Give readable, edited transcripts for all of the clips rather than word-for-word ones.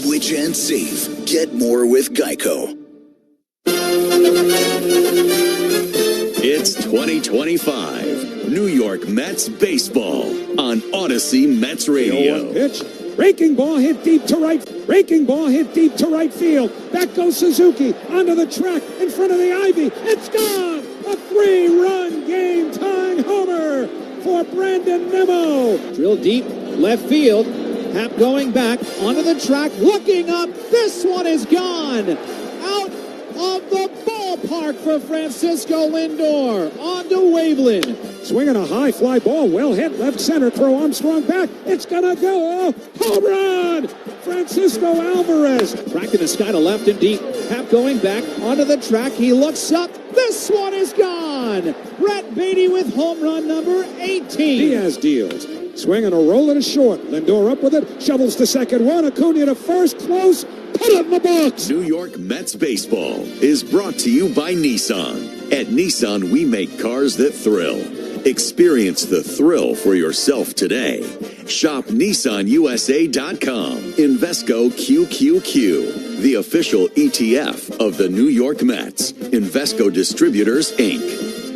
Switch and save. Get more with Geico. It's 2025 New York Mets baseball on Odyssey Mets Radio. Pitch. Raking ball hit deep to right. Raking ball hit deep to right field. Back goes Suzuki onto the track in front of the ivy. It's gone. A 3-run game-tying homer for Brandon Nimmo. Drill deep left field. Hap going back onto the track, looking up. This one is gone. Out of the ballpark for Francisco Lindor. On to Waveland. Swinging a high fly ball, well hit left center, throw Armstrong back. It's gonna go. Home run! Francisco Alvarez. Crack in the sky to left and deep. Hap going back onto the track. He looks up. This one is gone. Brett Beatty with home run number 18. Diaz deals. Swinging a roller to short. Lindor up with it. Shovels to second. One. Acuna to first. Close. Put it in the box. New York Mets baseball is brought to you by Nissan. At Nissan, we make cars that thrill. Experience the thrill for yourself today. Shop NissanUSA.com. Invesco QQQ, the official ETF of the New York Mets. Invesco Distributors, Inc.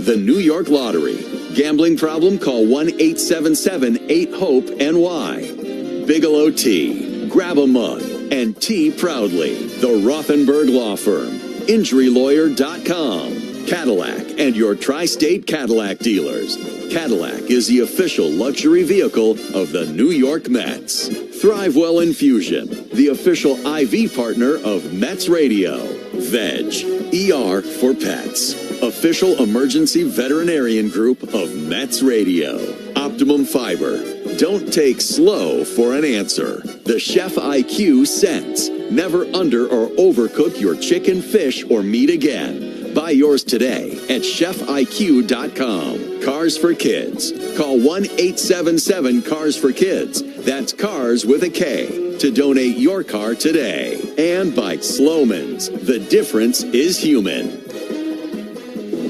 The New York Lottery. Gambling problem? Call 1-877-8-HOPE-NY. Bigelow Tea. Grab a mug and tea proudly. The Rothenberg Law Firm. InjuryLawyer.com. Cadillac and your tri-state Cadillac dealers. Cadillac is the official luxury vehicle of the New York Mets. Thrivewell Infusion, the official IV partner of Mets Radio. Veg, ER for Pets, official emergency veterinarian group of Mets Radio. Optimum Fiber, don't take slow for an answer. The Chef IQ scents, never under or overcook your chicken, fish, or meat again. Buy yours today at chefiq.com. Cars for Kids. Call 1-877-CARS-FOR-KIDS. That's cars with a K to donate your car today. And by Sloman's. The difference is human.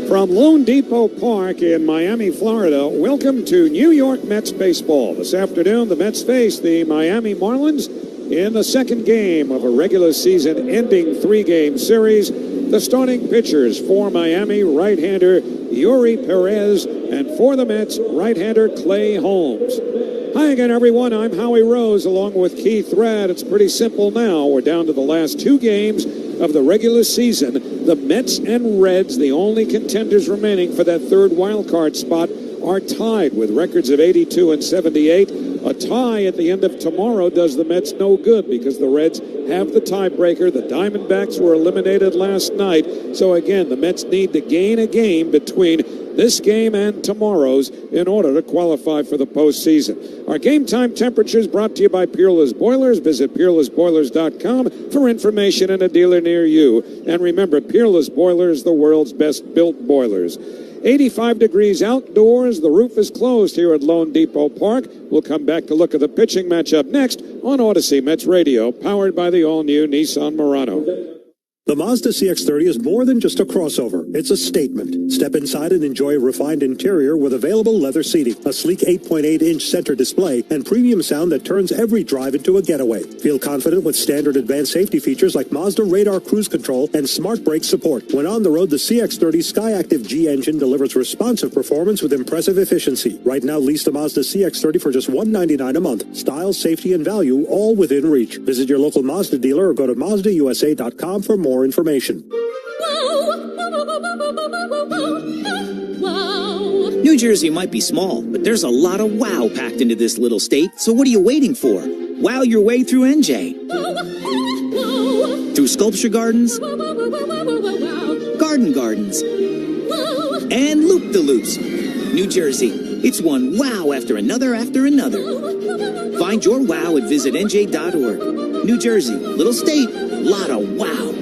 From Lone Depot Park in Miami, Florida, welcome to New York Mets baseball. This afternoon, the Mets face the Miami Marlins in the second game of a regular season-ending 3-game series. The starting pitchers for Miami, right-hander Yuri Perez, and for the Mets, right-hander Clay Holmes. Hi again, everyone. I'm Howie Rose, along with Keith Radd. It's pretty simple now. We're down to the last 2 games of the regular season. The Mets and Reds, the only contenders remaining for that third wild card spot, are tied with records of 82 and 78. A tie at the end of tomorrow does the Mets no good because the Reds have the tiebreaker. The Diamondbacks were eliminated last night. So again, the Mets need to gain a game between this game and tomorrow's in order to qualify for the postseason. Our game time temperatures brought to you by Peerless Boilers. Visit peerlessboilers.com for information and a dealer near you. And remember, Peerless Boilers, the world's best built boilers. 85 degrees outdoors. The roof is closed here at Lone Depot Park. We'll come back to look at the pitching matchup next on Odyssey Mets Radio, powered by the all-new Nissan Murano. The Mazda CX-30 is more than just a crossover. It's a statement. Step inside and enjoy a refined interior with available leather seating, a sleek 8.8-inch center display, and premium sound that turns every drive into a getaway. Feel confident with standard advanced safety features like Mazda Radar Cruise Control and Smart Brake support. When on the road, the CX-30 Skyactiv G engine delivers responsive performance with impressive efficiency. Right now, lease the Mazda CX-30 for just $199 a month. Style, safety, and value all within reach. Visit your local Mazda dealer or go to MazdaUSA.com for more information. New Jersey might be small, but there's a lot of wow packed into this little state. So what are you waiting for? Wow your way through NJ. Through sculpture gardens, garden gardens, and loop-de-loops. New Jersey, it's one wow after another after another. Find your wow at visitnj.org. New Jersey, little state, lot of wow.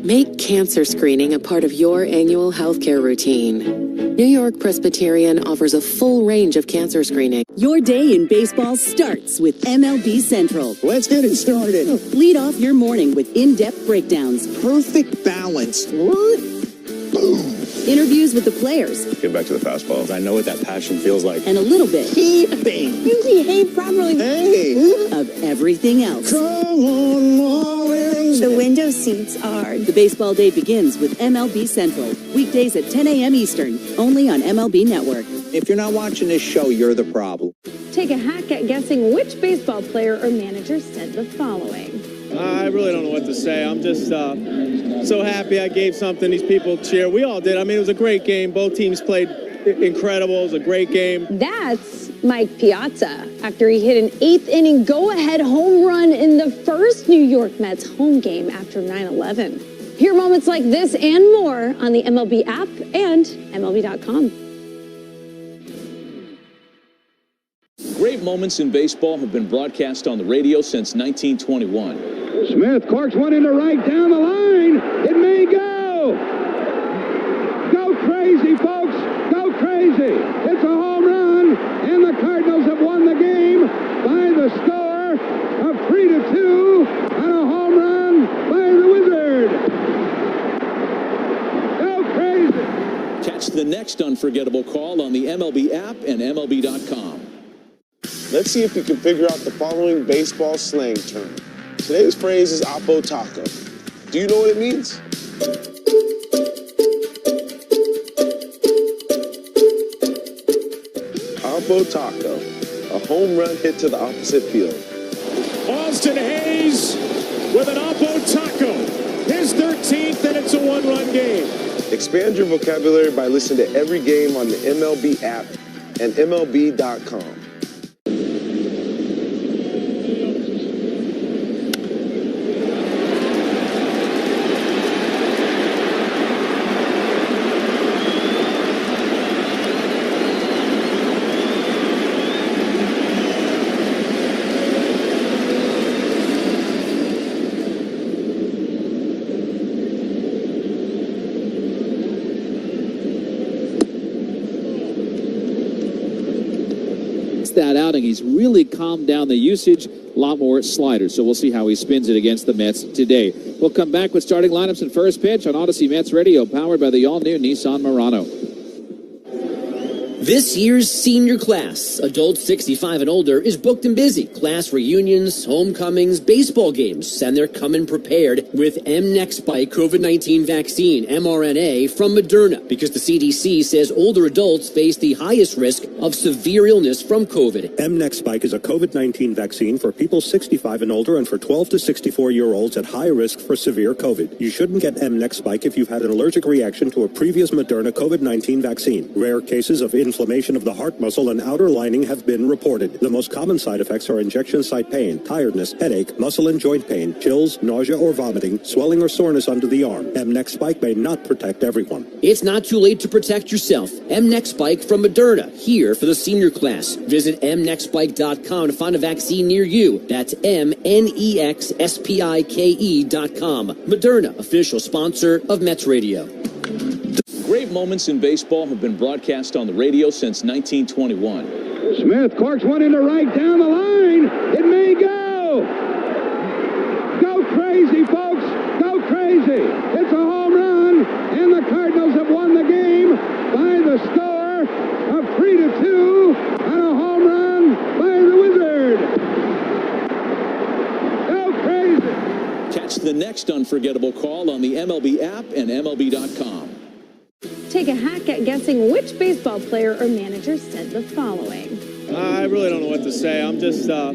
Make cancer screening a part of your annual healthcare routine. New York Presbyterian offers a full range of cancer screening. Your day in baseball starts with MLB Central. Let's get it started. Lead off your morning with in-depth breakdowns. Perfect balance. Boom. Interviews with the players. Get back to the fastballs. I know what that passion feels like. And a little bit. Keeping. You behave properly. Hey. Of everything else. Come on, seats are... The baseball day begins with MLB Central. Weekdays at 10 a.m. Eastern, only on MLB Network. If you're not watching this show, you're the problem. Take a hack at guessing which baseball player or manager said the following. I really don't know what to say. I'm just so happy I gave something these people cheer. We all did. I mean, it was a great game. Both teams played incredible. It was a great game. That's Mike Piazza after he hit an 8th inning go-ahead home run in the first New York Mets home game after 9/11. Hear moments like this and more on the MLB app and MLB.com. Great moments in baseball have been broadcast on the radio since 1921. Smith corks one into right down the line. It may go. Go crazy, folks. Go crazy. It's a home run, and the Cardinals have won the game by the score of 3-2 on a home run by the Wizard. Go crazy. Catch the next unforgettable call on the MLB app and MLB.com. Let's see if you can figure out the following baseball slang term. Today's phrase is Oppo Taco. Do you know what it means? Oppo Taco, a home run hit to the opposite field. Austin Hayes with an Oppo Taco. His 13th, and it's a one-run game. Expand your vocabulary by listening to every game on the MLB app and MLB.com. That outing, he's really calmed down the usage, a lot more sliders, so we'll see how he spins it against the Mets today. We'll come back with starting lineups and first pitch on Odyssey Mets Radio, powered by the all-new Nissan Murano. This year's senior class, adults 65 and older, is booked and busy. Class reunions, homecomings, baseball games, and they're coming prepared with mNEXSpike COVID-19 vaccine, mRNA, from Moderna, because the CDC says older adults face the highest risk of severe illness from COVID. mNEXSpike is a COVID-19 vaccine for people 65 and older and for 12 to 64-year-olds at high risk for severe COVID. You shouldn't get mNEXSpike if you've had an allergic reaction to a previous Moderna COVID-19 vaccine. Rare cases of inflammation of the heart muscle and outer lining have been reported. The most common side effects are injection site pain, tiredness, headache, muscle and joint pain, chills, nausea or vomiting, swelling or soreness under the arm. mNEXSpike may not protect everyone. It's not too late to protect yourself. mNEXSpike from Moderna, here for the senior class. Visit mnexspike.com to find a vaccine near you. That's mnexspike.com. Moderna, official sponsor of Mets Radio. Great moments in baseball have been broadcast on the radio since 1921. Smith corks one into right down the line. It may go. Go crazy, folks. Go crazy. It's a home run, and the Cardinals have won the game by the score of 3-2 on a home run by the Wizard. Go crazy. Catch the next unforgettable call on the MLB app and MLB.com. Take a hack at guessing which baseball player or manager said the following. I really don't know what to say. I'm just so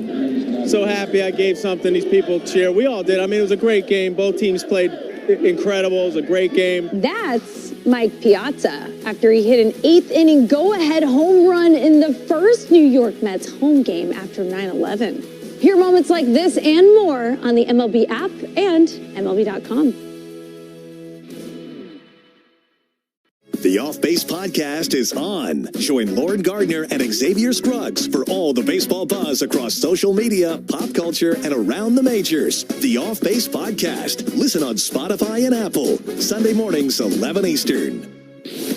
happy I gave something these people cheer. We all did. I mean, it was a great game. Both teams played incredible. It was a great game. That's Mike Piazza after he hit an 8th inning go-ahead home run in the first New York Mets home game after 9/11. Hear moments like this and more on the MLB app and MLB.com. The Off Base Podcast is on. Join Lauren Gardner and Xavier Scruggs for all the baseball buzz across social media, pop culture, and around the majors. The Off Base Podcast. Listen on Spotify and Apple. Sunday mornings, 11 Eastern.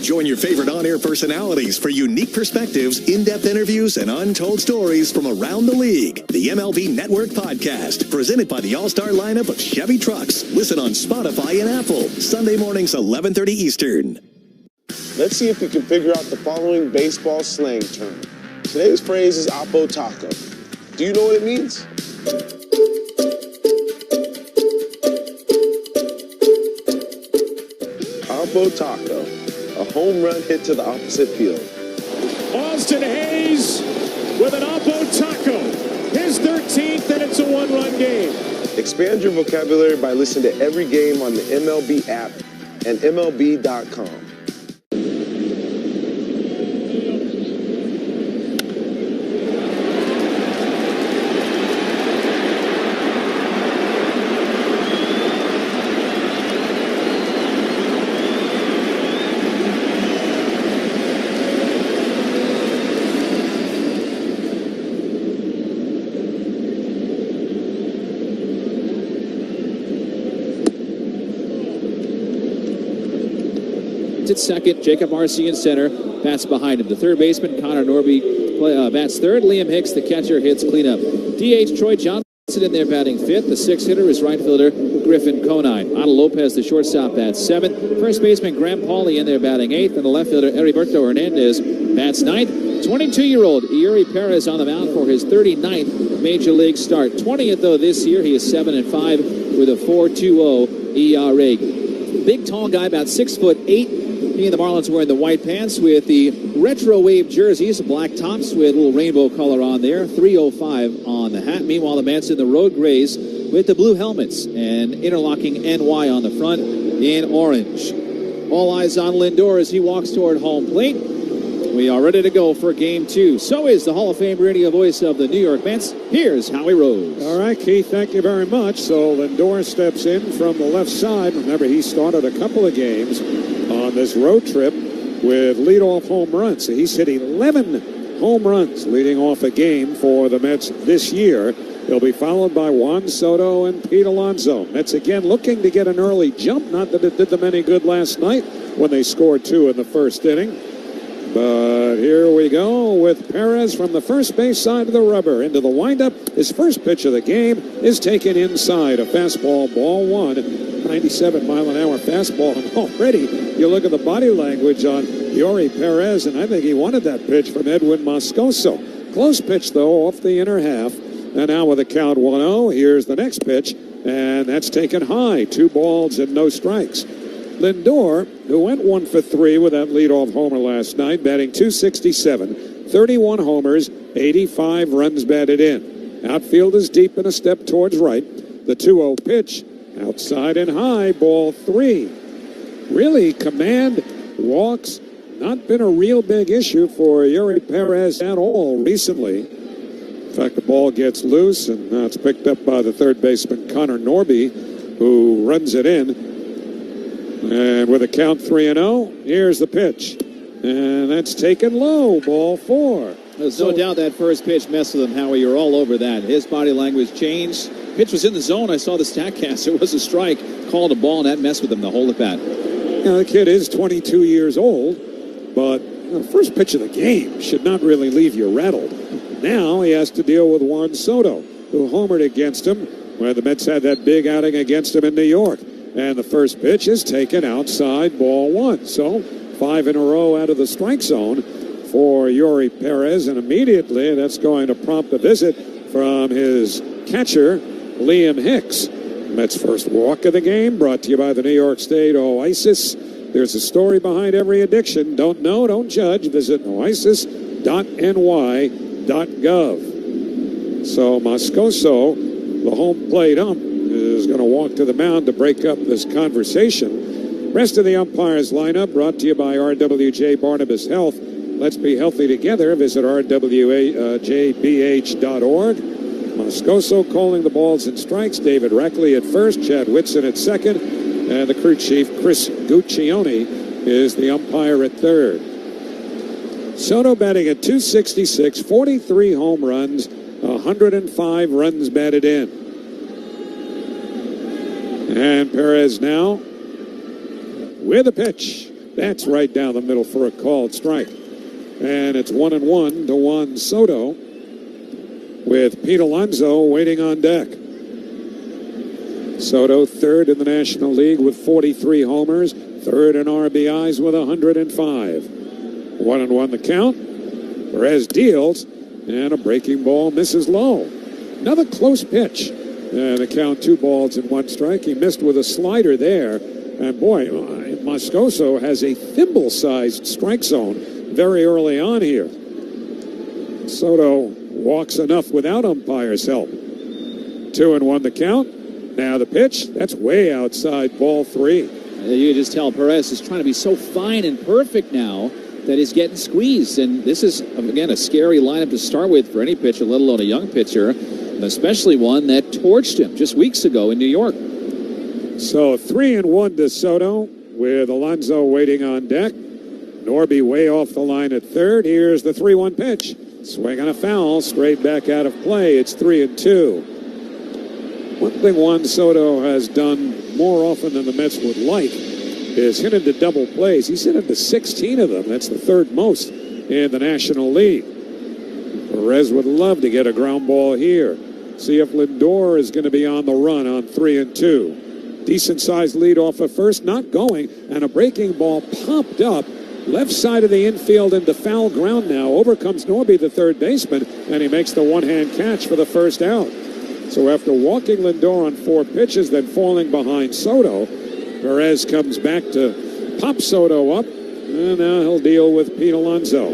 Join your favorite on-air personalities for unique perspectives, in-depth interviews, and untold stories from around the league. The MLB Network Podcast, presented by the all-star lineup of Chevy trucks. Listen on Spotify and Apple. Sunday mornings, 11:30 Eastern. Let's see if we can figure out the following baseball slang term. Today's phrase is Oppo Taco. Do you know what it means? Oppo Taco, a home run hit to the opposite field. Austin Hayes with an Oppo Taco, his 13th, and it's a one-run game. Expand your vocabulary by listening to every game on the MLB app and MLB.com. At second, Jacob Marcy in center. Bats behind him. The third baseman, Connor Norby, bats third. Liam Hicks, the catcher, hits cleanup. DH Troy Johnson in there batting fifth. The sixth hitter is right fielder Griffin Conine. Otto Lopez, the shortstop, bats seventh. First baseman Graham Pauley in there batting eighth. And the left fielder Heriberto Hernandez bats ninth. 22-year-old Yuri Perez on the mound for his 39th Major League start. 20th, though, this year. He is 7-5 with a 4.20 ERA. Big, tall guy, about 6'8". He and the Marlins wearing the white pants with the retro wave jerseys, black tops with a little rainbow color on there. 305 on the hat. Meanwhile, the Mets in the road grays with the blue helmets and interlocking NY on the front in orange. All eyes on Lindor as he walks toward home plate. We are ready to go for Game 2. So is the Hall of Fame radio voice of the New York Mets. Here's Howie Rose. All right, Keith, thank you very much. So Lindor steps in from the left side. Remember, he started a couple of games on this road trip with leadoff home runs. So he's hit 11 home runs leading off a game for the Mets this year. He'll be followed by Juan Soto and Pete Alonso. Mets again looking to get an early jump. Not that it did them any good last night when they scored 2 in the first inning. But here we go with Perez from the first base side of the rubber into the windup. His first pitch of the game is taken inside. A fastball, ball one. 97-mile-an-hour fastball. And already you look at the body language on Yuri Perez, and I think he wanted that pitch from Edwin Moscoso. Close pitch, though, off the inner half. And now with a count 1-0, here's the next pitch, and that's taken high. 2 balls and no strikes. Lindor, who went 1 for 3 with that leadoff homer last night, batting .267, 31 homers, 85 runs batted in. Outfield is deep and a step towards right. The 2-0 pitch, outside and high, ball 3. Really, command, walks, not been a real big issue for Yuri Perez at all recently. In fact, the ball gets loose, and now it's picked up by the third baseman, Connor Norby, who runs it in. And with a count 3-0, here's the pitch. And that's taken low, ball 4. There's no doubt that first pitch messed with him, Howie. You're all over that. His body language changed. Pitch was in the zone. I saw the StatCast. It was a strike. Called a ball, and that messed with him the whole at bat. Now, the kid is 22 years old, but the first pitch of the game should not really leave you rattled. Now he has to deal with Juan Soto, who homered against him, where the Mets had that big outing against him in New York. And the first pitch is taken outside, ball 1. So 5 in a row out of the strike zone for Yuri Perez. And immediately that's going to prompt a visit from his catcher, Liam Hicks. Mets' first walk of the game brought to you by the New York State Oasis. There's a story behind every addiction. Don't know, don't judge. Visit oasis.ny.gov. So Moscoso, the home plate ump, is going to walk to the mound to break up this conversation. Rest of the umpires lineup brought to you by RWJ Barnabas Health. Let's be healthy together. Visit rwjbh.org. Moscoso calling the balls and strikes. David Rackley at first, Chad Whitson at second, and the crew chief, Chris Guccione, is the umpire at third. Soto batting at .266, 43 home runs, 105 runs batted in. And Perez now with a pitch. That's right down the middle for a called strike. And it's 1-1 to Juan Soto with Pete Alonso waiting on deck. Soto third in the National League with 43 homers, third in RBIs with 105. 1-1 the count. Perez deals, and a breaking ball misses low. Another close pitch. And the count 2 balls and 1 strike. He missed with a slider there. And boy, Moscoso has a thimble-sized strike zone very early on here. Soto walks enough without umpire's help. 2-1 the count. Now the pitch. That's way outside, ball 3. You can just tell Perez is trying to be so fine and perfect now that he's getting squeezed. And this is, again, a scary lineup to start with for any pitcher, let alone a young pitcher, and especially one that torched him just weeks ago in New York. So 3-1 to Soto with Alonso waiting on deck. Norby way off the line at third. Here's the 3-1 pitch. Swing on a foul, straight back out of play. It's 3-2. One thing Juan Soto has done more often than the Mets would like is hit into double plays. He's hit into 16 of them. That's the third most in the National League. Perez would love to get a ground ball here. See if Lindor is going to be on the run on 3-2. Decent-sized lead off of first, not going, and a breaking ball popped up left side of the infield into foul ground now. Over comes Norby, the third baseman, and he makes the one-hand catch for the first out. So after walking Lindor on 4 pitches, then falling behind Soto, Perez comes back to pop Soto up, and now he'll deal with Pete Alonso.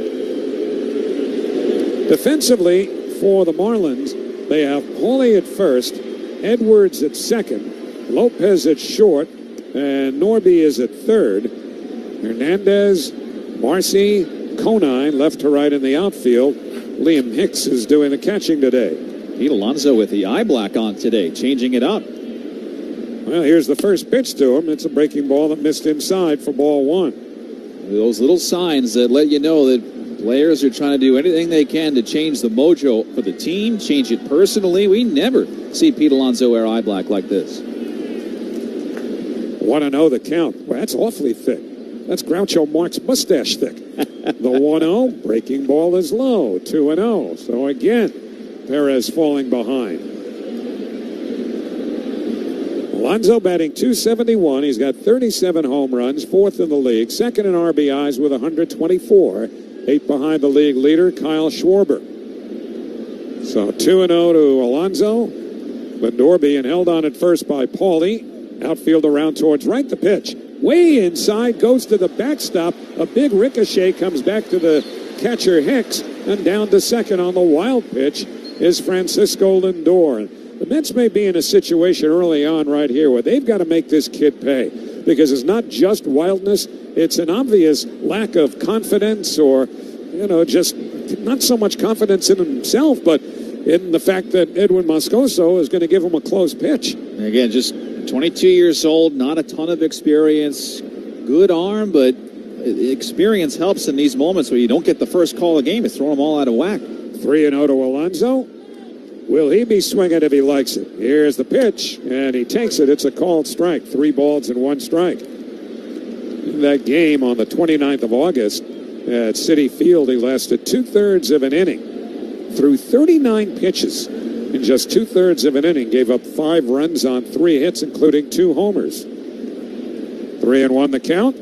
Defensively, for the Marlins, they have Paulie at first, Edwards at second, Lopez at short, and Norby is at third. Hernandez, Marcy, Conine left to right in the outfield. Liam Hicks is doing the catching today. Pete Alonso with the eye black on today, changing it up. Well, here's the first pitch to him. It's a breaking ball that missed inside for ball 1. Those little signs that let you know that players are trying to do anything they can to change the mojo for the team, change it personally. We never see Pete Alonso wear eye black like this. 1-0 the count. Well, that's awfully thick. That's Groucho Marx mustache thick. The 1-0, breaking ball is low. 2-0. So again, Perez falling behind. Alonso batting .271. He's got 37 home runs, 4th in the league, 2nd in RBIs with 124, 8 behind the league leader, Kyle Schwarber. So 2-0 to Alonso. Lindor being held on at first by Paulie. Outfield around towards right. The pitch. Way inside, goes to the backstop. A big ricochet comes back to the catcher Hicks, and down to second on the wild pitch is Francisco Lindor. The Mets may be in a situation early on right here where they've got to make this kid pay, because it's not just wildness, it's an obvious lack of confidence, or, just not so much confidence in himself, but in the fact that Edwin Moscoso is going to give him a close pitch. Again, just 22 years old, not a ton of experience, good arm, but experience helps in these moments where you don't get the first call of the game. It's throwing them all out of whack. 3-0 to Alonso. Will he be swinging if he likes it? Here's the pitch, and he takes it. It's a called strike. 3 balls and 1 strike. In that game on the 29th of August at Citi Field, he lasted 2/3 of an inning. Threw 39 pitches in just 2/3 of an inning. Gave up 5 runs on 3 hits, including 2 homers. 3-1 the count.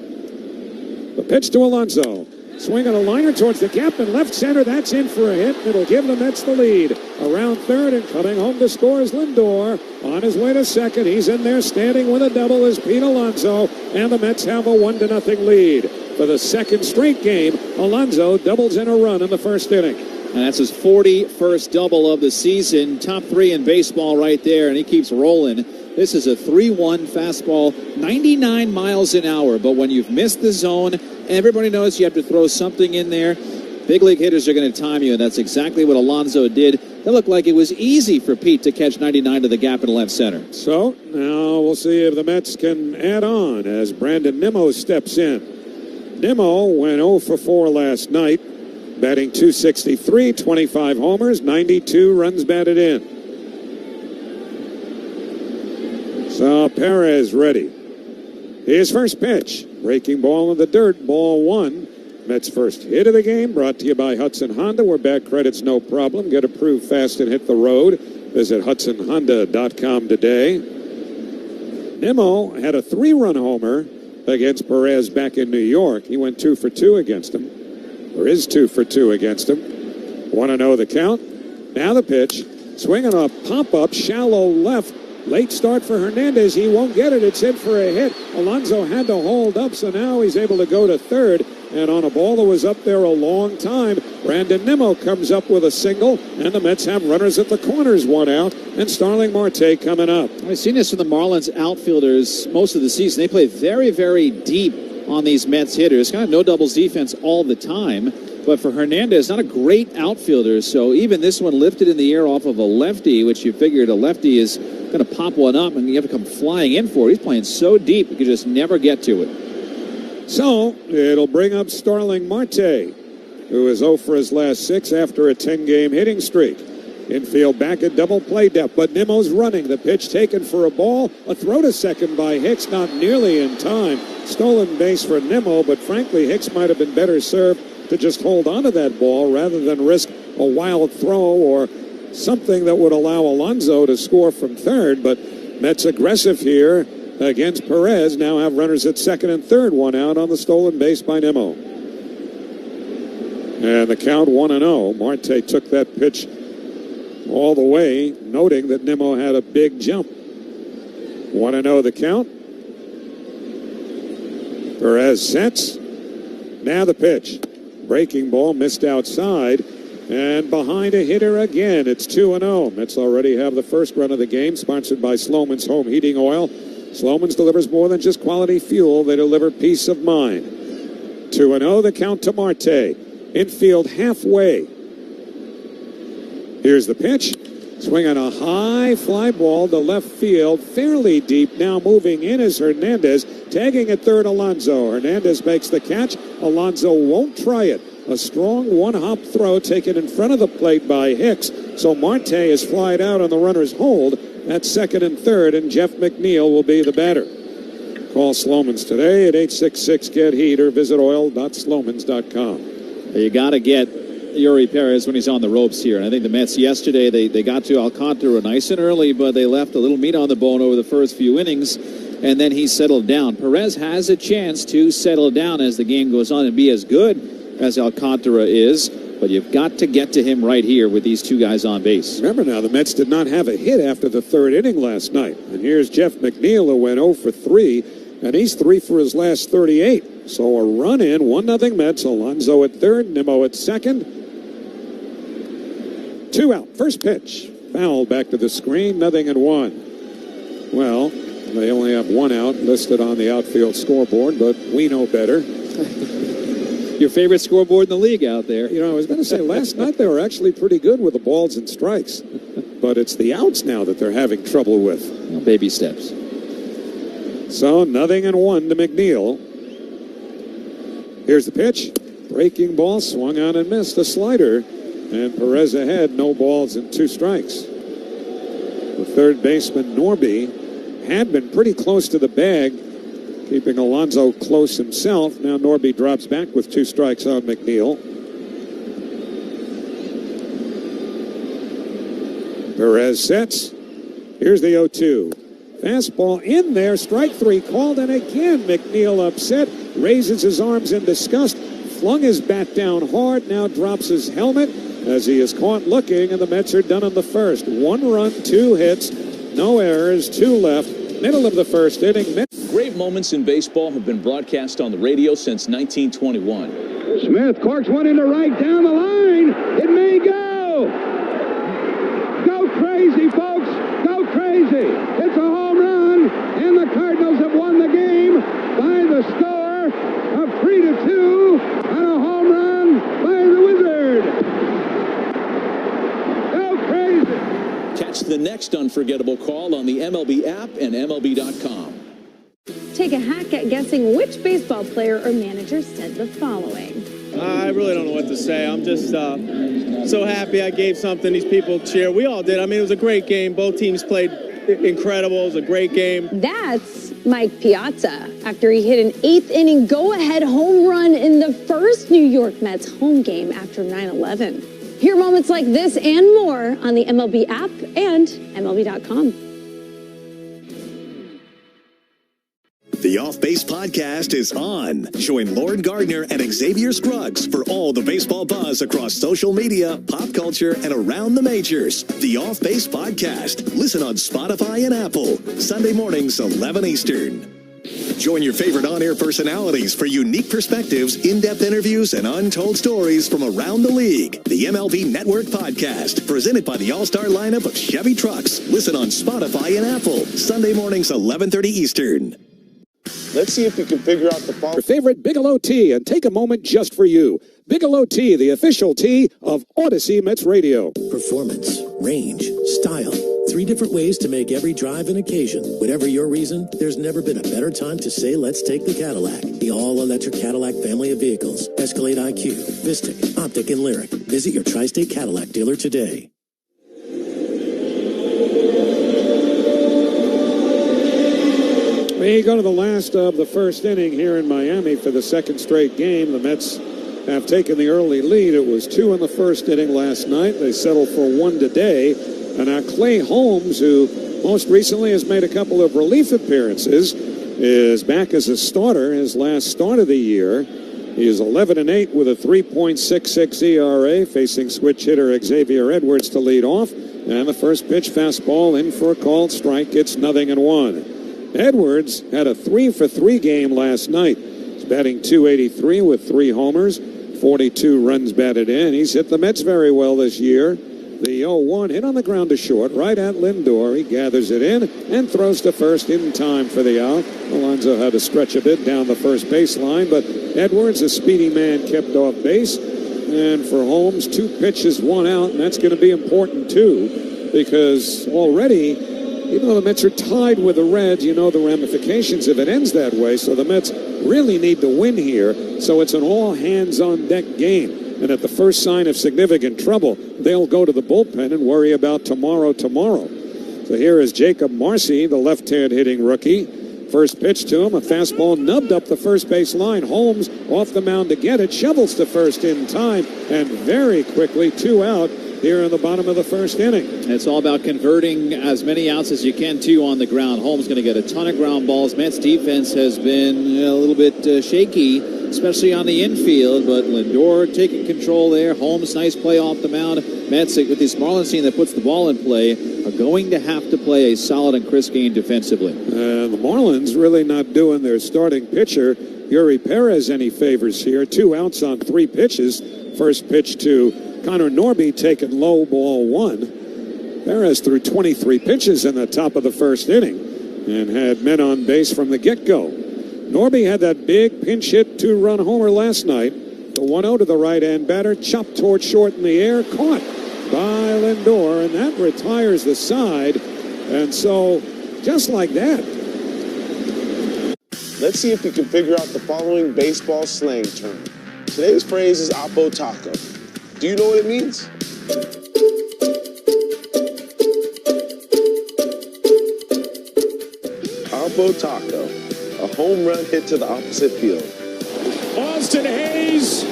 The pitch to Alonso. Swinging a liner towards the gap in left center. That's in for a hit. It'll give the Mets the lead. Around third and coming home to score is Lindor. On his way to second. He's in there standing with a double is Pete Alonso. And the Mets have a 1-0 lead. For the second straight game, Alonso doubles in a run in the first inning. And that's his 41st double of the season. Top 3 in baseball right there. And he keeps rolling. This is a 3-1 fastball, 99 miles an hour. But when you've missed the zone, everybody knows you have to throw something in there. Big league hitters are going to time you, and that's exactly what Alonso did. It looked like it was easy for Pete to catch 99 to the gap in left center. So now we'll see if the Mets can add on as Brandon Nimmo steps in. Nimmo went 0 for 4 last night, batting .263, 25 homers, 92 runs batted in. So Perez ready. His first pitch. Breaking ball in the dirt, ball 1. Mets' first hit of the game, brought to you by Hudson Honda, where back credit's no problem. Get approved fast and hit the road. Visit HudsonHonda.com today. Nimmo had a 3-run homer against Perez back in New York. He went 2 for 2 against him. Or is 2 for 2 against him. 1-0 the count. Now the pitch. Swinging a pop-up, shallow left. Late start for Hernandez. He won't get it. It's hit for a hit. Alonso had to hold up, so now he's able to go to third. And on a ball that was up there a long time, Brandon Nimmo comes up with a single, and the Mets have runners at the corners, one out, and Starling Marte coming up. I've seen this from the Marlins outfielders most of the season. They play very, very deep on these Mets hitters. Kind of no doubles defense all the time. But for Hernandez, not a great outfielder, so even this one lifted in the air off of a lefty, which you figured a lefty is going to pop one up and you have to come flying in for it. He's playing so deep, you could just never get to it. So it'll bring up Starling Marte, who is 0 for his last 6 after a 10-game hitting streak. Infield back at double play depth, but Nimmo's running. The pitch taken for a ball. A throw to second by Hicks, not nearly in time. Stolen base for Nimmo, but frankly, Hicks might have been better served to just hold onto that ball rather than risk a wild throw or something that would allow Alonso to score from third. But Mets aggressive here against Perez. Now have runners at second and third, one out on the stolen base by Nimmo. And the count 1-0. Marte took that pitch all the way, noting that Nimmo had a big jump. 1-0 the count. Perez sets. Now the pitch. Breaking ball missed outside. And behind a hitter again. It's 2-0. Mets already have the first run of the game, sponsored by Sloman's Home Heating Oil. Sloman's delivers more than just quality fuel. They deliver peace of mind. 2-0 the count to Marte. Infield halfway. Here's the pitch. Swinging a high fly ball to left field, fairly deep. Now moving in is Hernandez. Tagging at third, Alonso. Hernandez makes the catch. Alonso won't try it. A strong one-hop throw taken in front of the plate by Hicks. So Marte is flied out on the runner's hold at second and third, and Jeff McNeil will be the batter. Call Sloman's today at 866-GET-HEAT or visit oil.slomans.com. You got to get Yuri Perez when he's on the ropes here. And I think the Mets yesterday, they got to Alcantara nice and early, but they left a little meat on the bone over the first few innings, and then he settled down. Perez has a chance to settle down as the game goes on and be as good as Alcantara is, but you've got to get to him right here with these two guys on base. Remember now, the Mets did not have a hit after the third inning last night. And here's Jeff McNeil, who went 0 for 3, and he's 3 for his last 38. So a run in, 1-0 Mets. Alonso at third, Nimmo at second. 2 out. First pitch. Foul back to the screen, 0-1. Well, they only have 1 out listed on the outfield scoreboard, but we know better. Your favorite scoreboard in the league out there. You know, I was going to say, last night they were actually pretty good with the balls and strikes. But it's the outs now that they're having trouble with. Well, baby steps. So 0-1 to McNeil. Here's the pitch. Breaking ball, swung on and missed. A slider. And Perez ahead, no balls and 2 strikes. The third baseman, Norby, had been pretty close to the bag, keeping Alonso close himself. Now Norby drops back with 2 strikes on McNeil. Perez sets. Here's the 0-2. Fastball in there. Strike 3 called, and again McNeil upset. Raises his arms in disgust. Flung his bat down hard. Now drops his helmet as he is caught looking, and the Mets are done in the first. 1 run, 2 hits, no errors, 2 left. Middle of the first inning. Great moments in baseball have been broadcast on the radio since 1921. Smith corks one into right down the line. It may go. Go crazy, folks. Go crazy. It's a home run, and the Cardinals have won the game by the score of 3-2 on a home run by the Wizard. Go crazy. Catch the next unforgettable call on the MLB app and MLB.com. Take a hack at guessing which baseball player or manager said the following. I really don't know what to say. I'm just so happy I gave something these people cheer. We all did. I mean, it was a great game. Both teams played incredible. It was a great game. That's Mike Piazza after he hit an 8th inning go-ahead home run in the first New York Mets home game after 9/11. Hear moments like this and more on the MLB app and MLB.com. The Off Base Podcast is on. Join Lauren Gardner and Xavier Scruggs for all the baseball buzz across social media, pop culture, and around the majors. The Off Base Podcast. Listen on Spotify and Apple. Sunday mornings, 11 Eastern. Join your favorite on-air personalities for unique perspectives, in-depth interviews, and untold stories from around the league. The MLB Network Podcast, presented by the all-star lineup of Chevy trucks. Listen on Spotify and Apple. Sunday mornings, 11:30 Eastern. Let's see if you can figure out the following. Your favorite Bigelow tea, and take a moment just for you. Bigelow Tea, the official tea of Odyssey Mets Radio. Performance, range, style. 3 different ways to make every drive an occasion. Whatever your reason, there's never been a better time to say let's take the Cadillac. The all-electric Cadillac family of vehicles. Escalade IQ, Vistic, Optic, and Lyric. Visit your Tri-State Cadillac dealer today. We go to the last of the first inning here in Miami for the second straight game. The Mets have taken the early lead. It was 2 in the first inning last night. They settled for 1 today. And now Clay Holmes, who most recently has made a couple of relief appearances, is back as a starter, his last start of the year. He is 11-8 with a 3.66 ERA, facing switch hitter Xavier Edwards to lead off. And the first pitch fastball in for a called strike. It's 0-1. Edwards had a 3-for-3 game last night. He's batting .283 with 3 homers, 42 runs batted in. He's hit the Mets very well this year. The 0-1 hit on the ground to short, right at Lindor. He gathers it in and throws to first in time for the out. Alonso had to stretch a bit down the first baseline, but Edwards, a speedy man, kept off base. And for Holmes, 2 pitches, 1 out, and that's going to be important too, because already, even though the Mets are tied with the Reds, you know the ramifications if it ends that way. So the Mets really need to win here. So it's an all-hands-on-deck game. And at the first sign of significant trouble, they'll go to the bullpen and worry about tomorrow. So here is Jacob Marcy, the left-hand hitting rookie. First pitch to him, a fastball nubbed up the first base line. Holmes off the mound to get it, shovels to first in time, and very quickly 2 out here in the bottom of the first inning. It's all about converting as many outs as you can, too, on the ground. Holmes going to get a ton of ground balls. Mets defense has been a little bit shaky, especially on the infield, but Lindor taking control there. Holmes, nice play off the mound. Mets, with this Marlins team that puts the ball in play, are going to have to play a solid and crisp game defensively. The Marlins really not doing their starting pitcher, Yuri Perez, any favors here. 2 outs on 3 pitches. First pitch to Connor Norby, taken low, ball 1. Perez threw 23 pitches in the top of the first inning and had men on base from the get-go. Norby had that big pinch hit 2-run homer last night. The 1-0 to the right-hand batter, chopped toward short in the air, caught by Lindor, and that retires the side. And so, just like that. Let's see if we can figure out the following baseball slang term. Today's phrase is Oppo Taco. Do you know what it means? Oppo Taco, a home run hit to the opposite field. Austin Hayes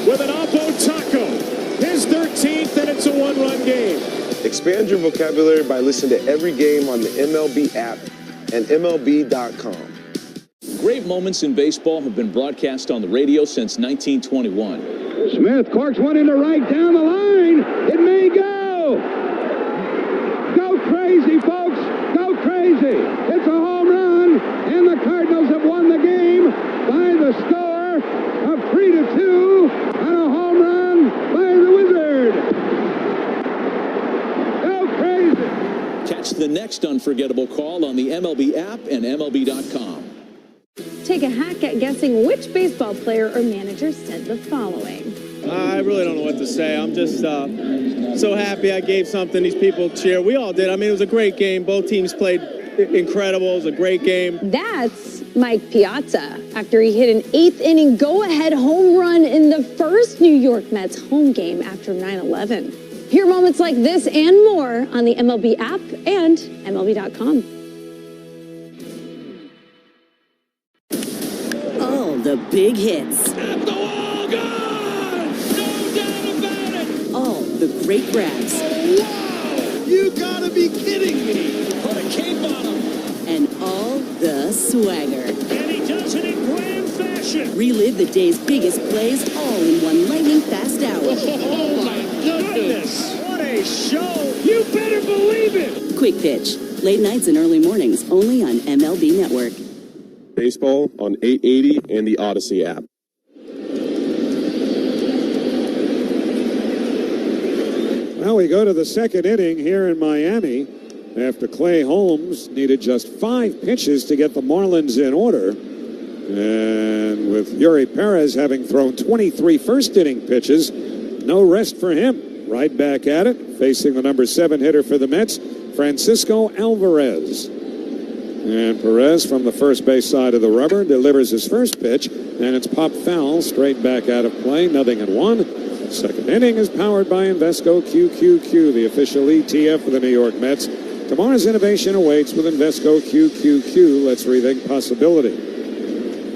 with an Oppo Taco, his 13th, and it's a 1-run game. Expand your vocabulary by listening to every game on the MLB app and MLB.com. Great moments in baseball have been broadcast on the radio since 1921. Smith corks one into right down the line. It may go. Go crazy, folks. Go crazy. It's a home run, and the Cardinals have won the game by the score of 3-2 on a home run by the Wizard. Go crazy. Catch the next unforgettable call on the MLB app and MLB.com. Take a hack at guessing which baseball player or manager said the following. I really don't know what to say. I'm just so happy I gave something these people cheer. We all did. I mean, it was a great game. Both teams played incredible. It was a great game. That's Mike Piazza after he hit an 8th-inning go-ahead home run in the first New York Mets home game after 9/11. Hear moments like this and more on the MLB app and MLB.com. All the big hits. At the wall, gone! No doubt about it! All the great grabs. Oh, wow! You gotta be kidding me! Put a cape on him! And all the swagger. And Johnson in grand fashion. Relive the day's biggest plays all in one lightning-fast hour. Oh, my goodness. What a show. You better believe it. Quick Pitch. Late nights and early mornings only on MLB Network. Baseball on 880 and the Odyssey app. Well, we go to the second inning here in Miami after Clay Holmes needed just 5 pitches to get the Marlins in order. And with Yuri Perez having thrown 23 first-inning pitches, no rest for him. Right back at it, facing the number 7 hitter for the Mets, Francisco Alvarez. And Perez from the first base side of the rubber delivers his first pitch, and it's popped foul straight back out of play, 0-1. Second inning is powered by Invesco QQQ, the official ETF for the New York Mets. Tomorrow's innovation awaits with Invesco QQQ. Let's rethink possibility.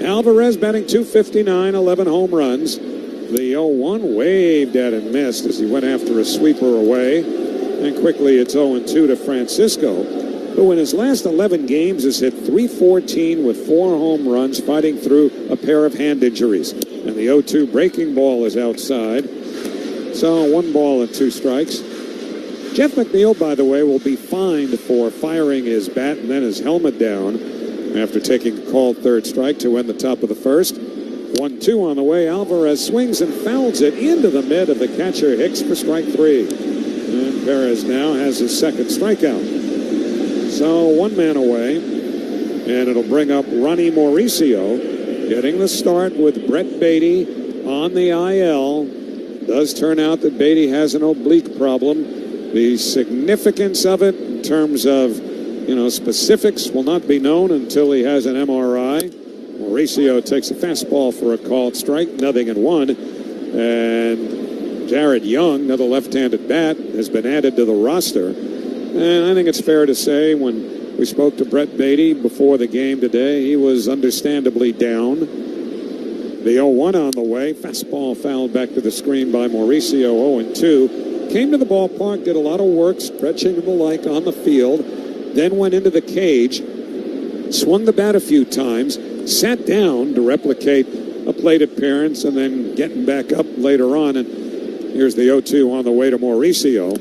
Alvarez batting .259, 11 home runs. The 0-1 waved at and missed as he went after a sweeper away. And quickly it's 0-2 to Francisco, who in his last 11 games has hit .314 with 4 home runs, fighting through a pair of hand injuries. And the 0-2 breaking ball is outside. So 1 ball and 2 strikes. Jeff McNeil, by the way, will be fined for firing his bat and then his helmet down after taking a called third strike to end the top of the first. 1-2 on the way. Alvarez swings and fouls it into the mid of the catcher Hicks for strike 3. And Perez now has his second strikeout. So 1 man away, and it'll bring up Ronnie Mauricio, getting the start with Brett Beatty on the IL. Does turn out that Beatty has an oblique problem. The significance of it in terms of, specifics will not be known until he has an MRI. Mauricio takes a fastball for a called strike, 0-1. And Jared Young, another left-handed bat, has been added to the roster. And I think it's fair to say when we spoke to Brett Beatty before the game today, he was understandably down. The 0-1 on the way. Fastball fouled back to the screen by Mauricio, 0-2. Came to the ballpark, did a lot of work, stretching and the like on the field. Then went into the cage, swung the bat a few times, sat down to replicate a plate appearance, and then getting back up later on. And here's the 0-2 on the way to Mauricio.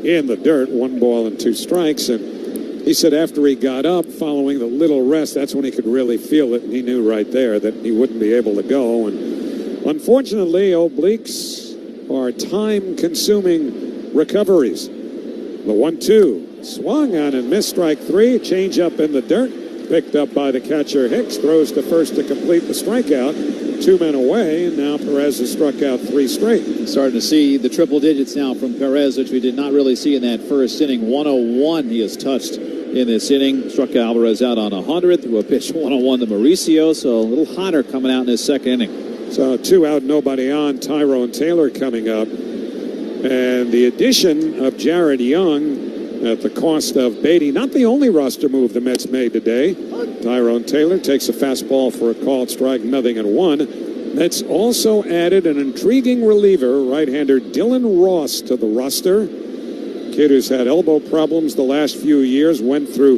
In the dirt, 1 ball and 2 strikes. And he said after he got up, following the little rest, that's when he could really feel it. And he knew right there that he wouldn't be able to go. And unfortunately, obliques are time-consuming recoveries. The 1-2 swung on and missed, strike 3. Change up in the dirt. Picked up by the catcher Hicks. Throws to first to complete the strikeout. 2 men away, and now Perez has struck out 3 straight. Starting to see the triple digits now from Perez, which we did not really see in that first inning. 101 he has touched in this inning. Struck Alvarez out on 100 through a pitch 101 to Mauricio, so a little hotter coming out in his second inning. So 2 out, nobody on. Tyrone Taylor coming up. And the addition of Jared Young at the cost of Beatty, not the only roster move the Mets made today. Tyrone Taylor takes a fastball for a called strike, 0-1. Mets also added an intriguing reliever, right-hander Dylan Ross, to the roster. Kid who's had elbow problems the last few years, went through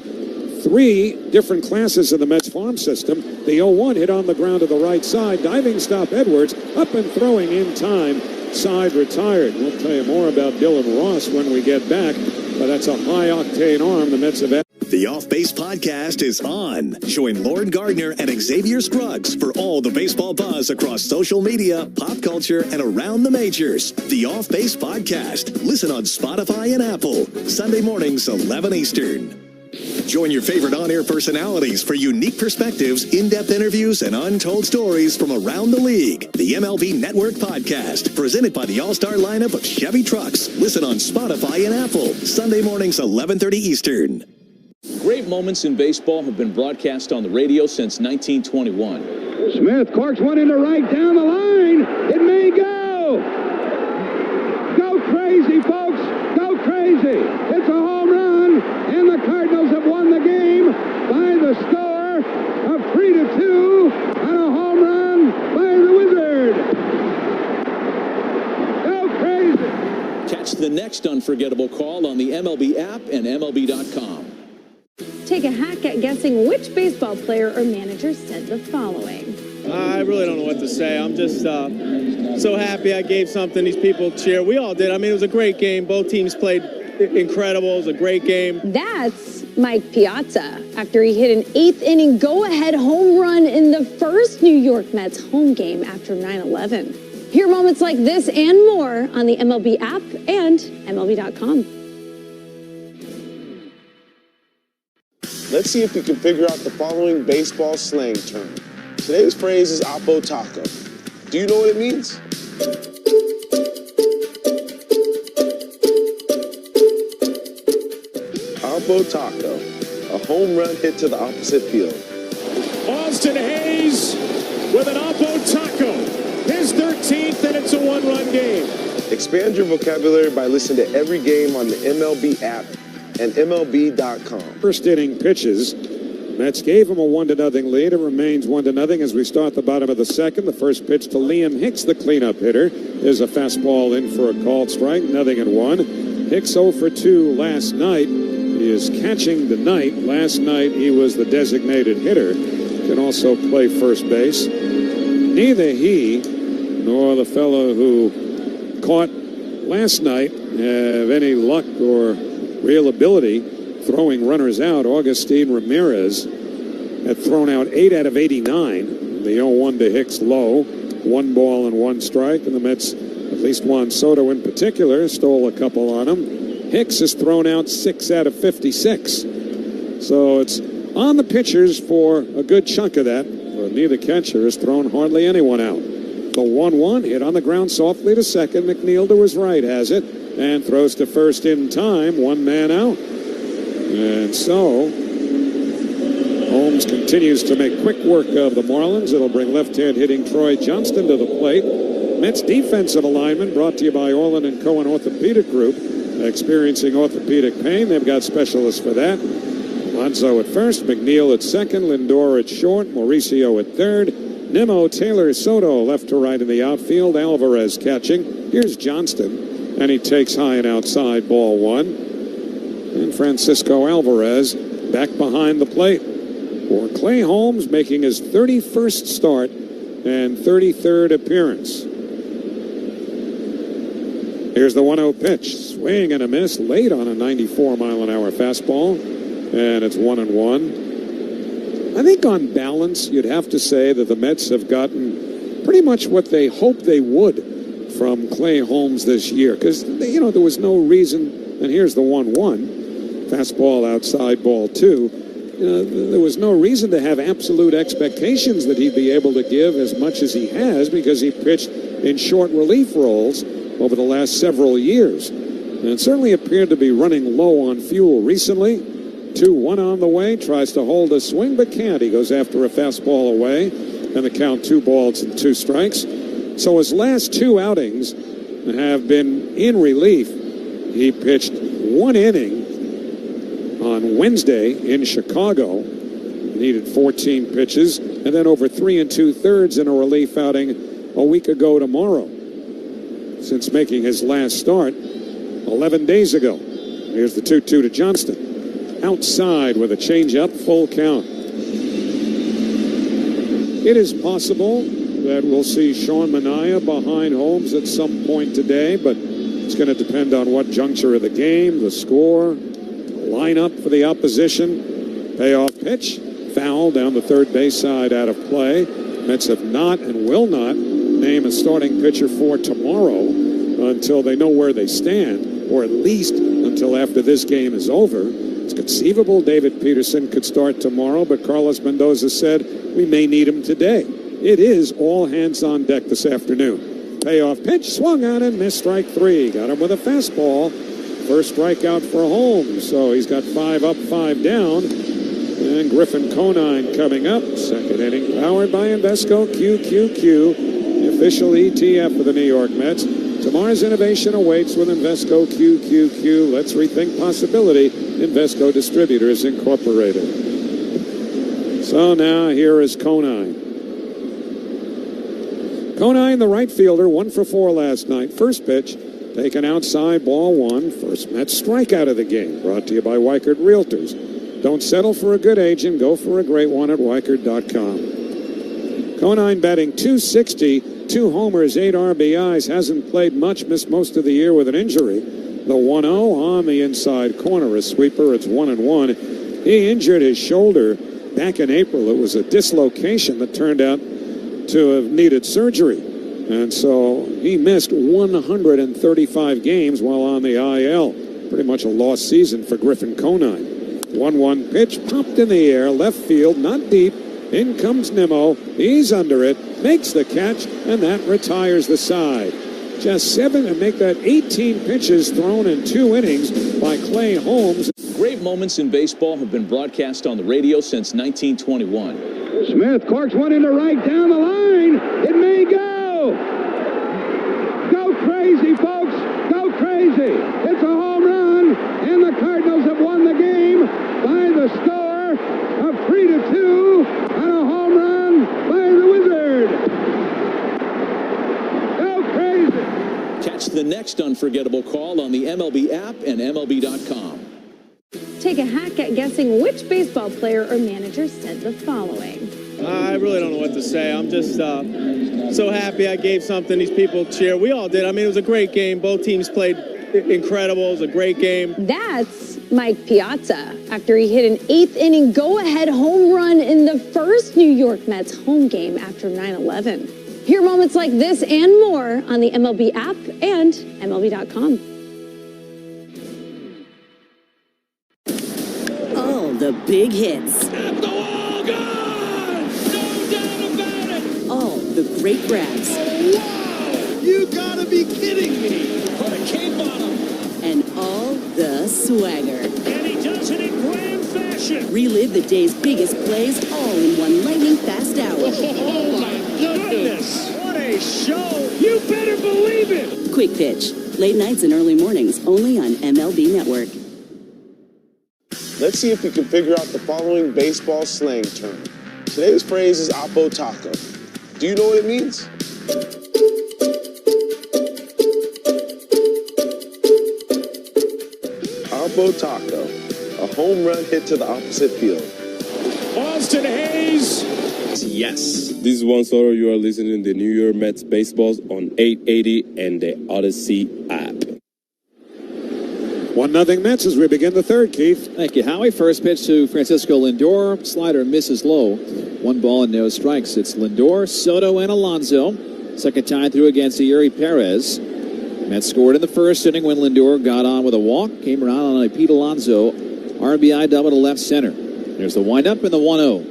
3 different classes of the Mets farm system. The 0-1 hit on the ground to the right side. Diving stop Edwards, up and throwing in time. Side retired. We'll tell you more about Dylan Ross when we get back. But that's a high-octane arm the Mets have had. The Off Base Podcast is on. Join Lauren Gardner and Xavier Scruggs for all the baseball buzz across social media, pop culture, and around the majors. The Off Base Podcast. Listen on Spotify and Apple. Sunday mornings, 11 Eastern. Join your favorite on-air personalities for unique perspectives, in-depth interviews, and untold stories from around the league. The MLB Network Podcast, presented by the all-star lineup of Chevy trucks. Listen on Spotify and Apple. Sunday mornings, 11:30 Eastern. Great moments in baseball have been broadcast on the radio since 1921. Smith corks one into right down the line. It may go. Go crazy, folks. Go crazy. It's a home run, and the Cardinals have won the game by the score of 3-2 on a home run by the Wizard. Go crazy. Catch the next unforgettable call on the MLB app and MLB.com. take a hack at guessing which baseball player or manager said the following. I really don't know what to say. I'm just so happy I gave something these people cheer. We all did. I mean, it was a great game. Both teams played incredible. It was a great game. That's Mike Piazza after he hit an 8th inning go-ahead home run in the first New York Mets home game after 9/11. Hear moments like this and more on the MLB app and MLB.com. Let's see if you can figure out the following baseball slang term. Today's phrase is Oppo Taco. Do you know what it means? Oppo Taco, a home run hit to the opposite field. Austin Hayes with an Oppo Taco. His 13th, and it's a one-run game. Expand your vocabulary by listening to every game on the MLB app and MLB.com. First inning pitches. Mets gave him a 1-0 lead. It remains 1-0 as we start the bottom of the second. The first pitch to Liam Hicks, the cleanup hitter, is a fastball in for a called strike. 0-1. Hicks 0 for 2 last night. He is catching tonight. Last night he was the designated hitter. Can also play first base. Neither he nor the fellow who caught last night have any luck or real ability throwing runners out. Augustine Ramirez had thrown out 8 out of 89. The 0-1 to Hicks low. 1 ball and 1 strike. And the Mets, at least Juan Soto in particular, stole a couple on him. Hicks has thrown out 6 out of 56. So it's on the pitchers for a good chunk of that. But neither catcher has thrown hardly anyone out. The 1-1 hit on the ground softly to second. McNeil to his right has it and throws to first in time. 1 man out. And so Holmes continues to make quick work of the Marlins. It'll bring left-hand hitting Troy Johnston to the plate. Mets defensive alignment brought to you by Orland & Cohen Orthopedic Group. Experiencing orthopedic pain, they've got specialists for that. Alonso at first, McNeil at second, Lindor at short, Mauricio at third, Nimmo, Taylor, Soto left to right in the outfield, Alvarez catching. Here's Johnston, and he takes high and outside, ball 1. And Francisco Alvarez back behind the plate for Clay Holmes, making his 31st start and 33rd appearance. Here's the 1-0 pitch. Swing and a miss late on a 94-mile-an-hour fastball. And it's 1-1. I think on balance, you'd have to say that the Mets have gotten pretty much what they hoped they would from Clay Holmes this year. Because, there was no reason. And here's the 1-1. Fastball outside, ball 2. There was no reason to have absolute expectations that he'd be able to give as much as he has because he pitched in short relief roles over the last several years. And it certainly appeared to be running low on fuel recently. 2-1 on the way, tries to hold a swing, but can't. He goes after a fastball away, and the count 2 balls and 2 strikes. So his last 2 outings have been in relief. He pitched 1 inning on Wednesday in Chicago, needed 14 pitches, and then over 3 2/3 in a relief outing a week ago tomorrow. Since making his last start 11 days ago. Here's the 2-2 to Johnston. Outside with a changeup, full count. It is possible that we'll see Sean Manaea behind Holmes at some point today, but it's going to depend on what juncture of the game, the score, the lineup for the opposition. Payoff pitch, foul down the third base side, out of play. Mets have not and will not name a starting pitcher for tomorrow until they know where they stand, or at least until after this game is over. It's conceivable David Peterson could start tomorrow, but Carlos Mendoza said we may need him today. It is all hands on deck this afternoon. Payoff pitch, swung on and missed, strike 3. Got him with a fastball. First strikeout for Holmes, so he's got 5 up, 5 down. And Griffin Conine coming up. Second inning powered by Invesco QQQ, the official ETF for the New York Mets. Tomorrow's innovation awaits with Invesco QQQ. Let's rethink possibility. Invesco Distributors Incorporated. So now here is Conine. Conine, the right fielder, 1 for 4 last night. First pitch, taken outside, ball 1. First Mets strikeout of the game. Brought to you by Weichert Realtors. Don't settle for a good agent. Go for a great one at Weichert.com. Conine batting .260, 2 homers, 8 RBIs. Hasn't played much, missed most of the year with an injury. The 1-0 on the inside corner. A sweeper, it's 1-1. He injured his shoulder back in April. It was a dislocation that turned out to have needed surgery. And so he missed 135 games while on the IL. Pretty much a lost season for Griffin Conine. 1-1 pitch popped in the air, left field, not deep. In comes Nimmo. He's under it, makes the catch, and that retires the side. Just 7 to make that 18 pitches thrown in 2 innings by Clay Holmes. Great moments in baseball have been broadcast on the radio since 1921. Smith corks one into right down the line. It may go. Go crazy, folks. Go crazy. It's a home run, and the Cardinals have won the game by the score of 3-2 on a home run by the Wizard. Go crazy. Catch the next unforgettable call on the MLB app and MLB.com. Take a hack at guessing which baseball player or manager said the following. I really don't know what to say. I'm just so happy I gave something these people cheer. We all did. I mean, it was a great game. Both teams played incredible. It was a great game. That's Mike Piazza after he hit an 8th inning go-ahead home run in the first New York Mets home game after 9/11. Hear moments like this and more on the MLB app and MLB.com. All the big hits. At the wall, gone! No doubt about it! All the great grabs. Oh, wow! You gotta be kidding me! Put a cape on him! And all the swagger. And he does it in grand fashion! Relive the day's biggest plays all in one lightning-fast hour. Oh, my goodness! What a show! You better believe it! Quick Pitch. Late nights and early mornings only on MLB Network. Let's see if we can figure out the following baseball slang term. Today's phrase is Oppo Taco. Do you know what it means? Oppo Taco, a home run hit to the opposite field. Austin Hayes. Yes. This is Juan Soto. You are listening to New York Mets Baseballs on 880 and the Odyssey app. 1-0 Mets as we begin the third, Keith. Thank you, Howie. First pitch to Francisco Lindor. Slider misses low. 1 ball and no strikes. It's Lindor, Soto, and Alonso. Second time through against Yuri Perez. Mets scored in the first inning when Lindor got on with a walk. Came around on a Pete Alonso RBI double to left center. There's the windup and the 1-0.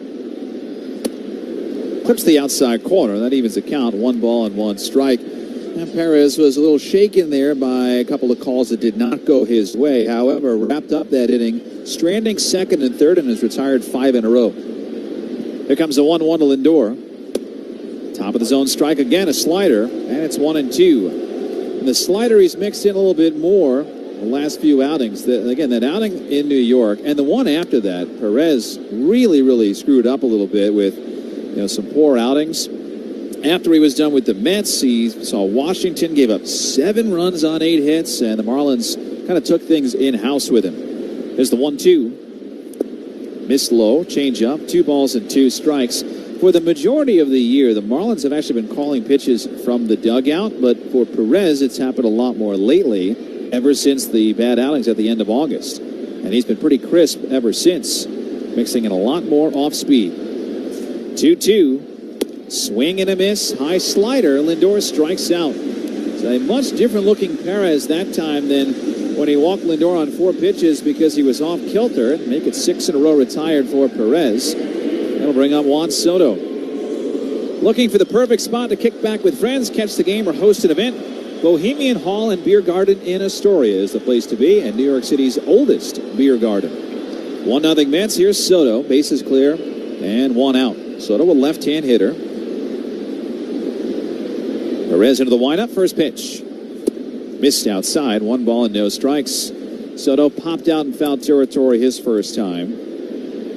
Clips the outside corner. That evens the count. 1 ball and 1 strike. And Perez was a little shaken there by a couple of calls that did not go his way. However, wrapped up that inning, stranding second and third, and has retired 5 in a row. Here comes the 1-1 to Lindor. Top of the zone strike again, a slider, and it's 1-2. And the slider he's mixed in a little bit more the last few outings. Again, that outing in New York, and the one after that, Perez really screwed up a little bit with some poor outings. After he was done with the Mets, he saw Washington gave up 7 runs on 8 hits, and the Marlins kind of took things in-house with him. There's the 1-2. Missed low, change up, 2 balls and 2 strikes. For the majority of the year, the Marlins have actually been calling pitches from the dugout, but for Perez, it's happened a lot more lately, ever since the bad outings at the end of August. And he's been pretty crisp ever since, mixing in a lot more off-speed. 2-2. Swing and a miss, high slider. Lindor strikes out. It's a much different looking Perez that time than when he walked Lindor on 4 pitches because he was off kilter. Make it 6 in a row retired for Perez. That'll bring up Juan Soto. Looking for the perfect spot to kick back with friends, catch the game, or host an event? Bohemian Hall and Beer Garden in Astoria is the place to be, and New York City's oldest beer garden. 1-0 Mets. Here's Soto. Bases clear and 1 out. Soto, a left-hand hitter. Perez into the windup. First pitch. Missed outside. 1 ball and no strikes. Soto popped out in foul territory his first time.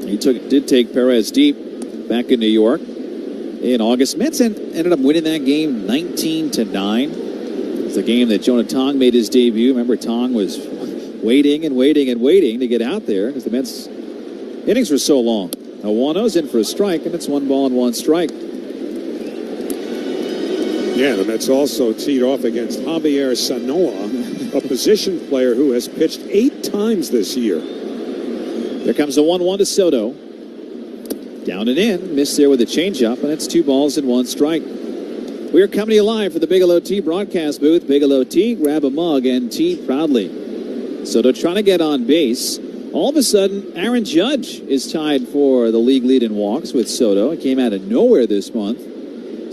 He did take Perez deep back in New York in August. Mets ended up winning that game 19-9. It's the game that Jonah Tong made his debut. Remember, Tong was waiting to get out there because the Mets Innings were so long. A 1-0's in for a strike, and it's 1 ball and 1 strike. Yeah, the Mets also teed off against Javier Sanoa, a position player who has pitched 8 times this year. There comes the 1-1 to Soto. Down and in. Missed there with a changeup, and it's 2 balls and 1 strike. We are coming to you live for the Bigelow Tea broadcast booth. Bigelow Tea, grab a mug and tea proudly. Soto trying to get on base. All of a sudden, Aaron Judge is tied for the league lead in walks with Soto. It came out of nowhere this month.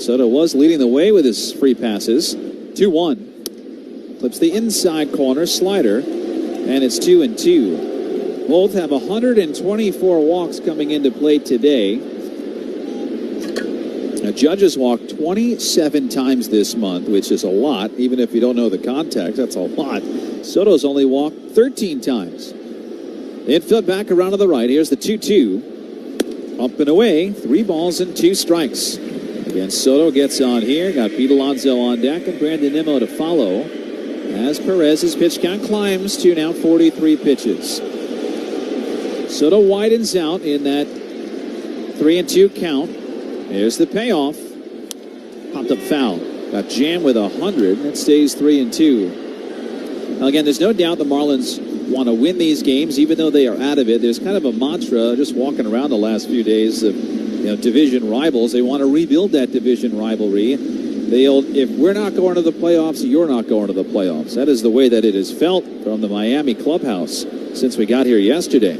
Soto was leading the way with his free passes. 2-1. Clips the inside corner slider, and it's 2-2. Both have 124 walks coming into play today. Now, Judge has walked 27 times this month, which is a lot. Even if you don't know the context, that's a lot. Soto's only walked 13 times. Infield back around to the right. Here's the 2-2. Up and away. 3 balls and 2 strikes. Again, Soto gets on here. Got Pete Alonso on deck and Brandon Nimmo to follow. As Perez's pitch count climbs to now 43 pitches. Soto widens out in that 3-2 count. There's the payoff. Popped up foul. Got jammed with 100. It stays 3-2. Now again, there's no doubt the Marlins want to win these games, even though they are out of it. There's kind of a mantra just walking around the last few days of division rivals. They want to rebuild that division rivalry. If we're not going to the playoffs, you're not going to the playoffs. That is the way that it is felt from the Miami clubhouse since we got here yesterday.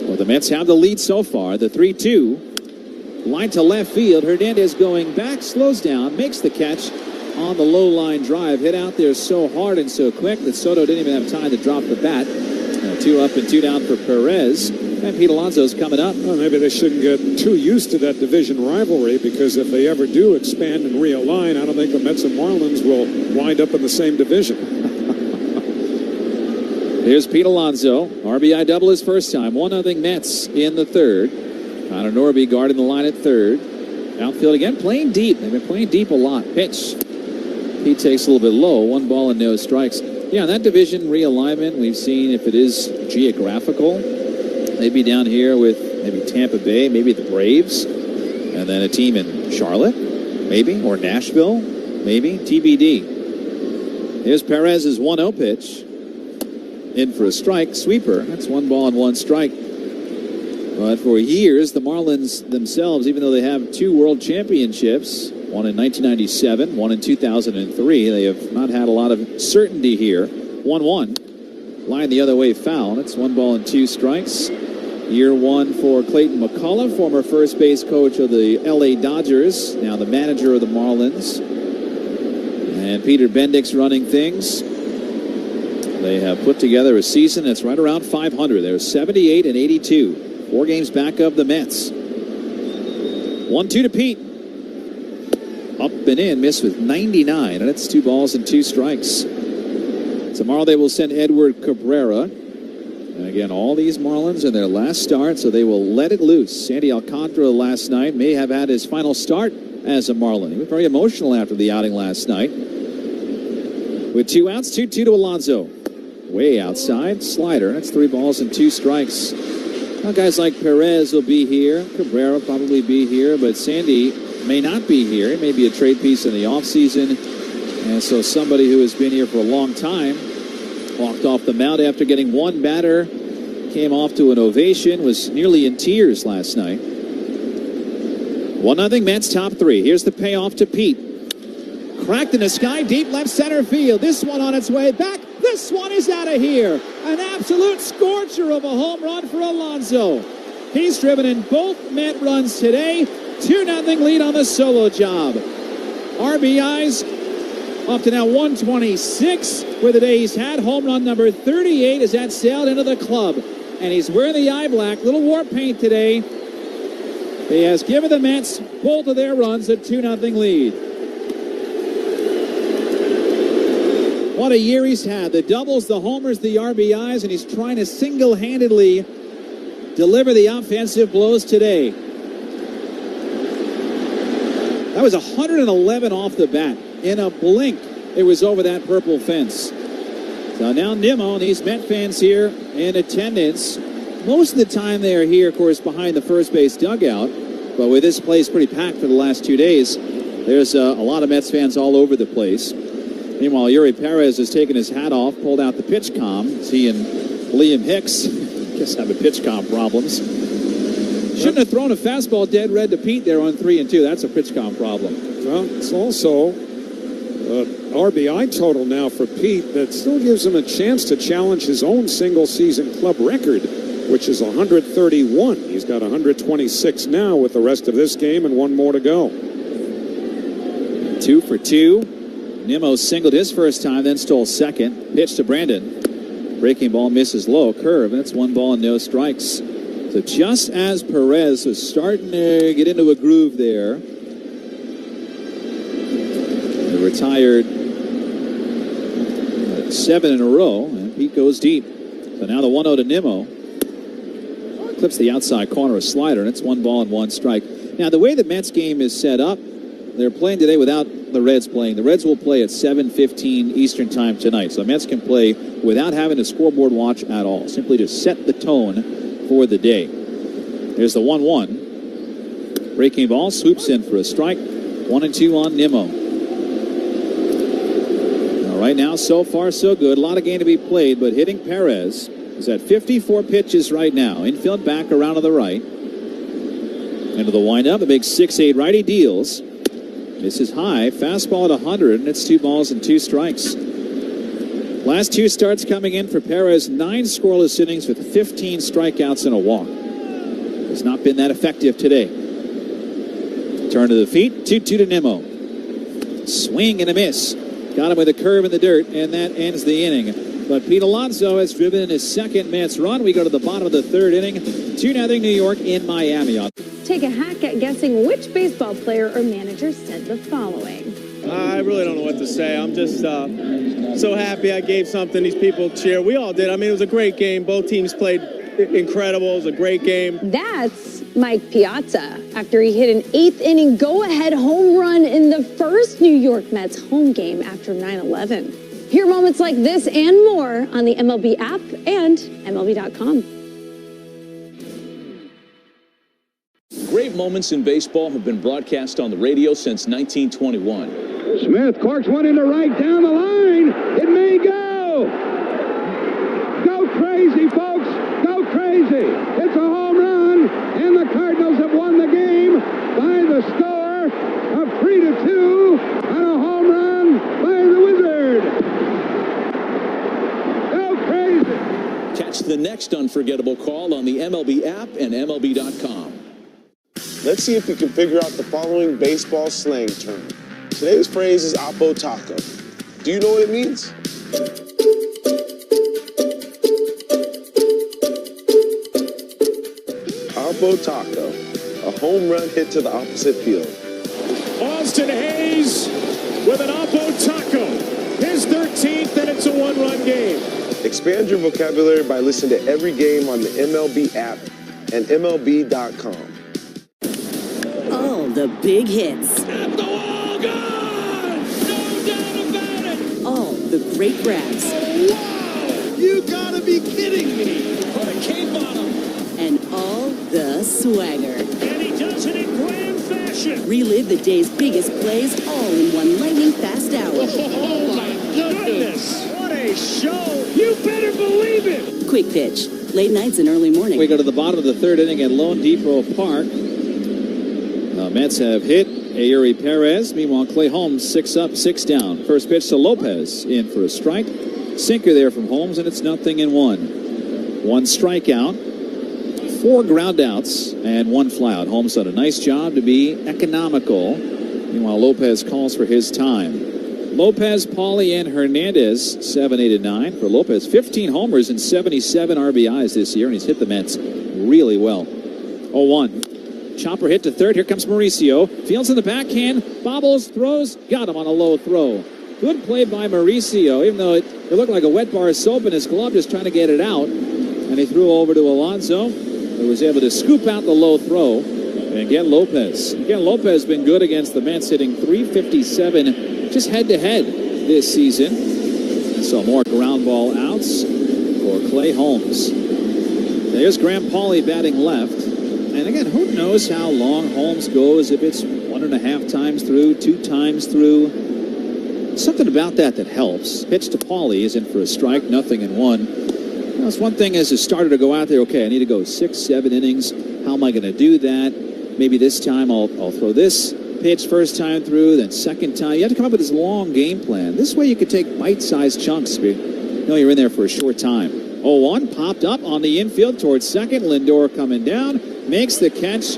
Well, the Mets have the lead so far. The 3-2. Line to left field. Hernandez going back, slows down, makes the catch on the low line drive. Hit out there so hard and so quick that Soto didn't even have time to drop the bat. 2 up and 2 down for Perez. And Pete Alonso's coming up. Well, maybe they shouldn't get too used to that division rivalry, because if they ever do expand and realign, I don't think the Mets and Marlins will wind up in the same division. Here's Pete Alonso. RBI double his first time. 1-0 Mets in the third. Connor Norby guarding the line at third. Outfield again, playing deep. They've been playing deep a lot. Pitch. He takes a little bit low. 1 ball and no strikes. Yeah, that division realignment, we've seen if it is geographical, maybe down here with maybe Tampa Bay, maybe the Braves, and then a team in Charlotte, maybe, or Nashville, maybe, TBD. Here's Perez's 1-0 pitch. In for a strike, sweeper. That's 1 ball and 1 strike. But for years, the Marlins themselves, even though they have 2 world championships, one in 1997, one in 2003, they have not had a lot of certainty here. 1-1. Line the other way foul. That's 1 ball and 2 strikes. Year 1 for Clayton McCullough, former first base coach of the LA Dodgers, now the manager of the Marlins. And Peter Bendix running things. They have put together a season that's right around 500. They're 78 and 82. 4 games back of the Mets. 1-2 to Pete. Up and in, missed with 99, and it's 2 balls and 2 strikes. Tomorrow they will send Edward Cabrera. And again, all these Marlins in their last start, so they will let it loose. Sandy Alcantara last night may have had his final start as a Marlin. He was very emotional after the outing last night. With 2 outs, 2-2 to Alonso. Way outside, slider. That's 3 balls and 2 strikes. Now, guys like Perez will be here. Cabrera will probably be here, but Sandy may not be here. It may be a trade piece in the offseason. And so somebody who has been here for a long time walked off the mound after getting 1 batter, came off to an ovation, was nearly in tears last night. 1-0 Mets, top 3. Here's the payoff to Pete. Cracked in the sky, deep left center field. This one on its way back. This one is out of here. An absolute scorcher of a home run for Alonso. He's driven in both Met runs today. 2-0 lead on the solo job. RBIs up to now 126 for the day he's had. Home run number 38 as that sailed into the club. And he's wearing the eye black, little war paint today. He has given the Mets both of their runs a 2-0 lead. What a year he's had. The doubles, the homers, the RBIs, and he's trying to single-handedly deliver the offensive blows today. That was 111 off the bat. In a blink, it was over that purple fence. So now Nimmo and these Met fans here in attendance most of the time they are here, of course, behind the first base dugout. But with this place pretty packed for the last 2 days, there's a lot of Mets fans all over the place. Meanwhile, Yuri Perez has taken his hat off, pulled out the pitch comm. He and Liam Hicks, I guess, having pitch comm problems. Shouldn't have thrown a fastball dead red to Pete there on 3-2. That's a pitch comm problem. Well, it's also RBI total now for Pete that still gives him a chance to challenge his own single-season club record, which is 131. He's got 126 now with the rest of this game and one more to go. 2 for 2. Nimmo singled his first time, then stole second. Pitch to Brandon. Breaking ball misses low. Curve. That's 1 ball and no strikes. So just as Perez was starting to get into a groove there, they retired 7 in a row, and Pete goes deep. So now the 1-0 to Nimmo. Clips the outside corner, a slider, and it's 1 ball and 1 strike. Now, the way the Mets game is set up, they're playing today without the Reds playing. The Reds will play at 7:15 Eastern time tonight. So the Mets can play without having a scoreboard watch at all. Simply to set the tone for the day. There's the 1-1. Breaking ball swoops in for a strike. 1-2 on Nimmo. Now, right now, so far, so good. A lot of game to be played, but hitting Perez is at 54 pitches right now. Infield back around to the right. Into the windup. A big 6'8 righty deals. This is high. Fastball at 100, and it's 2 balls and 2 strikes. Last 2 starts coming in for Perez. 9 scoreless innings with 15 strikeouts and a walk. Has not been that effective today. Turn to the feet. 2-2 to Nimmo. Swing and a miss. Got him with a curve in the dirt, and that ends the inning. But Pete Alonso has driven in his second Mets run. We go to the bottom of the 3rd inning. 2-0 New York in Miami. Take a hack at guessing which baseball player or manager said the following. I really don't know what to say. I'm just so happy I gave something these people cheer. We all did. I mean, it was a great game. Both teams played incredible. It was a great game. That's Mike Piazza after he hit an 8th inning go-ahead home run in the first New York Mets home game after 9/11. Hear moments like this and more on the MLB app and MLB.com. Great moments in baseball have been broadcast on the radio since 1921. Smith corks one into right down the line. It may go. Go crazy, folks. Go crazy. It's a home run, and the Cardinals have won the game by the score of 3-2 on a home run by the Wizard. Go crazy. Catch the next unforgettable call on the MLB app and MLB.com. Let's see if we can figure out the following baseball slang term. Today's phrase is Oppo Taco. Do you know what it means? Oppo Taco, a home run hit to the opposite field. Austin Hayes with an Oppo Taco. His 13th, and it's a 1-run game. Expand your vocabulary by listening to every game on the MLB app and MLB.com. All the big hits. At the wall, gone! No doubt about it! All the great grabs. Oh, wow! You gotta be kidding me! Put a cape on him! And all the swagger. And he does it in grand fashion! Relive the day's biggest plays all in one lightning-fast hour. Oh, my goodness! What a show! You better believe it! Quick pitch. Late nights and early morning. We go to the bottom of the 3rd inning at Lone Depot Park. Mets have hit Yuri Perez. Meanwhile, Clay Holmes 6 up, 6 down. First pitch to Lopez, in for a strike. Sinker there from Holmes, and it's 0-1. 1 strikeout, 4 ground outs, and 1 flyout. Holmes done a nice job to be economical. Meanwhile, Lopez calls for his time. Lopez, Pauly, and Hernandez, 7, 8, and 9. For Lopez, 15 homers and 77 RBIs this year, and he's hit the Mets really well. 0-1. Chopper hit to 3rd. Here comes Mauricio. Fields in the backhand. Bobbles, throws. Got him on a low throw. Good play by Mauricio, even though it looked like a wet bar of soap in his glove, just trying to get it out. And he threw over to Alonso, who was able to scoop out the low throw and get Lopez. Again, Lopez has been good against the Mets, hitting .357 just head-to-head this season. So more ground ball outs for Clay Holmes. There's Graham Pauley batting left. And again, who knows how long Holmes goes, if it's 1.5 times through, 2 times through. Something about that helps. Pitch to Pauley is in for a strike, 0-1. It's one thing as a starter to go out there, okay, I need to go 6, 7 innings. How am I going to do that? Maybe this time I'll throw this pitch first time through, then second time. You have to come up with this long game plan. This way you could take bite-sized chunks. You know you're in there for a short time. 0-1 popped up on the infield towards second. Lindor coming down, makes the catch.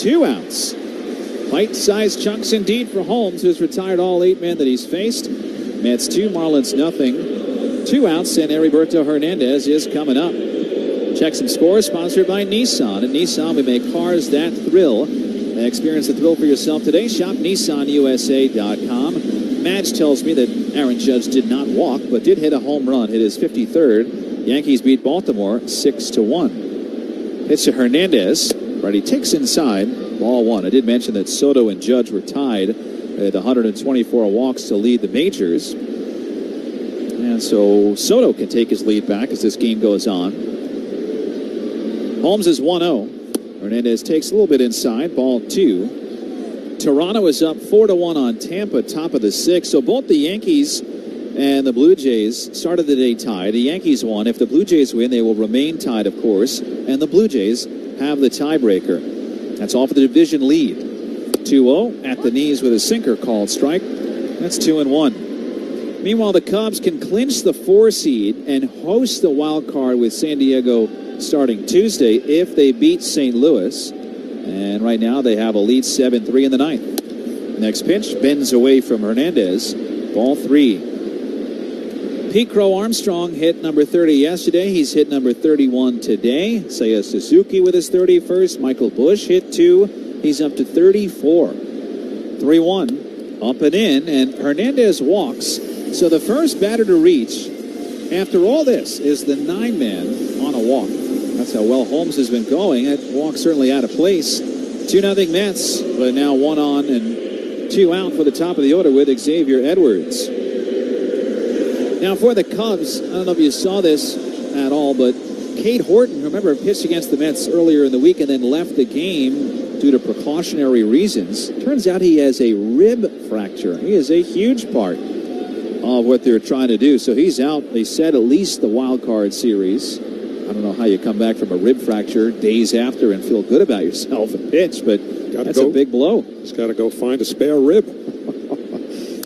2 outs. Bite-sized chunks indeed for Holmes, who's retired all 8 men that he's faced. Mets 2, Marlins 0. 2 outs, and Heriberto Hernandez is coming up. Check some scores, sponsored by Nissan. At Nissan, we make cars that thrill. Experience the thrill for yourself today. Shop NissanUSA.com. Madge tells me that Aaron Judge did not walk, but did hit a home run. Hit his 53rd. Yankees beat Baltimore 6-1. Pitch to Hernandez. Righty takes inside. Ball 1. I did mention that Soto and Judge were tied at 124 walks to lead the majors. And so Soto can take his lead back as this game goes on. Holmes is 1-0. Hernandez takes a little bit inside. Ball 2. Toronto is up 4-1 on Tampa, top of the 6th. So both the Yankees and the Blue Jays started the day tied. The Yankees won. If the Blue Jays win, they will remain tied, of course. And the Blue Jays have the tiebreaker. That's all for the division lead. 2-0 at the knees with a sinker called strike. That's 2-1. Meanwhile, the Cubs can clinch the 4 seed and host the wild card with San Diego starting Tuesday if they beat St. Louis. And right now they have a lead 7-3 in the 9th. Next pitch bends away from Hernandez. Ball 3. Pete Crow Armstrong hit number 30 yesterday. He's hit number 31 today. Seiya Suzuki with his 31st. Michael Busch hit 2. He's up to 34. 3-1. Up and in. And Hernandez walks. So the first batter to reach after all this is the 9-man on a walk. That's how well Holmes has been going. That walk certainly out of place. 2-0 Mets, but now 1 on and 2 out for the top of the order with Xavier Edwards. Now for the Cubs, I don't know if you saw this at all, but Cade Horton, remember, pitched against the Mets earlier in the week and then left the game due to precautionary reasons. Turns out he has a rib fracture. He is a huge part of what they're trying to do. So he's out, they said, at least the wild card series. I don't know how you come back from a rib fracture days after and feel good about yourself and pitch, but that's a big blow. He's got to go find a spare rib.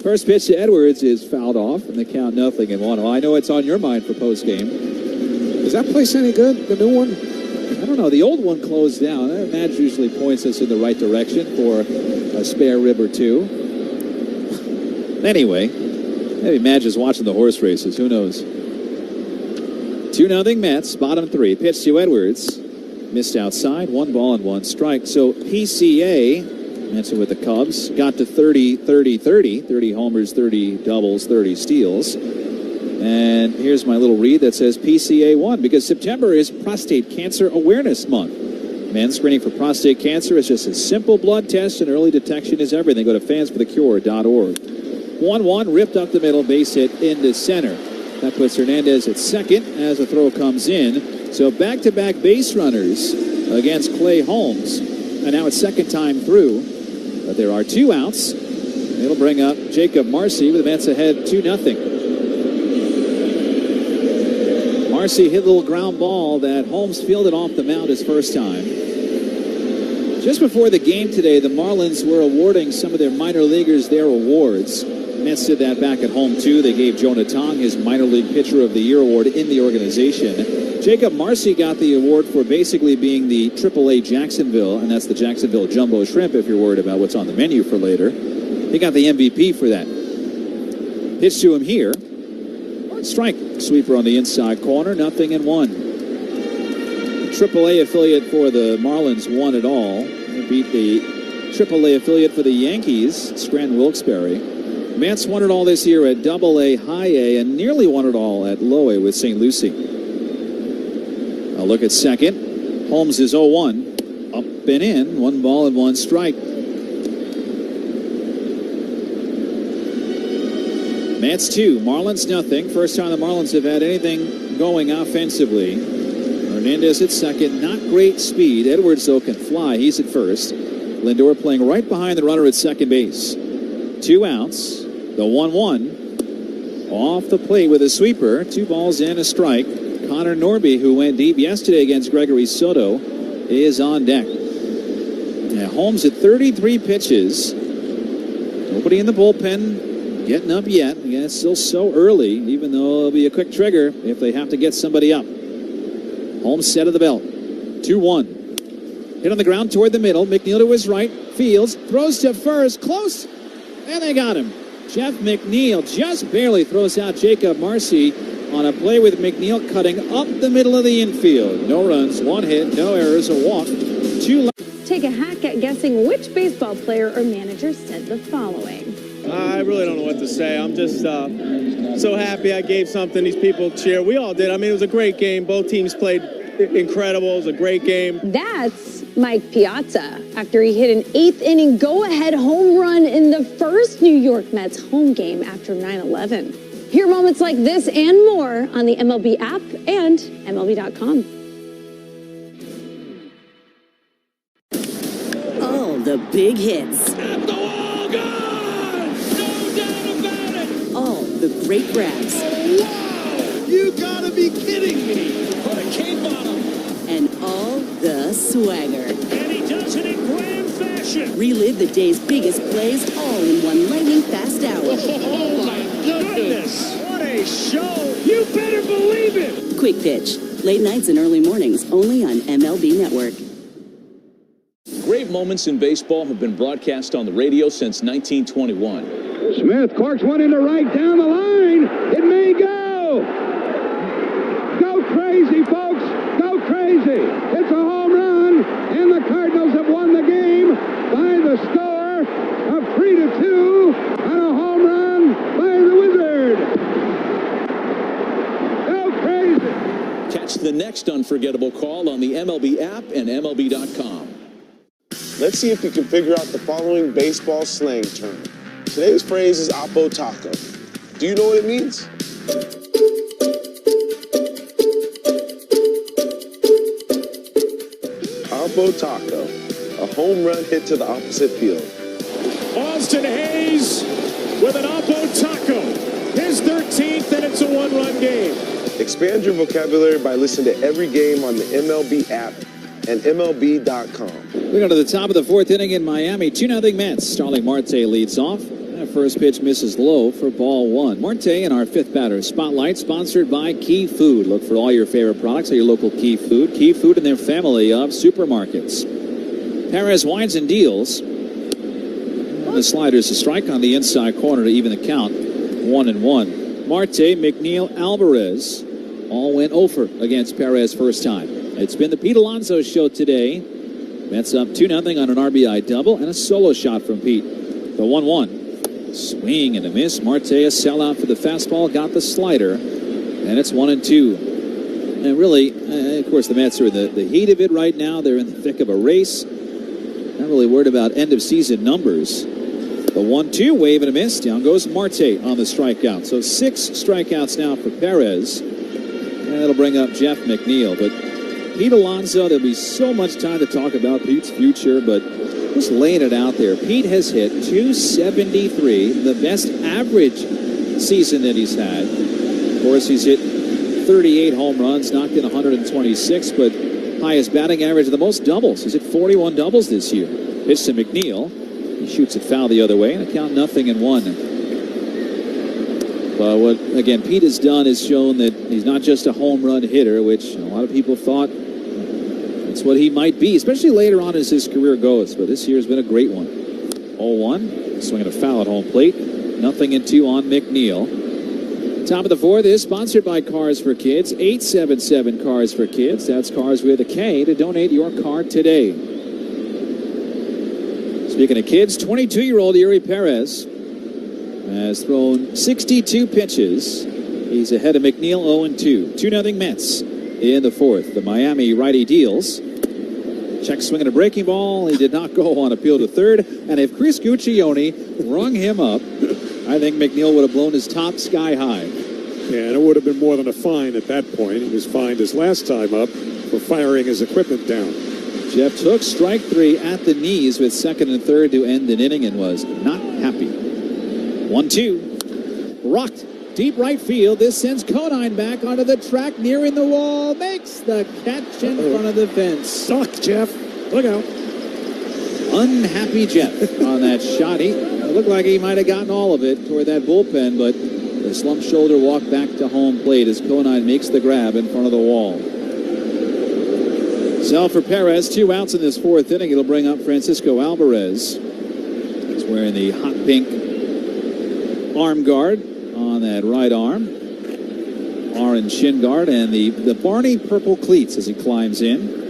First pitch to Edwards is fouled off, and the count 0-1. Well, I know it's on your mind for postgame. Is that place any good, the new one? I don't know. The old one closed down. Madge usually points us in the right direction for a spare rib or 2. Anyway, maybe Madge is watching the horse races. Who knows? 2-0 Mets, bottom 3. Pitch to Edwards. Missed outside. 1 ball and 1 strike. So PCA, mentioned with the Cubs, got to 30 homers, 30 doubles, 30 steals. And here's my little read that says PCA won because September is Prostate Cancer Awareness Month. Men screening for prostate cancer is just a simple blood test, and early detection is everything. Go to fansforthecure.org. 1-1, ripped up the middle, base hit into center. That puts Hernandez at second as the throw comes in. So back-to-back base runners against Clay Holmes. And now it's second time through. But there are 2 outs. It'll bring up Jacob Marcy with the Mets ahead 2-0. Marcy hit a little ground ball that Holmes fielded off the mound his first time. Just before the game today, the Marlins were awarding some of their minor leaguers their awards. Mets did that back at home, too. They gave Jonah Tong his minor league pitcher of the year award in the organization. Jacob Marcy got the award for basically being the AAA Jacksonville, and that's the Jacksonville Jumbo Shrimp if you're worried about what's on the menu for later. He got the MVP for that. Pitch to him here. Strike. Sweeper on the inside corner. 0-1. AAA affiliate for the Marlins won it all. They beat the AAA affiliate for the Yankees, Scranton Wilkes-Barre. Mets won it all this year at AA, High A, and nearly won it all at Low A with St. Lucie. A look at second. Holmes is 0-1. Up and in. 1 ball and 1 strike. Mets 2, Marlins 0. First time the Marlins have had anything going offensively. Hernandez at second. Not great speed. Edwards, though, can fly. He's at first. Lindor playing right behind the runner at second base. 2 outs. The 1-1. Off the plate with a sweeper. 2 balls and a strike. Connor Norby, who went deep yesterday against Gregory Soto, is on deck. Now, Holmes at 33 pitches. Nobody in the bullpen getting up yet. Again, it's still so early, even though it'll be a quick trigger if they have to get somebody up. Holmes set of the belt. 2-1. Hit on the ground toward the middle. McNeil to his right. Fields throws to first. Close. And they got him. Jeff McNeil just barely throws out Jacob Marcy on a play with McNeil cutting up the middle of the infield. No runs, 1 hit, no errors, a walk, 2 left. Take a hack at guessing which baseball player or manager said the following. I really don't know what to say. I'm just so happy I gave something these people cheer. We all did. I mean, it was a great game. Both teams played incredible. It was a great game. That's Mike Piazza after he hit an 8th inning go-ahead home run in the first New York Mets home game after 9/11. Hear moments like this and more on the MLB app and MLB.com. All the big hits. At the wall, gone! No doubt about it! All the great grabs. Oh, wow! You gotta be kidding me! What a cape on him! And all the swagger. And he does it in grand fashion! Relive the day's biggest plays all in one lightning-fast hour. Oh, my goodness! What a show! You better believe it! Quick Pitch. Late nights and early mornings only on MLB Network. Great moments in baseball have been broadcast on the radio since 1921. Smith corks one into right down the line. It may go. Go crazy, folks. Go crazy. It's a home run, and the Cardinals have won the game by the score of 3-2 on a home run by the Wizard. Go crazy. Catch the next unforgettable call on the MLB app and MLB.com. Let's see if you can figure out the following baseball slang term. Today's phrase is Oppo Taco. Do you know what it means? Oppo Taco, a home run hit to the opposite field. Austin Hayes with an Oppo Taco. His 13th, and it's a 1-run game. Expand your vocabulary by listening to every game on the MLB app and MLB.com. We go to the top of the 4th inning in Miami. 2-0 Mets. Starling Marte leads off. That first pitch misses low for ball 1. Marte in our 5th batter spotlight, sponsored by Key Food. Look for all your favorite products at your local Key Food. Key Food and their family of supermarkets. Perez winds and deals. The slider's a strike on the inside corner to even the count. 1-1. Marte, McNeil, Alvarez all went 0 against Perez first time. It's been the Pete Alonso show today. Mets up 2-0 on an RBI double and a solo shot from Pete. The 1-1. Swing and a miss. Marte a sellout for the fastball. Got the slider. And it's 1-2. And really, of course, the Mets are in the heat of it right now. They're in the thick of a race. Not really worried about end-of-season numbers. The 1-2, wave and a miss. Down goes Marte on the strikeout. So 6 strikeouts now for Perez. And that'll bring up Jeff McNeil. But Pete Alonso, there'll be so much time to talk about Pete's future, but just laying it out there. Pete has hit .273, the best average season that he's had. Of course, he's hit 38 home runs, knocked in 126, but highest batting average of the most doubles. He's hit 41 doubles this year. Pitch to McNeil. He shoots it foul the other way, and a count 0-1. But what, again, Pete has done is shown that he's not just a home run hitter, which a lot of people thought that's what he might be, especially later on as his career goes. But this year has been a great one. 0-1, swinging a foul at home plate. 0-2 on McNeil. Top of the 4th is sponsored by Cars for Kids. 877 Cars for Kids. That's Cars with a K to donate your car today. Speaking of kids, 22-year-old Yuri Perez has thrown 62 pitches. He's ahead of McNeil 0-2. 2-0 Mets in the 4th. The Miami righty deals. Check swinging a breaking ball. He did not go on appeal to 3rd. And if Chris Guccione rung him up, I think McNeil would have blown his top sky high. And it would have been more than a fine at that point. He was fined his last time up for firing his equipment down. Jeff took strike 3 at the knees with second and third to end an inning and was not happy. 1-2. Rocked. Deep right field. This sends Conine back onto the track, nearing the wall. Makes the catch in front of the fence. Suck, Jeff. Look out. Unhappy Jeff on that shot. It looked like he might have gotten all of it toward that bullpen, but the slump shoulder walk back to home plate as Conine makes the grab in front of the wall. So for Perez, 2 outs in this fourth inning. It'll bring up Francisco Alvarez. He's wearing the hot pink arm guard on that right arm. Orange shin guard and the Barney purple cleats as he climbs in.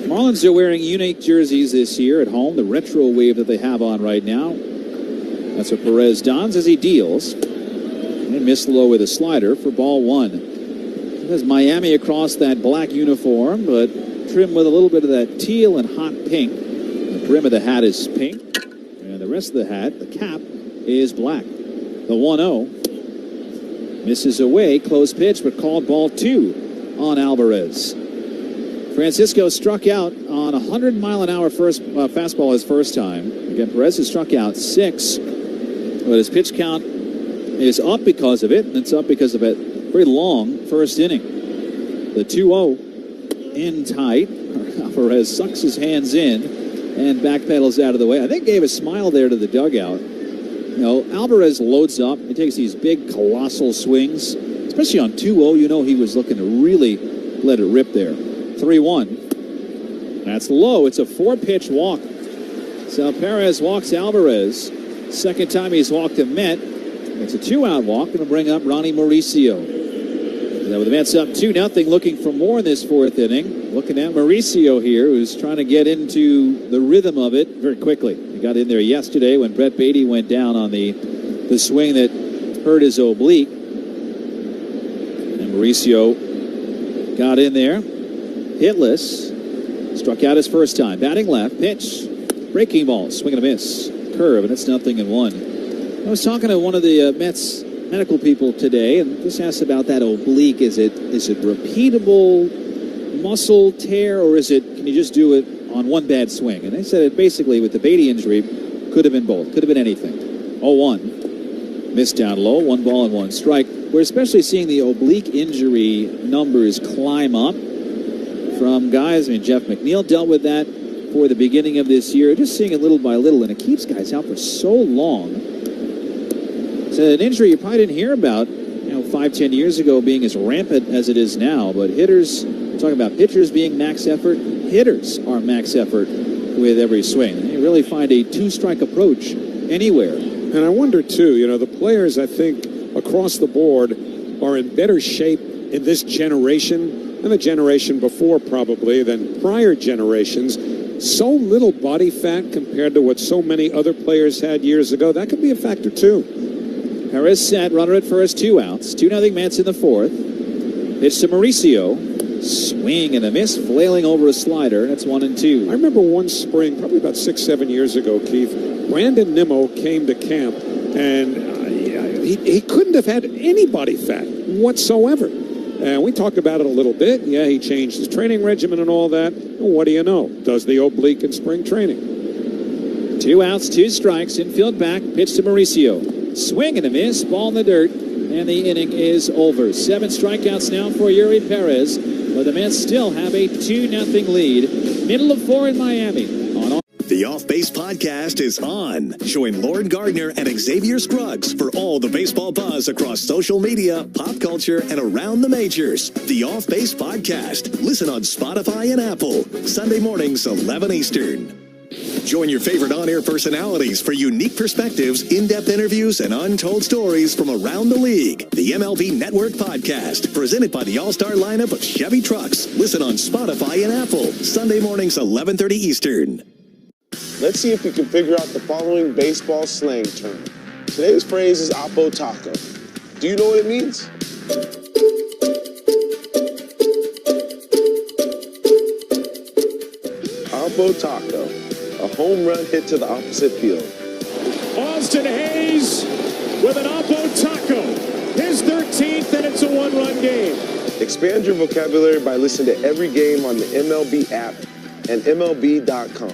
Marlins are wearing unique jerseys this year at home, the retro wave that they have on right now. That's what Perez dons as he deals. And missed low with a slider for ball 1. There's Miami across that black uniform, but trimmed with a little bit of that teal and hot pink. The brim of the hat is pink, and the rest of the hat, the cap, is black. The 1-0 misses away, close pitch, but called ball 2 on Alvarez. Francisco struck out on a 100-mile-an-hour fastball his first time. Again, Perez has struck out 6, but his pitch count is up because of it, and it's up because of a very long first inning. The 2-0 in tight. Alvarez sucks his hands in and backpedals out of the way. I think gave a smile there to the dugout. You know, Alvarez loads up. He takes these big, colossal swings, especially on 2-0. You know he was looking to really let it rip there. 3-1. That's low. It's a 4-pitch walk. So Perez walks Alvarez. Second time he's walked a Met. It's a 2-out walk. Going to bring up Ronnie Mauricio. Now with the Mets up 2-0, looking for more in this fourth inning. Looking at Mauricio here, who's trying to get into the rhythm of it very quickly. He got in there yesterday when Brett Beatty went down on the swing that hurt his oblique. And Mauricio got in there. Hitless. Struck out his first time. Batting left. Pitch. Breaking ball. Swing and a miss. Curve, and it's 0-1. I was talking to one of the Mets medical people today, and just asked about that oblique. Is it repeatable muscle tear, or can you just do it on one bad swing? And they said it basically, with the Beatty injury, could have been both. Could have been anything. 0-1. Missed down low. 1 ball and 1 strike. We're especially seeing the oblique injury numbers climb up from guys. I mean, Jeff McNeil dealt with that for the beginning of this year. Just seeing it little by little, and it keeps guys out for so long. It's an injury you probably didn't hear about, 5-10 years ago being as rampant as it is now. But hitters, we're talking about pitchers being max effort, hitters are max effort with every swing. And you really find a 2-strike approach anywhere. And I wonder, too, the players, I think, across the board are in better shape in this generation and the generation before probably than prior generations. So little body fat compared to what so many other players had years ago. That could be a factor, too. Perez set, runner at first, 2 outs. 2-0 Mets in the fourth. Pitch to Mauricio. Swing and a miss, flailing over a slider. That's 1-2. I remember one spring, probably about 6-7 years ago, Keith, Brandon Nimmo came to camp, and he couldn't have had any body fat whatsoever. And we talked about it a little bit. Yeah, he changed his training regimen and all that. Well, what do you know? Does the oblique in spring training. 2 outs, 2 strikes, infield back, pitch to Mauricio. Swing and a miss, ball in the dirt, and the inning is over. 7 strikeouts now for Yuri Perez, but the Mets still have a 2-0 lead. Middle of 4 in Miami. The Off Base Podcast is on. Join Lauren Gardner and Xavier Scruggs for all the baseball buzz across social media, pop culture, and around the majors. The Off Base Podcast. Listen on Spotify and Apple. Sunday mornings, 11 Eastern. Join your favorite on-air personalities for unique perspectives, in-depth interviews, and untold stories from around the league. The MLB Network Podcast, presented by the all-star lineup of Chevy trucks. Listen on Spotify and Apple. Sunday mornings, 11:30 Eastern. Let's see if we can figure out the following baseball slang term. Today's phrase is Oppo Taco. Do you know what it means? Oppo Taco, a home run hit to the opposite field. Austin Hayes with an Oppo Taco. his 13th, and it's a one-run game. Expand your vocabulary by listening to every game on the MLB app and MLB.com.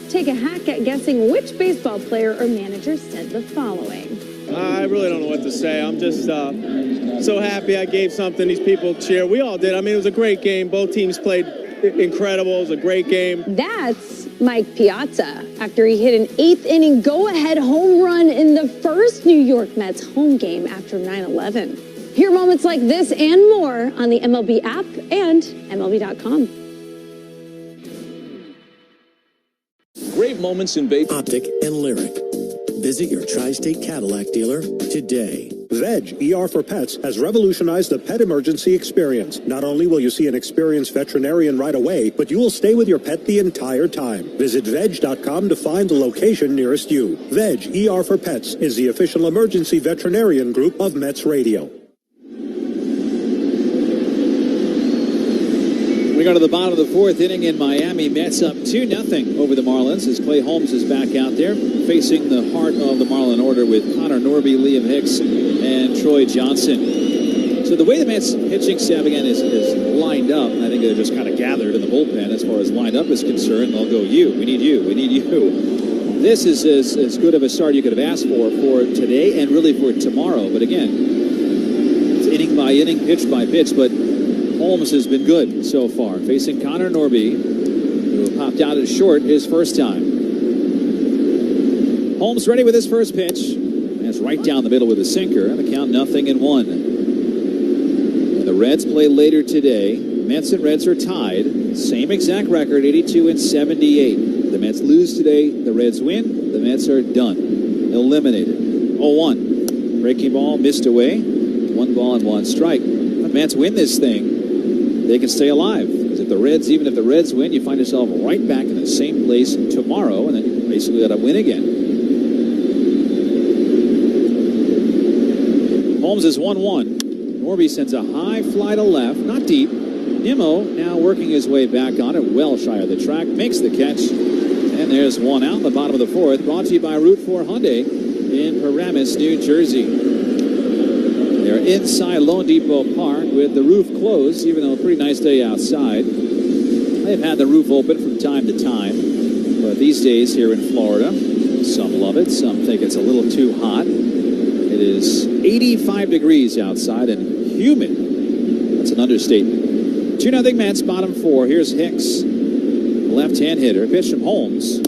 Take a hack at guessing which baseball player or manager said the following. I really don't know what to say. I'm just so happy I gave something these people cheer. We all did. I mean, it was a great game. Both teams played incredible. It was a great game. That's Mike Piazza after he hit an 8th inning go-ahead home run in the first New York Mets home game after 9/11. Hear moments like this and more on the MLB app and MLB.com. Great moments in baseball. Optic and Lyric. Visit your Tri-State Cadillac dealer today. Veg, ER for Pets, has revolutionized the pet emergency experience. Not only will you see an experienced veterinarian right away, but you will stay with your pet the entire time. Visit veg.com to find the location nearest you. Veg, ER for Pets, is the official emergency veterinarian group of Mets Radio. We go to the bottom of the fourth inning in Miami. Mets up 2-0 over the Marlins as Clay Holmes is back out there facing the heart of the Marlin order with Connor Norby, Liam Hicks, and Troy Johnson. So the way the Mets pitching staff again is lined up, and I think they're just kind of gathered in the bullpen as far as lined up is concerned. They'll go, we need you. This is as good of a start you could have asked for today and really for tomorrow. But again, it's inning by inning, pitch by pitch, but Holmes has been good so far, facing Connor Norby, who popped out at short his first time. Holmes ready with his first pitch. That's right down the middle with a sinker, and the count 0-1. And the Reds play later today. Mets and Reds are tied. Same exact record, 82-78. The Mets lose today, the Reds win. The Mets are done. Eliminated. 0-1. Breaking ball missed away. 1 ball and 1 strike. The Mets win this thing, they can stay alive. Because even if the Reds win, you find yourself right back in the same place tomorrow, and then you basically got to win again. Holmes is 1-1. Norby sends a high fly to left, not deep. Nimmo now working his way back on it, well shy of the track, makes the catch, and there's one out in the bottom of the fourth. Brought to you by Route 4 Hyundai in Paramus, New Jersey. They're inside Lone Depot Park with the roof closed, even though a pretty nice day outside. They've had the roof open from time to time, but these days here in Florida, some love it, some think it's a little too hot. It is 85 degrees outside and humid. That's an understatement. 2-0 Mets, bottom four. Here's Hicks, left-hand hitter. Pitch from Holmes.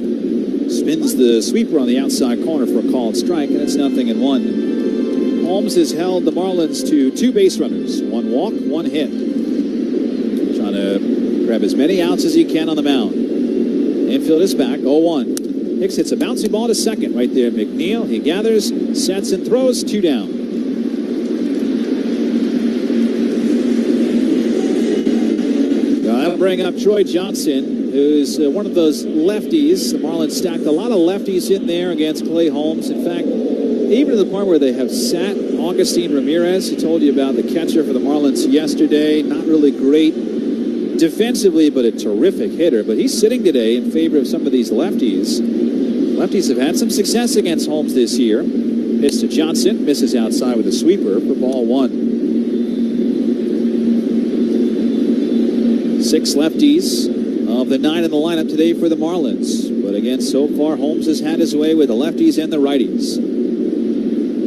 Spins the sweeper on the outside corner for a called strike, and it's 0-1. Holmes has held the Marlins to 2 base runners, 1 walk, 1 hit. Trying to grab as many outs as he can on the mound. Infield is back, 0-1. Hicks hits a bouncy ball to second right there. McNeil, he gathers, sets and throws, 2 down. I'll bring up Troy Johnson, who's one of those lefties. The Marlins stacked a lot of lefties in there against Clay Holmes. In fact, even to the point where they have sat Augustine Ramirez, who told you about the catcher for the Marlins yesterday. Not really great defensively, but a terrific hitter. But he's sitting today in favor of some of these lefties. Lefties have had some success against Holmes this year. Pitch to Johnson, misses outside with a sweeper for ball 1. 6 lefties of the 9 in the lineup today for the Marlins. But again, so far, Holmes has had his way with the lefties and the righties.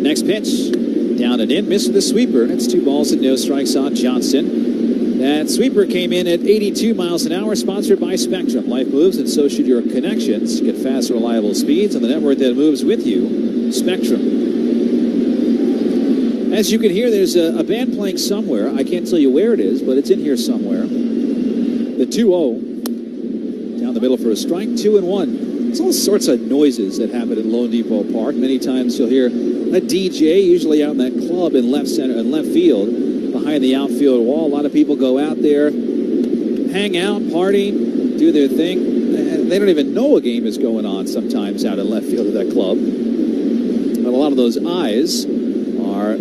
Next pitch, down and in, missed the sweeper. It's 2 balls and no strikes on Johnson. That sweeper came in at 82 miles an hour, sponsored by Spectrum. Life moves, and so should your connections. Get fast, reliable speeds on the network that moves with you. Spectrum. As you can hear, there's a band playing somewhere. I can't tell you where it is, but it's in here somewhere. The 2-0. Down the middle for a strike, 2-1. There's all sorts of noises that happen at Lone Depot Park. Many times you'll hear a DJ, usually out in that club in left center and left field, behind the outfield wall. A lot of people go out there, hang out, party, do their thing. They don't even know a game is going on sometimes out in left field of that club. But a lot of those eyes are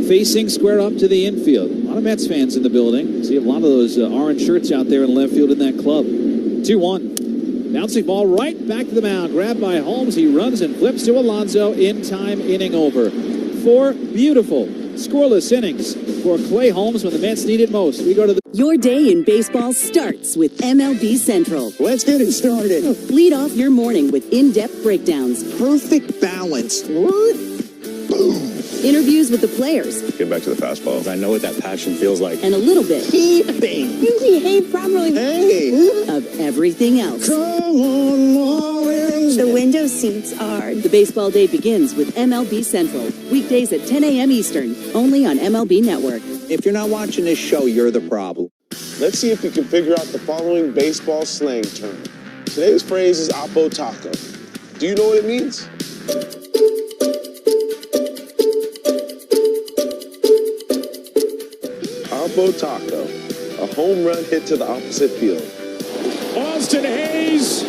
facing square up to the infield. A lot of Mets fans in the building. See a lot of those orange shirts out there in left field in that club. 2-1. Bouncing ball right back to the mound. Grabbed by Holmes. He runs and flips to Alonso. In time, inning over. 4 beautiful, scoreless innings for Clay Holmes when the Mets need it most. We go to the... Your day in baseball starts with MLB Central. Let's get it started. Lead off your morning with in-depth breakdowns. Perfect balance. Boom. Interviews with the players. Get back to the fastball. I know what that passion feels like. And a little bit. Keeping. You behave properly. Hey. Of everything else. Come on, Marlins. The window seats are. The baseball day begins with MLB Central. Weekdays at 10 a.m. Eastern. Only on MLB Network. If you're not watching this show, you're the problem. Let's see if you can figure out the following baseball slang term. Today's phrase is Oppo Taco. Do you know what it means? Oppo Taco, a home run hit to the opposite field. Austin Hayes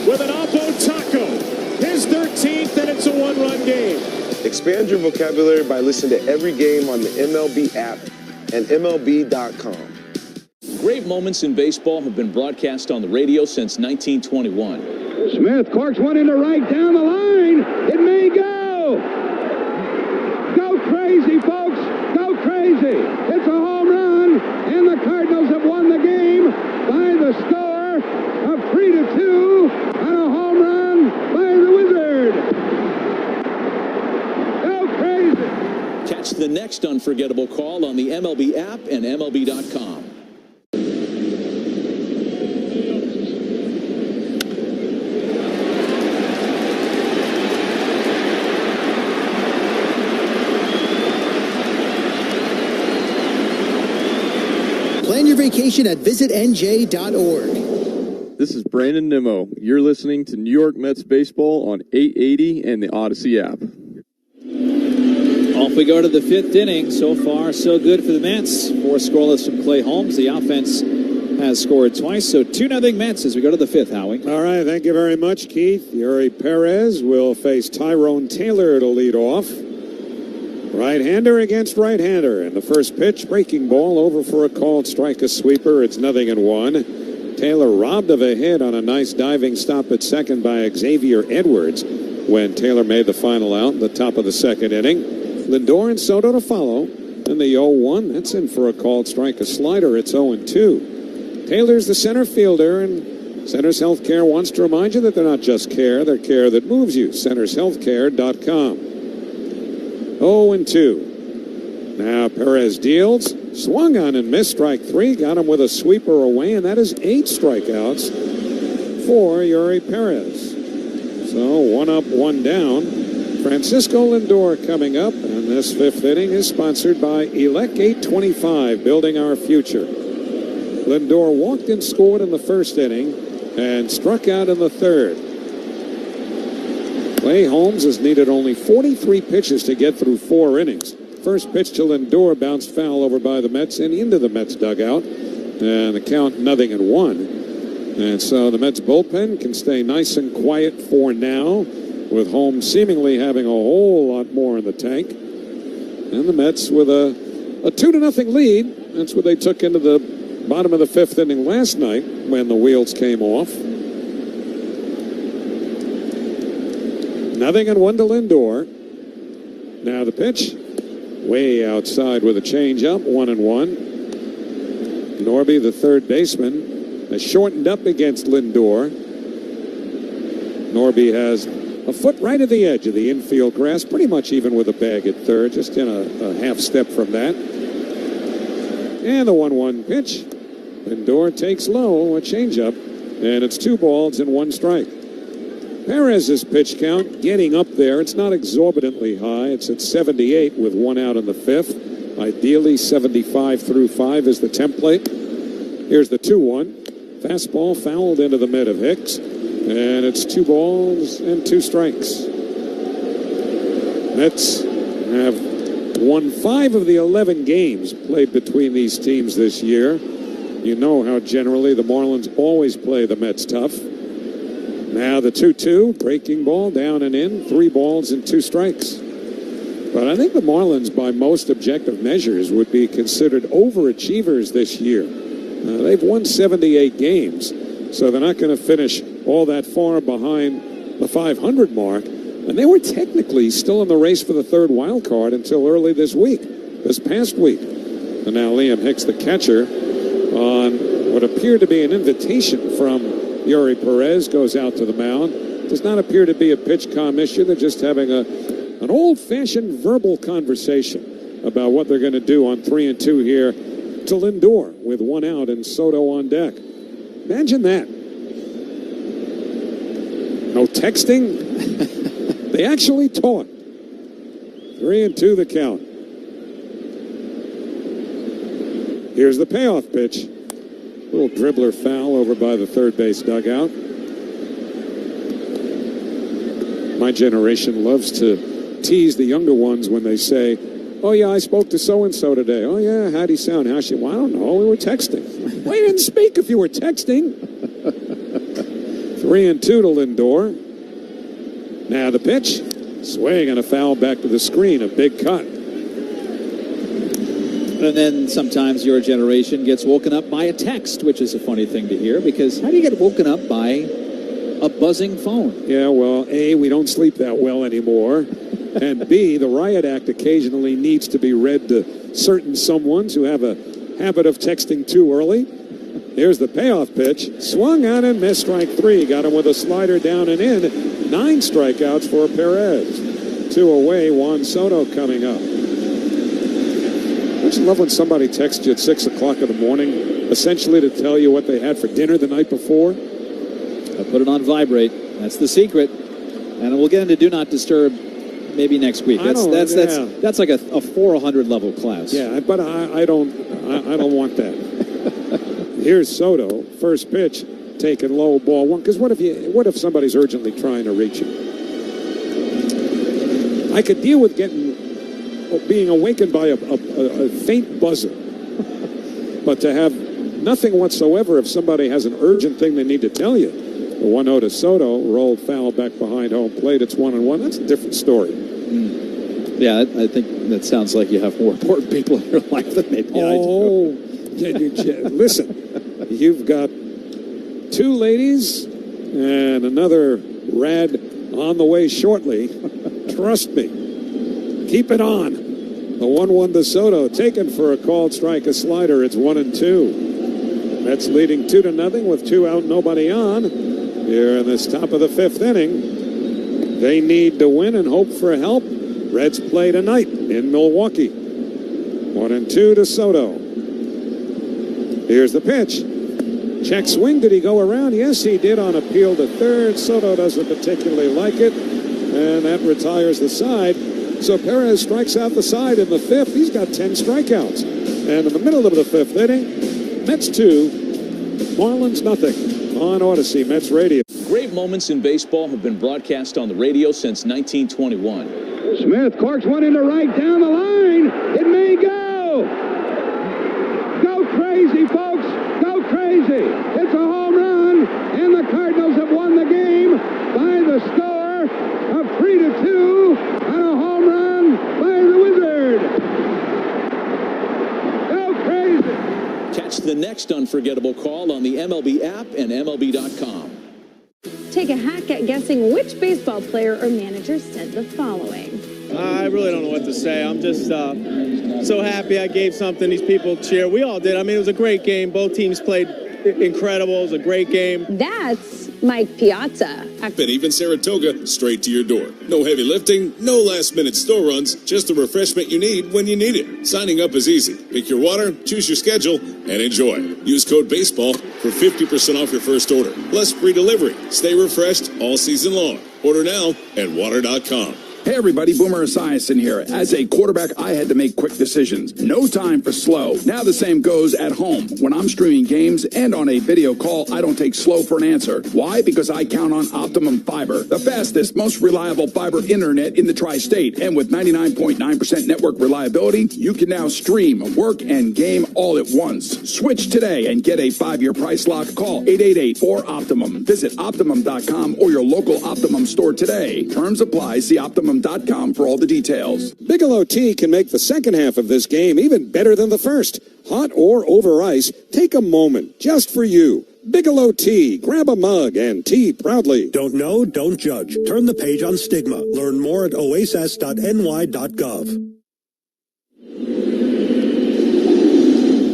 with an Oppo Taco. His 13th, and it's a one-run game. Expand your vocabulary by listening to every game on the MLB app and MLB.com. Great moments in baseball have been broadcast on the radio since 1921. Smith corks one into right down the line. It may go. Go crazy, folks. Go crazy. It's a home run, and the Cardinals have won the game by the score of 3-2 on a home run by the Wizard. Go crazy. Catch the next unforgettable call on the MLB app and MLB.com. Plan your vacation at visitnj.org. This is Brandon Nimmo. You're listening to New York Mets baseball on 880 and the Odyssey app. Off we go to the 5th inning. So far, so good for the Mets. 4 scoreless from Clay Holmes. The offense has scored twice, so 2-0 Mets as we go to the 5th, Howie. All right, thank you very much, Keith. Yuri Perez will face Tyrone Taylor to lead off. Right-hander against right-hander. And the first pitch, breaking ball over for a called strike, a sweeper. It's 0-1. Taylor robbed of a hit on a nice diving stop at second by Xavier Edwards when Taylor made the final out in the top of the 2nd inning. Lindor and Soto to follow. And the 0-1, that's in for a called strike, a slider. It's 0-2. Taylor's the center fielder, and Centers Healthcare wants to remind you that they're not just care, they're care that moves you. CentersHealthcare.com. 0-2. Now Perez deals, swung on and missed, strike 3, got him with a sweeper away, and that is 8 strikeouts for Yuri Perez. So 1 up, 1 down. Francisco Lindor coming up, and this 5th inning is sponsored by Elec 825, building our future. Lindor walked and scored in the 1st inning and struck out in the 3rd. Clay Holmes has needed only 43 pitches to get through 4 innings. First pitch to Lindor bounced foul over by the Mets and into the Mets dugout. And the count 0-1. And so the Mets bullpen can stay nice and quiet for now, with Holmes seemingly having a whole lot more in the tank. And the Mets with a 2-0 lead. That's what they took into the bottom of the 5th inning last night when the wheels came off. 0-1 to Lindor. Now the pitch. Way outside with a changeup. 1-1. Norby, the 3rd baseman, has shortened up against Lindor. Norby has a foot right at the edge of the infield grass, pretty much even with a bag at 3rd, just in a half step from that. And the 1-1 pitch. Lindor takes low, a changeup, and it's 2 balls and 1 strike. Perez's pitch count getting up there. It's not exorbitantly high. It's at 78 with 1 out in the 5th. Ideally, 75 through 5 is the template. Here's the 2-1. Fastball fouled into the mid of Hicks. And it's 2 balls and 2 strikes. Mets have won 5 of the 11 games played between these teams this year. You know how generally the Marlins always play the Mets tough. Now the 2-2, breaking ball, down and in, 3 balls and 2 strikes. But I think the Marlins, by most objective measures, would be considered overachievers this year. They've won 78 games, so they're not going to finish all that far behind the 500 mark. And they were technically still in the race for the third wild card until early this past week. And now Liam Hicks, the catcher, on what appeared to be an invitation from Yuri Perez, goes out to the mound. Does not appear to be a pitch comm issue. They're just having an old-fashioned verbal conversation about what they're going to do on 3-2 here to Lindor with one out and Soto on deck. Imagine that. No texting. They actually talked. 3-2 the count. Here's the payoff pitch. Little dribbler foul over by the third base dugout. My generation loves to tease the younger ones when they say, "Oh yeah, I spoke to so-and-so today." "Oh yeah, how'd he sound?" "How'd she?" "Well, I don't know, we were texting." "Well, you didn't speak if you were texting." 3-2 to Lindor. Now the pitch. Swing and a foul back to the screen. A big cut. And then sometimes your generation gets woken up by a text, which is a funny thing to hear, because how do you get woken up by a buzzing phone? Yeah, well, A, we don't sleep that well anymore. And B, the riot act occasionally needs to be read to certain someones who have a habit of texting too early. Here's the payoff pitch. Swung on and missed, strike 3. Got him with a slider down and in. 9 strikeouts for Perez. 2 away, Juan Soto coming up. Don't you love when somebody texts you at 6 o'clock in the morning, essentially to tell you what they had for dinner the night before? I put it on vibrate. That's the secret. And we'll get into Do Not Disturb maybe next week. That's like a 400 level class. Yeah, but I don't want that. Here's Soto, first pitch, taken low, ball 1. Because what if somebody's urgently trying to reach you? I could deal with being awakened by a faint buzzer, but to have nothing whatsoever if somebody has an urgent thing they need to tell you. The 1-0 to Soto, rolled foul back behind home plate. It's 1-1. That's a different story. Yeah, I think that sounds like you have more important people in your life than maybe I do. Listen, you've got 2 ladies and another rad on the way shortly. Trust me. Keep it on. The 1-1 to Soto, taken for a called strike, a slider. It's 1-2. Mets leading 2-0 with 2 out, nobody on. Here in this top of the 5th inning. They need to win and hope for help. Reds play tonight in Milwaukee. 1-2 to Soto. Here's the pitch. Check swing. Did he go around? Yes, he did on appeal to third. Soto doesn't particularly like it. And that retires the side. So Perez strikes out the side in the 5th. He's got 10 strikeouts. And in the middle of the 5th inning, Mets 2, Marlins nothing. On Odyssey, Mets Radio. Great moments in baseball have been broadcast on the radio since 1921. Smith corks one into right down the line. It may go. Go crazy, folks. Go crazy. It's a home run. And the Cardinals have won the game by the score of 3-2 on a home run by the Wizard. Go crazy. Catch the next unforgettable call on the MLB app and MLB.com. Take a hack at guessing which baseball player or manager said the following. I really don't know what to say. I'm just so happy I gave something these people cheer. We all did. I mean, it was a great game. Both teams played incredible. It was a great game. That's Mike Piazza. And even Saratoga, straight to your door. No heavy lifting, no last-minute store runs, just the refreshment you need when you need it. Signing up is easy. Pick your water, choose your schedule, and enjoy. Use code BASEBALL for 50% off your first order, plus free delivery. Stay refreshed all season long. Order now at water.com. Hey everybody, Boomer Esiason here. As a quarterback, I had to make quick decisions. No time for slow. Now the same goes at home. When I'm streaming games and on a video call, I don't take slow for an answer. Why? Because I count on Optimum Fiber, the fastest, most reliable fiber internet in the tri-state. And with 99.9% network reliability, you can now stream, work, and game all at once. Switch today and get a 5-year price lock. Call 888-4OPTIMUM. Visit Optimum.com or your local Optimum store today. Terms apply. See Optimum.com for all the details. Bigelow Tea can make the second half of this game even better than the first. Hot or over ice, take a moment just for you. Bigelow Tea. Grab a mug and tea proudly. Don't know? Don't judge. Turn the page on stigma. Learn more at oasis.ny.gov.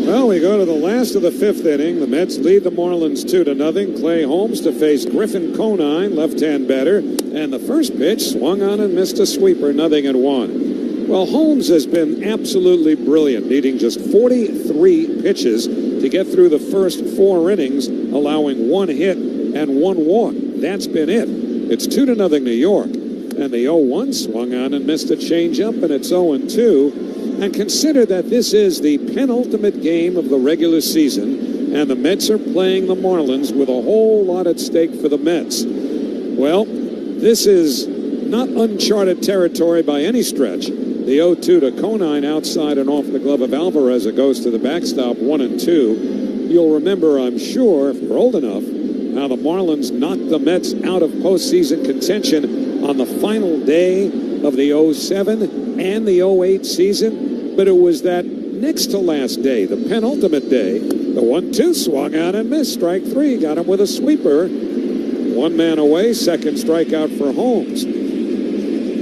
Well, we go to the last of the fifth inning. The Mets lead the Marlins 2-0. Clay Holmes to face Griffin Conine, left-hand batter. And the first pitch swung on and missed a sweeper, 0-1. Well, Holmes has been absolutely brilliant, needing just 43 pitches to get through the first 4 innings, allowing 1 hit and 1 walk. That's been it. It's 2-0 New York. And the 0-1 swung on and missed a changeup, and it's 0-2. And consider that this is the penultimate game of the regular season, and the Mets are playing the Marlins with a whole lot at stake for the Mets. Well, this is not uncharted territory by any stretch. The 0-2 to Conine outside and off the glove of Alvarez. It goes to the backstop, 1-2. You'll remember, I'm sure, if you're old enough, how the Marlins knocked the Mets out of postseason contention on the final day of the 07 and the 08 season. But it was that next to last day, the penultimate day, the 1-2 swung out and missed. Strike 3, got him with a sweeper. 1 man away, second strikeout for Holmes.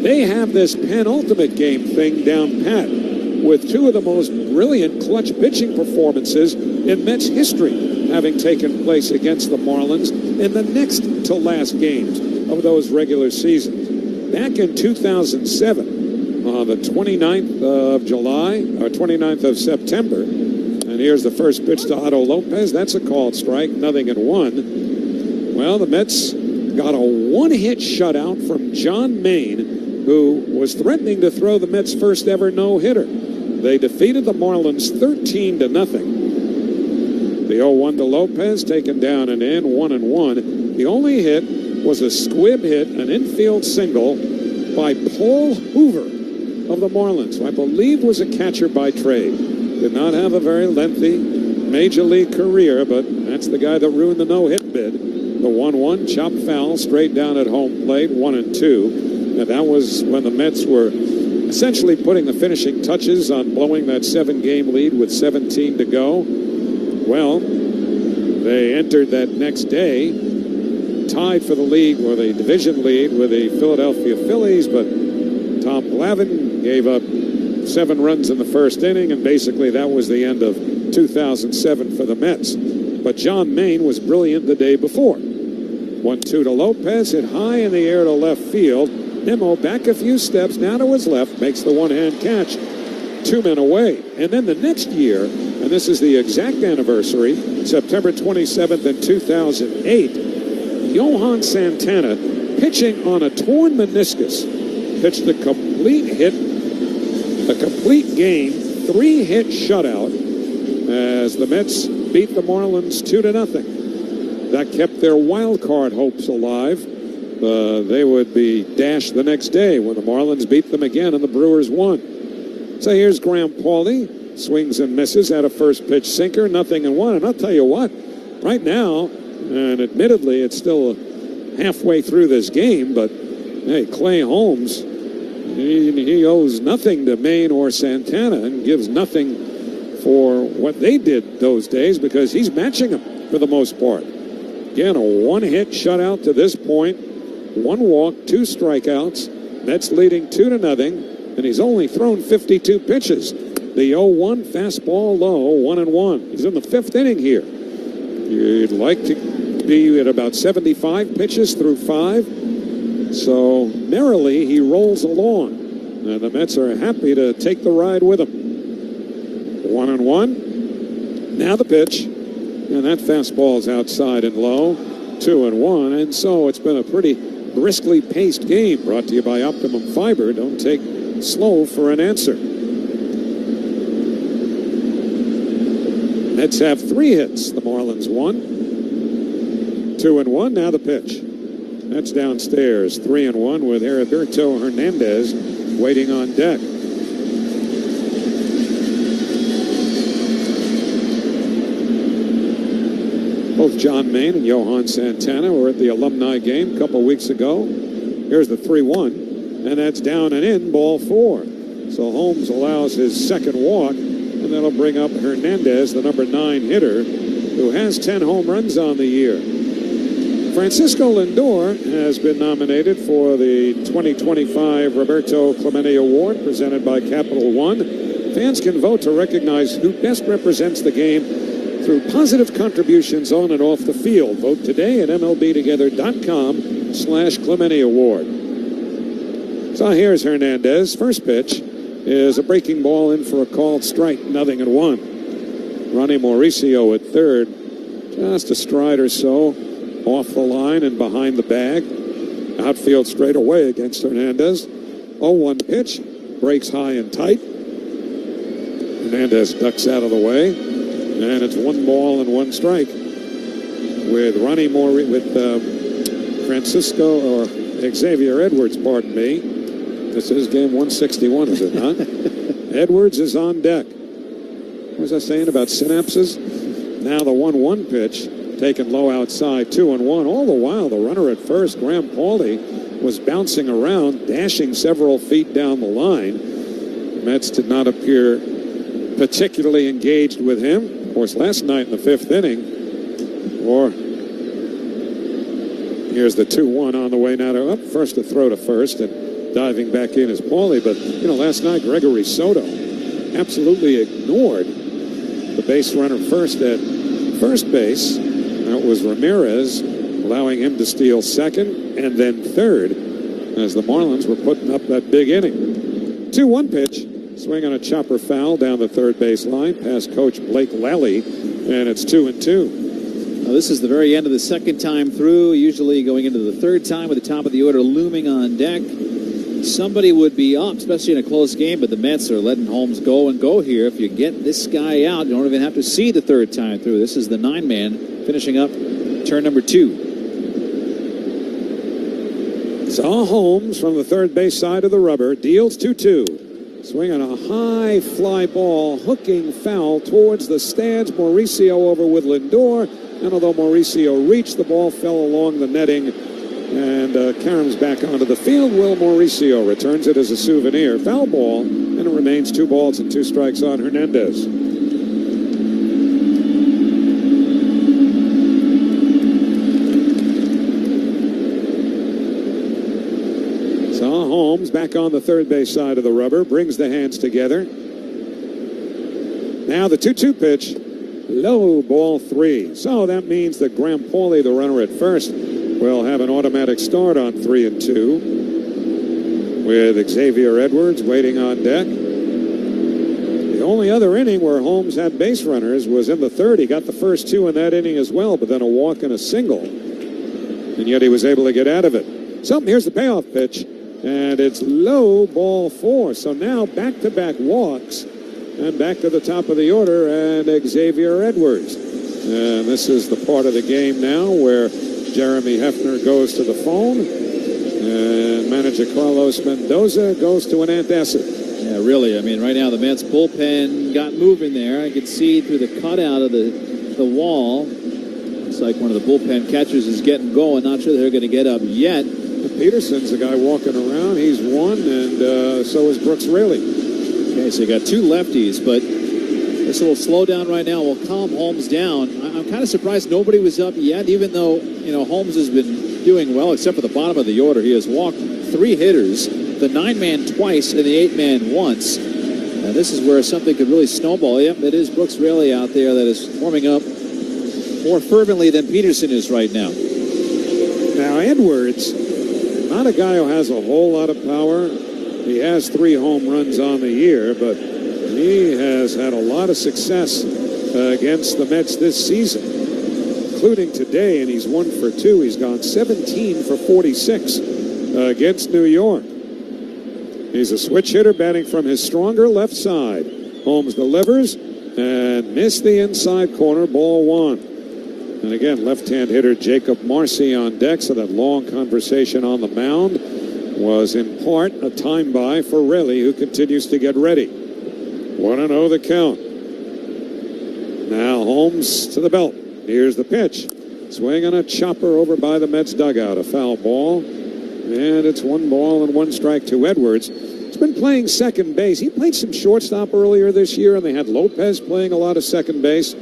They have this penultimate game thing down pat, with 2 of the most brilliant clutch pitching performances in Mets history having taken place against the Marlins in the next to last games of those regular seasons. Back in 2007, the 29th of July, or 29th of September, and here's the first pitch to Otto Lopez. That's a called strike, 0-1. Well, the Mets got a 1-hit shutout from John Maine, who was threatening to throw the Mets' first ever no-hitter. They defeated the Marlins 13-0. The 0-1 to Lopez, taken down and in, 1-1. The only hit was a squib hit, an infield single by Paul Hoover of the Marlins, who I believe was a catcher by trade. Did not have a very lengthy major league career, but that's the guy that ruined the no-hit bid. The 1-1, chopped foul, straight down at home plate, 1-2. And that was when the Mets were essentially putting the finishing touches on blowing that 7-game lead with 17 to go. Well, they entered that next day, tied for the league, or the division lead, with the Philadelphia Phillies, but Tom Glavine gave up 7 runs in the first inning, and basically that was the end of 2007 for the Mets. But John Maine was brilliant the day before. 1-2 to Lopez, hit high in the air to left field. Nimmo back a few steps, now to his left, makes the one-hand catch. 2 men away. And then the next year, and this is the exact anniversary, September 27th in 2008, Johan Santana, pitching on a torn meniscus, pitched a complete game, 3-hit shutout as the Mets beat the Marlins 2-0. That kept their wild card hopes alive. They would be dashed the next day when the Marlins beat them again and the Brewers won. So here's Graham Pauley, swings and misses, had a first pitch sinker, 0-1. And I'll tell you what, right now, and admittedly it's still halfway through this game, but hey, Clay Holmes, he owes nothing to Maine or Santana and gives nothing for what they did those days, because he's matching them for the most part. Again, a 1-hit shutout to this point, 1 walk, 2 strikeouts. Mets leading 2-0, and he's only thrown 52 pitches. The 0-1 fastball low, 1-1. He's in the 5th inning here. You'd like to be at about 75 pitches through 5. So merrily he rolls along, and the Mets are happy to take the ride with him. 1-1. Now the pitch, and that fastball is outside and low. 2-1, and so it's been a pretty briskly paced game. Brought to you by Optimum Fiber. Don't take slow for an answer. Mets have 3 hits. The Marlins 1. 2-1. Now the pitch. That's downstairs. 3-1 with Heriberto Hernandez waiting on deck. Both John Maine and Johan Santana were at the alumni game a couple weeks ago. Here's the 3-1, and that's down and in, ball 4. So Holmes allows his second walk, and that'll bring up Hernandez, the number 9 hitter, who has 10 home runs on the year. Francisco Lindor has been nominated for the 2025 Roberto Clemente Award presented by Capital One. Fans can vote to recognize who best represents the game through positive contributions on and off the field. Vote today at MLBtogether.com/Clemente Award. So here's Hernandez. First pitch is a breaking ball in for a called strike, 0-1. Ronnie Mauricio at third, just a stride or so off the line and behind the bag. Outfield straight away against Hernandez. 0-1 pitch, breaks high and tight. Hernandez ducks out of the way, and it's 1 ball and 1 strike with Francisco or Xavier Edwards, pardon me. This is game 161, is it not? Edwards is on deck. What was I saying about synapses? Now the 1-1 pitch, taken low outside, 2-1. All the while, the runner at first, Graham Pauley, was bouncing around, dashing several feet down the line. The Mets did not appear particularly engaged with him. Of course, last night in the 5th inning, here's the 2-1 on the way now to up first to throw to first, and diving back in is Pauley. But, last night, Gregory Soto absolutely ignored the base runner first at first base. That was Ramirez, allowing him to steal second and then third as the Marlins were putting up that big inning. 2-1 pitch, swing on a chopper foul down the third base line past Coach Blake Lally, and it's 2-2. Now, this is the very end of the second time through, usually going into the third time with the top of the order looming on deck. Somebody would be up, especially in a close game, but the Mets are letting Holmes go and go here. If you get this guy out, you don't even have to see the third time through. This is the 9-man finishing up turn number 2. Saw Holmes from the third base side of the rubber, deals 2-2. Swing on a high fly ball, hooking foul towards the stands. Mauricio over with Lindor, and although Mauricio reached, the ball fell along the netting and caroms back onto the field. Will Mauricio returns it as a souvenir. Foul ball, and it remains 2 balls and 2 strikes on Hernandez. Saw Holmes back on the third base side of the rubber, brings the hands together. Now the 2-2 pitch, low, ball 3. So that means that Graham Pauley, the runner at first, will have an automatic start on 3-2 with Xavier Edwards waiting on deck. The only other inning where Holmes had base runners was in the third. He got the first 2 in that inning as well, but then a walk and a single, and yet he was able to get out of it. So here's the payoff pitch, and it's low, ball 4. So now back-to-back walks and back to the top of the order, and Xavier Edwards. And this is the part of the game now where Jeremy Hefner goes to the phone, and manager Carlos Mendoza goes to an antacid. Yeah, really. I mean, right now the Mets bullpen got moving there. I could see through the cutout of the wall. Looks like one of the bullpen catchers is getting going. Not sure they're going to get up yet. Peterson's the guy walking around. He's one, and so is Brooks Raley. Okay, so you got 2 lefties, but this little slowdown right now will calm Holmes down. I'm kind of surprised nobody was up yet, even though, Holmes has been doing well, except for the bottom of the order. He has walked 3 hitters, the 9-man twice and the 8-man once. And this is where something could really snowball. Yep, it is Brooks Raley out there that is warming up more fervently than Peterson is right now. Now, Edwards, not a guy who has a whole lot of power. He has 3 home runs on the year, but he has had a lot of success against the Mets this season, including today, and he's 1 for 2. He's gone 17 for 46 against New York. He's a switch hitter batting from his stronger left side. Holmes delivers and missed the inside corner, ball 1. And again, left-hand hitter Jacob Marcy on deck, so that long conversation on the mound was in part a time buy for Raley, who continues to get ready. 1-0 the count. Now Holmes to the belt. Here's the pitch. Swing on a chopper over by the Mets dugout. A foul ball. And it's 1 ball and 1 strike to Edwards. He's been playing second base. He played some shortstop earlier this year, and they had Lopez playing a lot of second base.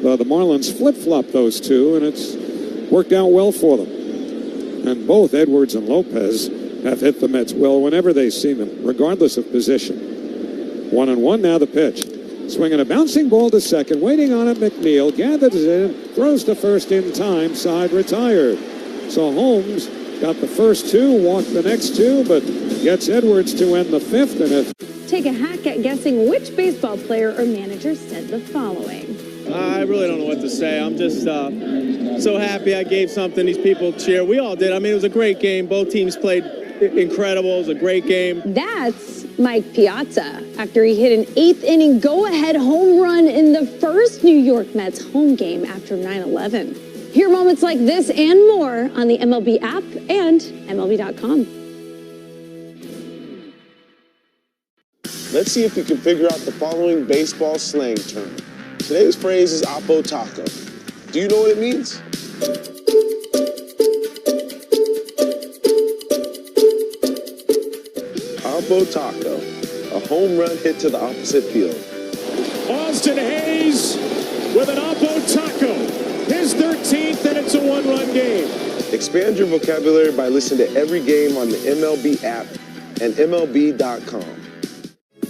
the Marlins flip-flop those two, and it's worked out well for them. And both Edwards and Lopez have hit the Mets well whenever they see them, regardless of position. 1-1 now the pitch. Swinging a bouncing ball to second, waiting on it, McNeil gathers it in, throws to first in time, side retired. So Holmes got the first two, walked the next two, but gets Edwards to end the fifth. And Take a hack at guessing which baseball player or manager said the following. I really don't know what to say. I'm just so happy I gave something these people cheer. We all did. I mean, it was a great game. Both teams played incredible. It was a great game. That's Mike Piazza after he hit an eighth-inning go-ahead home run in the first New York Mets home game after 9/11. Hear moments like this and more on the MLB app and MLB.com. Let's see if we can figure out the following baseball slang term. Today's phrase is Oppo Taco. Do you know what it means? Oppo Taco, a home run hit to the opposite field. Austin Hayes with an Oppo Taco. His 13th, and it's a one-run game. Expand your vocabulary by listening to every game on the MLB app and MLB.com.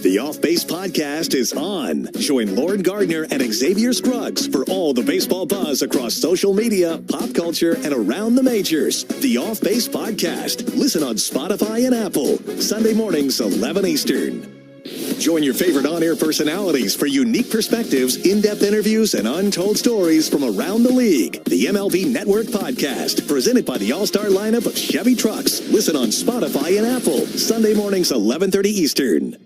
The Off Base Podcast is on. Join Lauren Gardner and Xavier Scruggs for all the baseball buzz across social media, pop culture, and around the majors. The Off Base Podcast. Listen on Spotify and Apple. Sunday mornings, 11 Eastern. Join your favorite on-air personalities for unique perspectives, in-depth interviews, and untold stories from around the league. The MLB Network Podcast, presented by the all-star lineup of Chevy trucks. Listen on Spotify and Apple. Sunday mornings, 11:30 Eastern.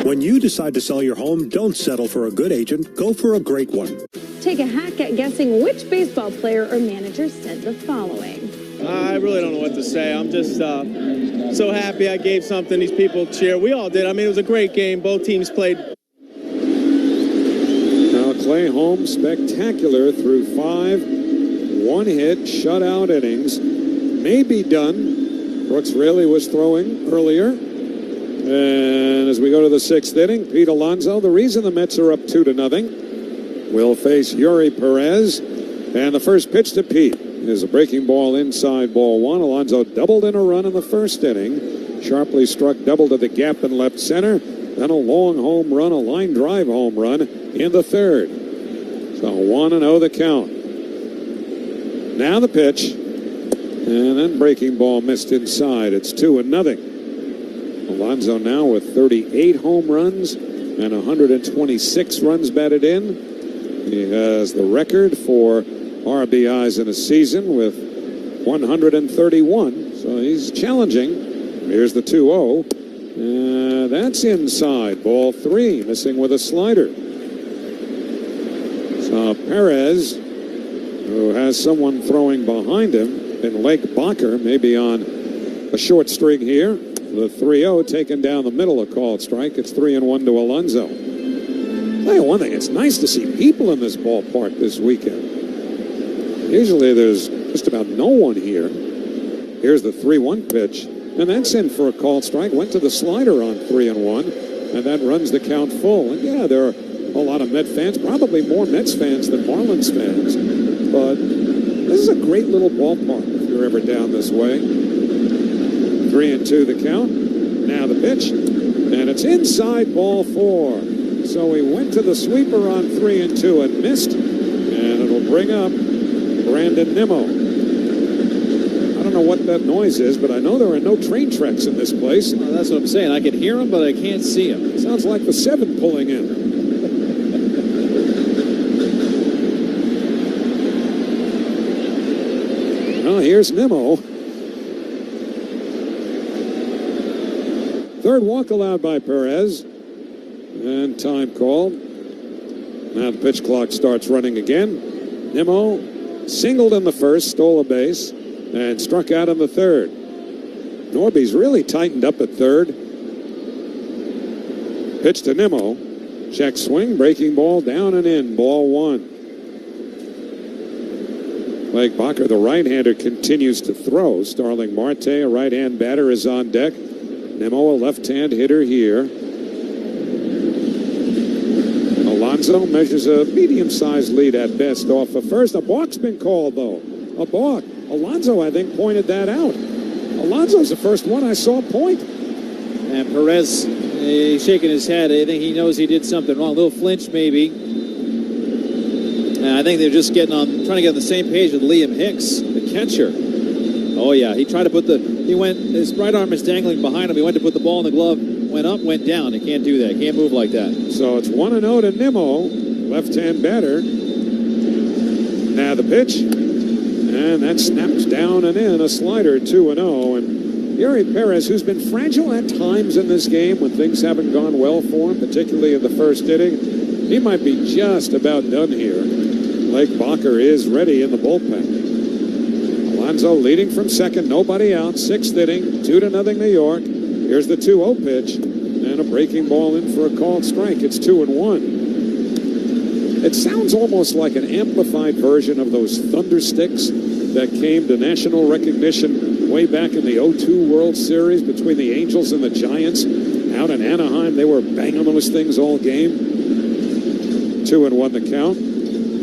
When you decide to sell your home, don't settle for a good agent. Go for a great one. Take a hack at guessing which baseball player or manager said the following. I really don't know what to say. I'm just so happy I gave something these people cheer. We all did. I mean, it was a great game. Both teams played. now Clay Holmes, spectacular through 5 one-hit shutout innings. May be done. Brooks Raley was throwing earlier. And as we go to the 6th inning, Pete Alonso, the reason the Mets are up 2-0, will face Yuri Perez. And the first pitch to Pete is a breaking ball inside ball 1. Alonso doubled in a run in the first inning. Sharply struck double to the gap in left center. Then a long home run, a line drive home run in the 3rd. So 1-0 the count. Now the pitch. And then breaking ball missed inside. It's 2-0. Alonso now with 38 home runs and 126 runs batted in. He has the record for RBIs in a season with 131. So he's challenging. Here's the 2-0. That's inside. Ball 3, missing with a slider. So Perez, who has someone throwing behind him, and Lake Bacher maybe on a short string here. The 3-0 taken down the middle, a called strike. It's 3-1 to Alonso. I'll tell you one thing, it's nice to see people in this ballpark this weekend. Usually there's just about no one here. Here's the 3-1 pitch, and that's in for a called strike. Went to the slider on 3-1, and that runs the count full. And yeah, there are a lot of Met fans, probably more Mets fans than Marlins fans, but this is a great little ballpark if you're ever down this way. 3-2 the count. Now the pitch, and it's inside ball 4. So he went to the sweeper on 3-2 and missed, and it'll bring up Brandon Nimmo. I don't know what that noise is, but I know there are no train tracks in this place. Well, that's what I'm saying. I can hear them, but I can't see them. Sounds like the 7 pulling in. Well, here's Nimmo. 3rd walk allowed by Perez. And time called. Now the pitch clock starts running again. Nimmo singled in the 1st, stole a base, and struck out in the 3rd. Norby's really tightened up at 3rd. Pitch to Nimmo. Check swing, breaking ball, down and in, ball 1. Blake Bacher, the right-hander, continues to throw. Starling Marte, a right-hand batter, is on deck. Nimmo, a left-hand hitter here. Alonso measures a medium-sized lead at best off of first. A balk's been called, though. A balk. Alonso, I think, pointed that out. Alonso's the first one I saw point. And Perez, he's shaking his head. I think he knows he did something wrong. A little flinch, maybe. And I think they're just trying to get on the same page with Liam Hicks, the catcher. Oh, yeah. He tried to his right arm is dangling behind him. He went to put the ball in the glove, went up, went down. He can't do that. Can't move like that. So it's 1-0 to Nimmo, left-hand batter. Now the pitch. And that snaps down and in, a slider, 2-0. And Yuri Perez, who's been fragile at times in this game when things haven't gone well for him, particularly in the first inning, he might be just about done here. Blake Bacher is ready in the bullpen. Alonso leading from second, nobody out, sixth inning, 2-0 New York. Here's the 2-0 pitch, and a breaking ball in for a called strike. It's 2-1. It sounds almost like an amplified version of those thunder sticks that came to national recognition way back in the 2002 World Series between the Angels and the Giants. Out in Anaheim, they were banging those things all game. 2-1 the count.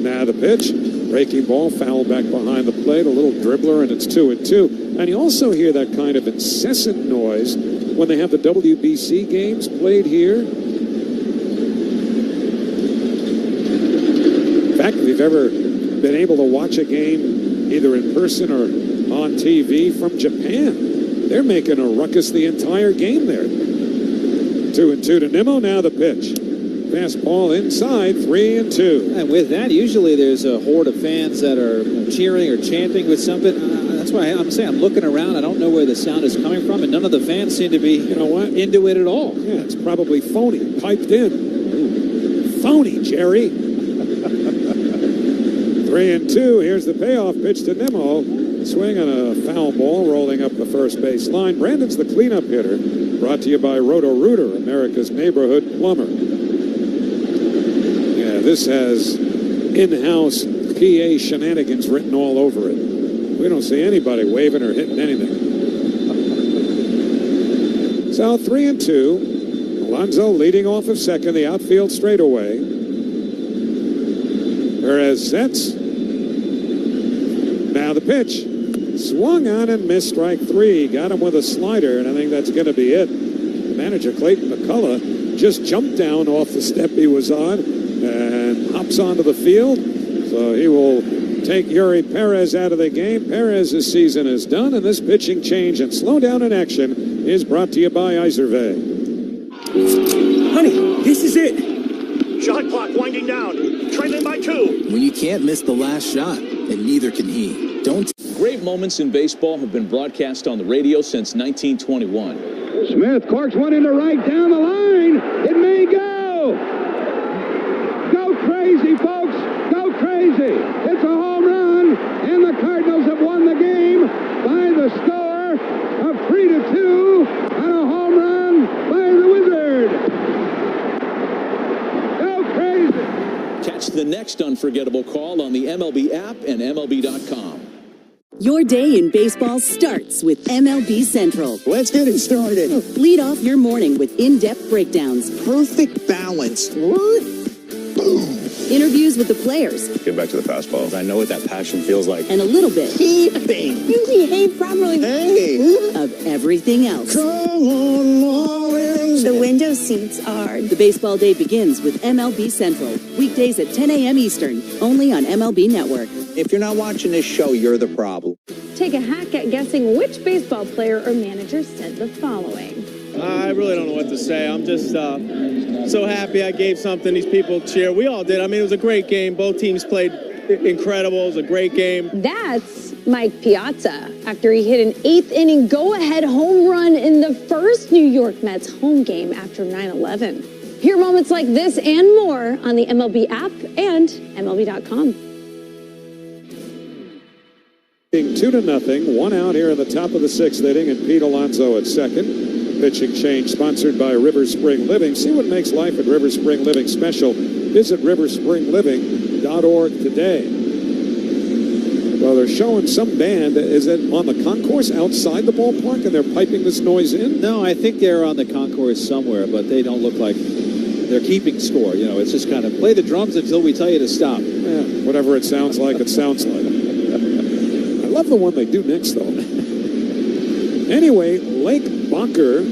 Now the pitch. Breaking ball, foul back behind the plate, a little dribbler, and it's 2-2. And you also hear that kind of incessant noise when they have the WBC games played here. In fact, if you've ever been able to watch a game either in person or on TV from Japan, they're making a ruckus the entire game there. 2-2 to Nimmo. Now the pitch. Fastball inside, 3-2. And with that, usually there's a horde of fans that are cheering or chanting with something. That's why I'm saying I'm looking around. I don't know where the sound is coming from, and none of the fans seem to be, into it at all. Yeah, it's probably phony, piped in. Ooh. Phony, Jerry. 3-2. Here's the payoff pitch to Nimmo. Swing on a foul ball, rolling up the first base line. Brandon's the cleanup hitter. Brought to you by Roto-Rooter, America's neighborhood plumber. This has in-house PA shenanigans written all over it. We don't see anybody waving or hitting anything. So 3-2. Alonso leading off of second, the outfield straightaway. Perez sets. Now the pitch. Swung on and missed, strike three. Got him with a slider, and I think that's going to be it. Manager Clayton McCullough just jumped down off the step he was on and hops onto the field. So he will take Yuri Perez out of the game. Perez's season is done, and this pitching change and slow down in action is brought to you by Iservay. Honey, this is it. Shot clock winding down. Trailing by 2. When you can't miss the last shot, and neither can he. Don't. Great moments in baseball have been broadcast on the radio since 1921. Smith corks one into right down the line. It may go. Go crazy, folks. Go crazy. It's a home run, and the Cardinals have won the game by the score of 3-2 on a home run by the Wizard. Go crazy. Catch the next unforgettable call on the MLB app and MLB.com. Your day in baseball starts with MLB Central. Let's get it started. Lead off your morning with in-depth breakdowns. Perfect balance. Boom. Interviews with the players. Get back to the fastballs. I know what that passion feels like. And a little bit. Keeping. You behave properly. Hey. Of everything else. Come on, Marlins. The window seats are. The baseball day begins with MLB Central. Weekdays at 10 a.m. Eastern. Only on MLB Network. If you're not watching this show, you're the problem. Take a hack at guessing which baseball player or manager said the following. I really don't know what to say. I'm just so happy I gave something these people cheer. We all did. I mean, it was a great game. Both teams played incredible. It was a great game. That's Mike Piazza after he hit an 8th inning go-ahead home run in the first New York Mets home game after 9/11. Hear moments like this and more on the MLB app and MLB.com. 2-0, one out here in the top of the 6th inning, and Pete Alonso at second. Pitching change sponsored by River Spring Living. See what makes life at River Spring Living special. Visit riverspringliving.org today. Well, they're showing some band. Is it on the concourse outside the ballpark, and they're piping this noise in? No, I think they're on the concourse somewhere, but they don't look like they're keeping score. You know, it's just kind of play the drums until we tell you to stop. Yeah, whatever it sounds like, it sounds like. I love the one they do next, though. Anyway, Lake Bacher,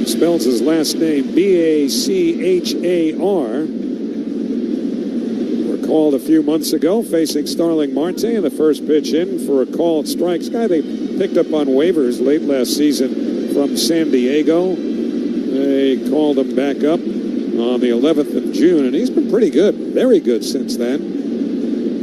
spells his last name B-A-C-H-A-R, were called a few months ago facing Starling Marte in the first pitch in for a called strike. This guy they picked up on waivers late last season from San Diego. They called him back up on the 11th of June, and he's been pretty good, very good since then.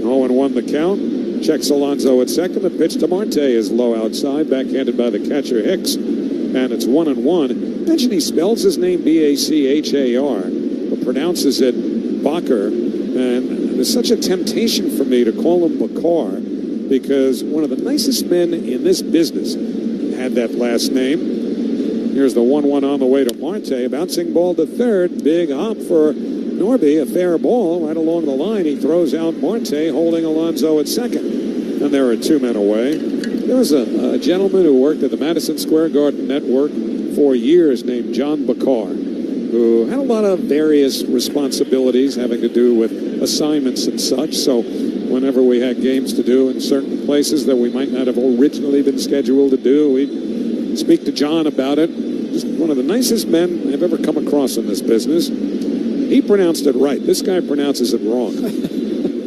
0-1 the count. Checks Alonso at second. The pitch to Marte is low outside, backhanded by the catcher Hicks, and it's 1-1. Mentioned he spells his name B-A-C-H-A-R, but pronounces it Bacher, and there's such a temptation for me to call him Bacar, because one of the nicest men in this business had that last name. Here's the 1-1 on the way to Marte. Bouncing ball to third. Big hop for Norby. A fair ball right along the line. He throws out Marte, holding Alonso at second. And there are 2 men away. There was a gentleman who worked at the Madison Square Garden Network for years named John Bacar, who had a lot of various responsibilities having to do with assignments and such. So whenever we had games to do in certain places that we might not have originally been scheduled to do, we'd speak to John about it. Just one of the nicest men I've ever come across in this business. He pronounced it right. This guy pronounces it wrong.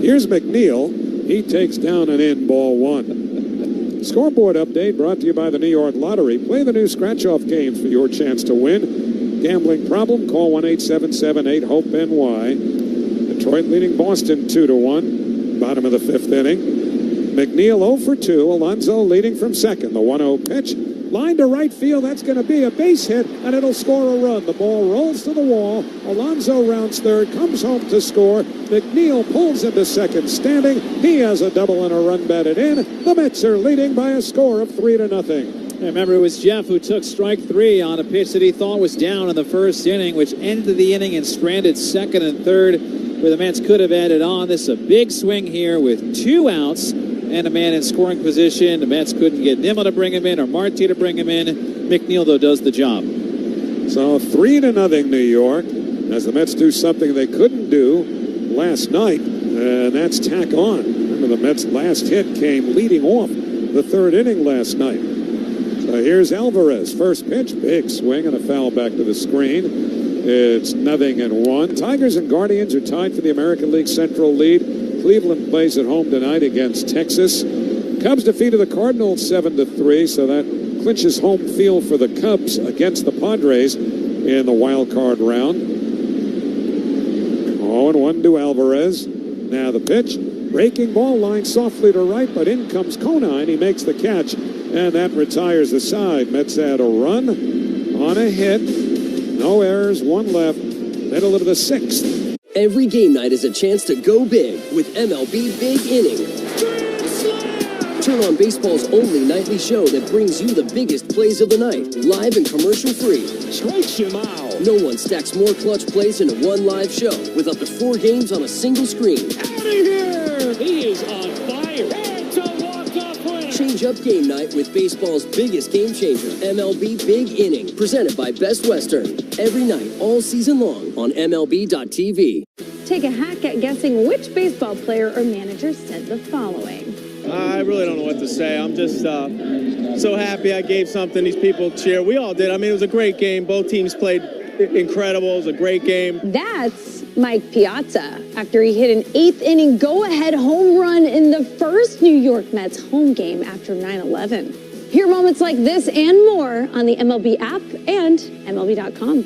Here's McNeil. He takes down an in, ball 1. Scoreboard update brought to you by the New York Lottery. Play the new scratch-off games for your chance to win. Gambling problem? Call 1-877-8-HOPE-NY. Detroit leading Boston 2-1. Bottom of the 5th inning. McNeil 0 for 2. Alonso leading from second. The 1-0 pitch. Line to right field. That's going to be a base hit, and it'll score a run. The ball rolls to the wall. Alonso rounds third, comes home to score. McNeil pulls into second standing. He has a double and a run batted in. The Mets are leading by a score of 3-0. Remember, it was Jeff who took strike 3 on a pitch that he thought was down in the first inning, which ended the inning and stranded second and third, where the Mets could have added on. This is a big swing here with 2 outs and a man in scoring position. The Mets couldn't get Nimmo to bring him in or Marte to bring him in. McNeil, though, does the job. So 3-0 New York, as the Mets do something they couldn't do last night, and that's tack on. Remember, the Mets' last hit came leading off the 3rd inning last night. So here's Alvarez. First pitch, big swing and a foul back to the screen. It's 0-1. Tigers and Guardians are tied for the American League Central lead. Cleveland plays at home tonight against Texas. Cubs defeated the Cardinals 7-3, so that clinches home field for the Cubs against the Padres in the wild card round. 0-1 to Alvarez. Now the pitch. Breaking ball line softly to right, but in comes Conine. He makes the catch, and that retires the side. Mets add a run on a hit. No errors, 1 left. Middle of the 6th. Every game night is a chance to go big with MLB Big Inning. Turn on baseball's only nightly show that brings you the biggest plays of the night, live and commercial-free. Strikes him out. No one stacks more clutch plays into one live show with up to 4 games on a single screen. Out of here! He is on fire. It's a walk-off winner. Change up game night with baseball's biggest game changer, MLB Big Inning, presented by Best Western. Every night, all season long on MLB.tv. Take a hack at guessing which baseball player or manager said the following. I really don't know what to say. I'm just so happy I gave something these people cheer. We all did. I mean, it was a great game. Both teams played incredible. It was a great game. That's Mike Piazza after he hit an 8th inning go-ahead home run in the first New York Mets home game after 9/11. Hear moments like this and more on the MLB app and MLB.com.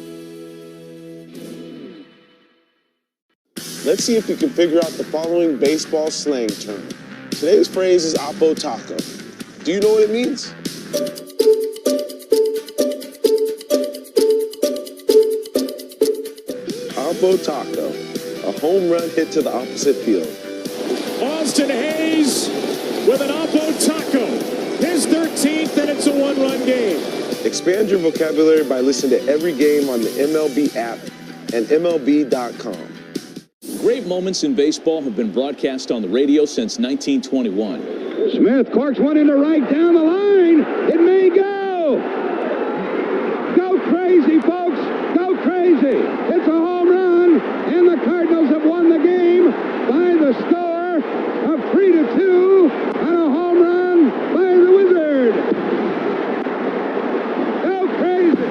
Let's see if we can figure out the following baseball slang term. Today's phrase is Oppo Taco. Do you know what it means? Oppo Taco, a home run hit to the opposite field. Austin Hayes with an Oppo Taco. His 13th, and it's a 1-run game. Expand your vocabulary by listening to every game on the MLB app and MLB.com. Great moments in baseball have been broadcast on the radio since 1921. Smith corks one into right down the line. It may go. Go crazy, folks. Go crazy. It's a home run, and the Cardinals have won the game by the score of 3-2 on a home run by the Wizard. Go crazy.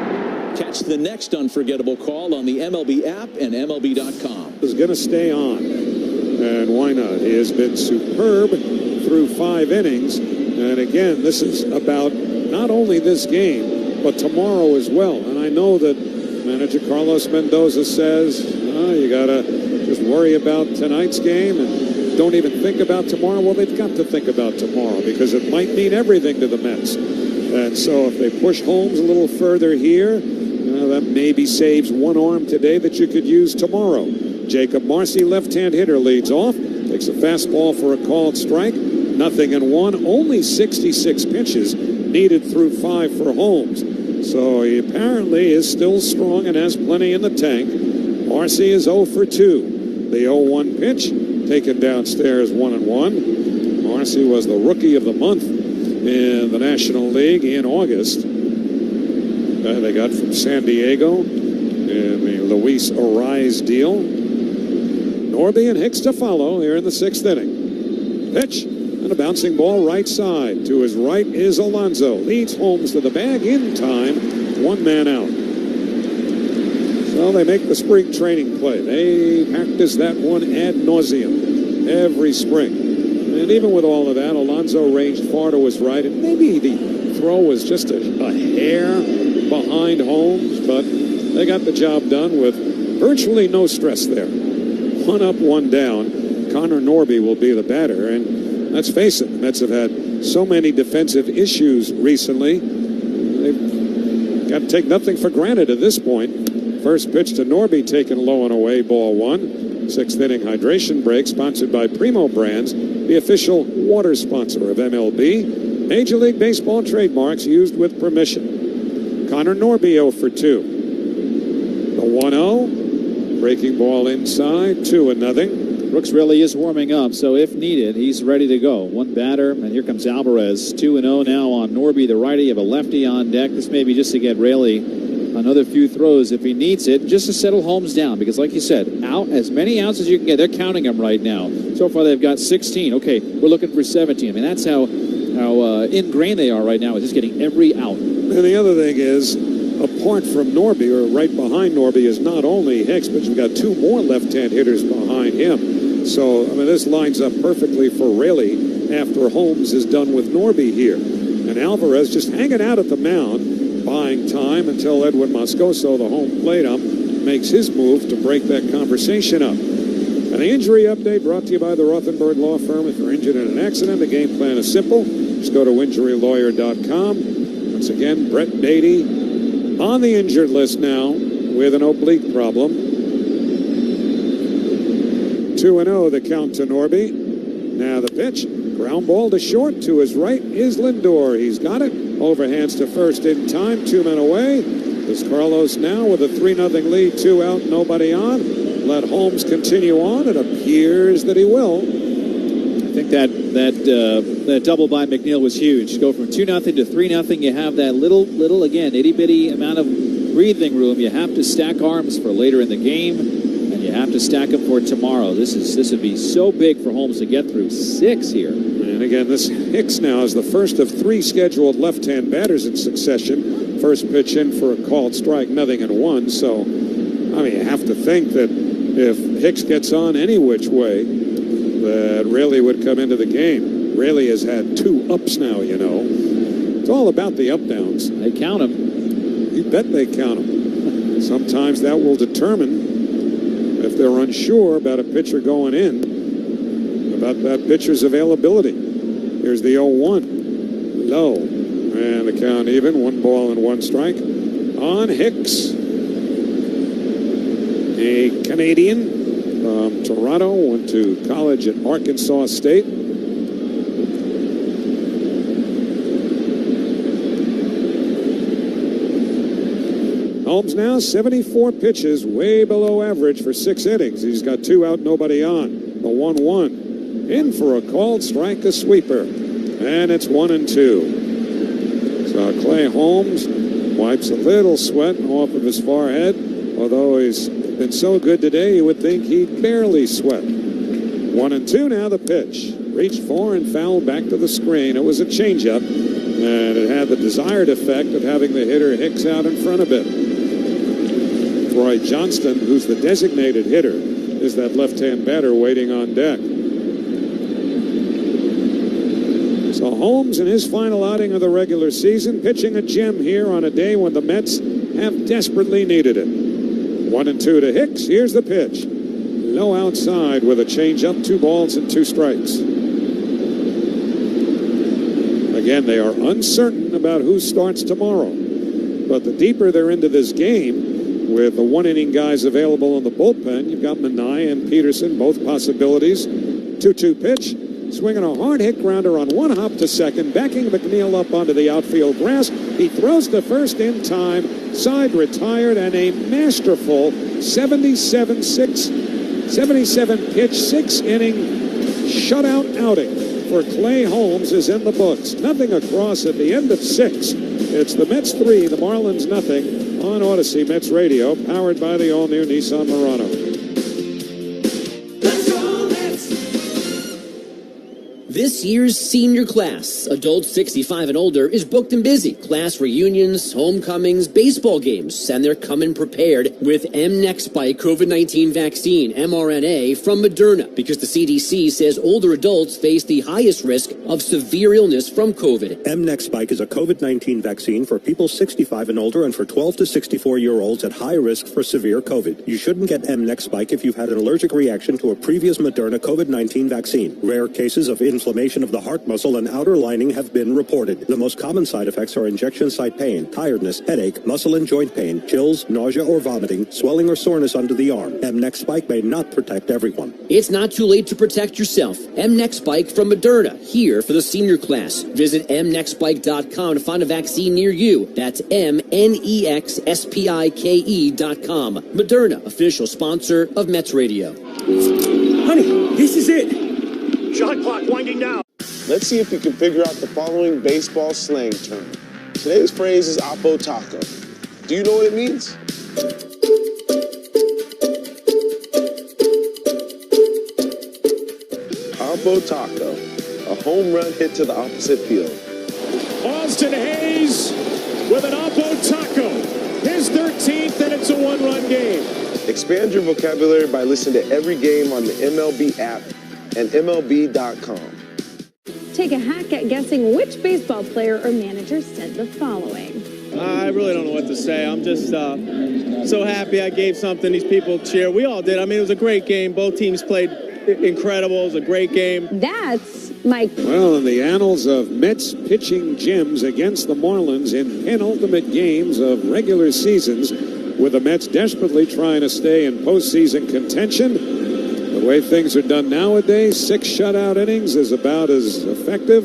Catch the next unforgettable call on the MLB app and MLB.com. Is going to stay on, and why not? He has been superb through 5 innings, and again, this is about not only this game, but tomorrow as well. And I know that manager Carlos Mendoza says, you got to just worry about tonight's game and don't even think about tomorrow. Well, they've got to think about tomorrow because it might mean everything to the Mets. And so if they push Holmes a little further here, that maybe saves one arm today that you could use tomorrow. Jacob Marcy, left-hand hitter, leads off. Takes a fastball for a called strike. 0-1. Only 66 pitches needed through 5 for Holmes. So he apparently is still strong and has plenty in the tank. Marcy is 0 for 2. The 0-1 pitch taken downstairs 1-1. Marcy was the rookie of the month in the National League in August. They got from San Diego in the Luis Ariz deal. Norby and Hicks to follow here in the 6th inning. Pitch and a bouncing ball right side. To his right is Alonso. Leads Holmes to the bag in time. 1 man out. So they make the spring training play. They practice that one ad nauseum every spring. And even with all of that, Alonso ranged far to his right. And maybe the throw was just a hair behind Holmes, but they got the job done with virtually no stress there. 1 up, 1 down. Connor Norby will be the batter, and let's face it, the Mets have had so many defensive issues recently. They've got to take nothing for granted at this point. First pitch to Norby taken low and away, ball 1. 6th inning hydration break sponsored by Primo Brands, the official water sponsor of MLB. Major League Baseball trademarks used with permission. Connor Norby 0 for 2. The 1-0. Breaking ball inside, 2-0. Brooks really is warming up, so if needed, he's ready to go. 1 batter, and here comes Alvarez. 2-0 now on Norby, the righty. Of a lefty on deck. This may be just to get Raley another few throws if he needs it, just to settle Holmes down. Because like you said, out as many outs as you can get. They're counting them right now. So far they've got 16. Okay, we're looking for 17. I mean, that's how ingrained they are right now, is just getting every out. And the other thing is, apart from Norby, or right behind Norby, is not only Hicks, but you've got 2 more left-hand hitters behind him. So, I mean, this lines up perfectly for Raley after Holmes is done with Norby here. And Alvarez just hanging out at the mound, buying time until Edwin Moscoso, the home plate ump, makes his move to break that conversation up. And the injury update brought to you by the Rothenberg Law Firm. If you're injured in an accident, the game plan is simple. Just go to injurylawyer.com. Once again, Brett Beatty on the injured list now with an oblique problem. 2-0 the count to Norby. Now the pitch. Ground ball to short. To his right is Lindor. He's got it. Overhands to first in time. 2 men away. There's Carlos now with a 3-0 lead. 2 out, nobody on. Let Holmes continue on. It appears that he will. I think that double by McNeil was huge. Go from 2-0 to 3-0. You have that little again, itty-bitty amount of breathing room. You have to stack arms for later in the game, and you have to stack them for tomorrow. This would be so big for Holmes to get through 6 here. And again, this Hicks now is the first of 3 scheduled left-hand batters in succession. First pitch in for a called strike, 0-1. So, I mean, you have to think that if Hicks gets on any which way, that Raley would come into the game. Raley has had 2 ups now, you know. It's all about the up-downs. They count them. You bet they count them. Sometimes that will determine if they're unsure about a pitcher going in, about that pitcher's availability. Here's the 0-1. Low. And the count even. 1 ball and 1 strike on Hicks. A Canadian from Toronto, went to college at Arkansas State. Holmes now 74 pitches, way below average for 6 innings. He's got 2 out, nobody on. The 1-1. In for a called strike, a sweeper. And it's 1-2. So Clay Holmes wipes a little sweat off of his forehead. Although he's been so good today, you would think he'd barely sweat. 1-2 now the pitch. Reached for and fouled back to the screen. It was a changeup, and it had the desired effect of having the hitter Hicks out in front of it. Roy Johnston, who's the designated hitter, is that left-hand batter waiting on deck. So Holmes in his final outing of the regular season, pitching a gem here on a day when the Mets have desperately needed it. 1-2 to Hicks. Here's the pitch. Low outside with a changeup, 2 balls and 2 strikes. Again, they are uncertain about who starts tomorrow. But the deeper they're into this game, with the 1-inning guys available in the bullpen, you've got Minaya and Peterson, both possibilities. 2-2 pitch. Swinging a hard hit grounder on 1 hop to second, backing McNeil up onto the outfield grass. He throws to first in time, side retired, and a masterful 77 pitch, 6-inning shutout outing for Clay Holmes is in the books. Nothing across at the end of 6. It's the Mets 3, the Marlins nothing on Odyssey Mets Radio, powered by the all-new Nissan Murano. This year's senior class, adults 65 and older, is booked and busy. Class reunions, homecomings, baseball games, and they're coming prepared with mNEXSpike COVID-19 vaccine, mRNA, from Moderna, because the CDC says older adults face the highest risk of severe illness from COVID. mNEXSpike is a COVID-19 vaccine for people 65 and older and for 12 to 64-year-olds at high risk for severe COVID. You shouldn't get mNEXSpike if you've had an allergic reaction to a previous Moderna COVID-19 vaccine. Rare cases of inflammation of the heart muscle and outer lining have been reported. The most common side effects are injection site pain, tiredness, headache, muscle and joint pain, chills, nausea or vomiting, swelling or soreness under the arm. mNEXSpike may not protect everyone. It's not too late to protect yourself. mNEXSpike from Moderna, here for the senior class. Visit mnexspike.com to find a vaccine near you. That's mnexspike.com. Moderna, official sponsor of Mets Radio. Honey, this is it. Shot clock winding down. Let's see if you can figure out the following baseball slang term. Today's phrase is Oppo Taco. Do you know what it means? Oppo Taco, a home run hit to the opposite field. Austin Hayes with an Oppo Taco. His 13th, and it's a 1-run game. Expand your vocabulary by listening to every game on the MLB app and MLB.com. Take a hack at guessing which baseball player or manager said the following. I really don't know what to say. I'm just so happy I gave something these people cheer. We all did. I mean, it was a great game. Both teams played incredible. It was a great game. That's Mike. Well, in the annals of Mets pitching gems against the Marlins in penultimate games of regular seasons, with the Mets desperately trying to stay in postseason contention, the way things are done nowadays, 6 shutout innings is about as effective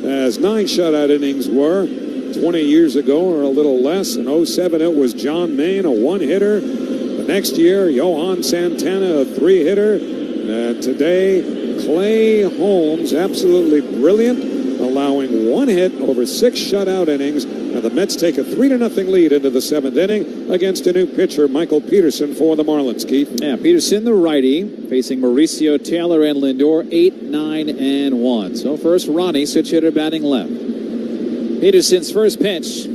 as 9 shutout innings were 20 years ago, or a little less. In 07, it was John Maine, a 1-hitter. The next year, Johan Santana, a 3-hitter. Today, Clay Holmes, absolutely brilliant, allowing 1 hit over 6 shutout innings. And the Mets take a 3-0 lead into the 7th inning against a new pitcher, Michael Peterson, for the Marlins. Keith? Yeah, Peterson, the righty, facing Mauricio Taylor and Lindor, 8, 9, and 1. So first, Ronnie, switch hitter, batting left. Peterson's first pitch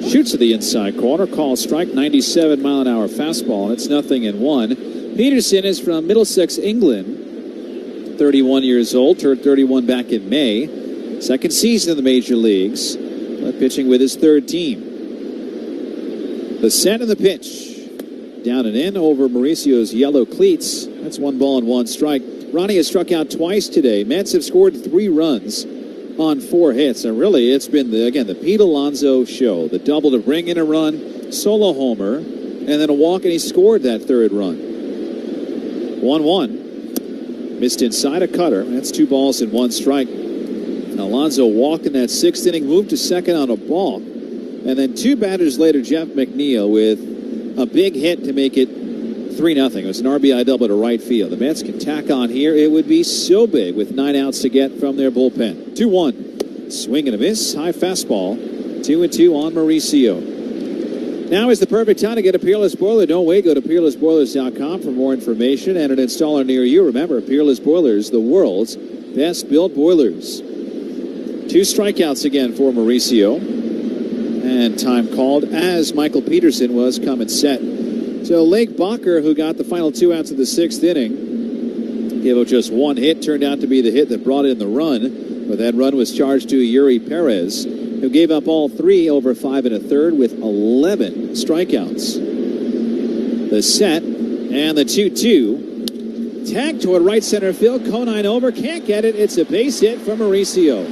shoots to the inside corner, call strike, 97-mile-an-hour fastball. It's 0-1. Peterson is from Middlesex, England, 31 years old, turned 31 back in May. Second season in the major leagues. Pitching with his 3rd team. The set and the pitch. Down and in over Mauricio's yellow cleats. That's 1 ball and 1 strike. Ronnie has struck out twice today. Mets have scored 3 runs on 4 hits. And really, it's been, the Pete Alonso show. The double to bring in a run, solo homer, and then a walk, and he scored that 3rd run. 1-1. Missed inside a cutter. That's 2 balls and 1 strike. Alonso walked in that 6th inning, moved to second on a ball. And then 2 batters later, Jeff McNeil with a big hit to make it 3-0. It was an RBI double to right field. The Mets can tack on here. It would be so big with 9 outs to get from their bullpen. 2-1. Swing and a miss. High fastball. 2-2 on Mauricio. Now is the perfect time to get a Peerless Boiler. Don't wait. Go to peerlessboilers.com for more information and an installer near you. Remember, Peerless Boilers, the world's best built boilers. 2 strikeouts again for Mauricio. And time called as Michael Peterson was coming set. So Lake Bacher, who got the final 2 outs of the 6th inning, gave up just 1 hit. Turned out to be the hit that brought in the run. But that run was charged to Yuri Perez, who gave up all 3 over 5 1/3 with 11 strikeouts. The set and the 2-2. Tag toward right center field. Conine over. Can't get it. It's a base hit from Mauricio.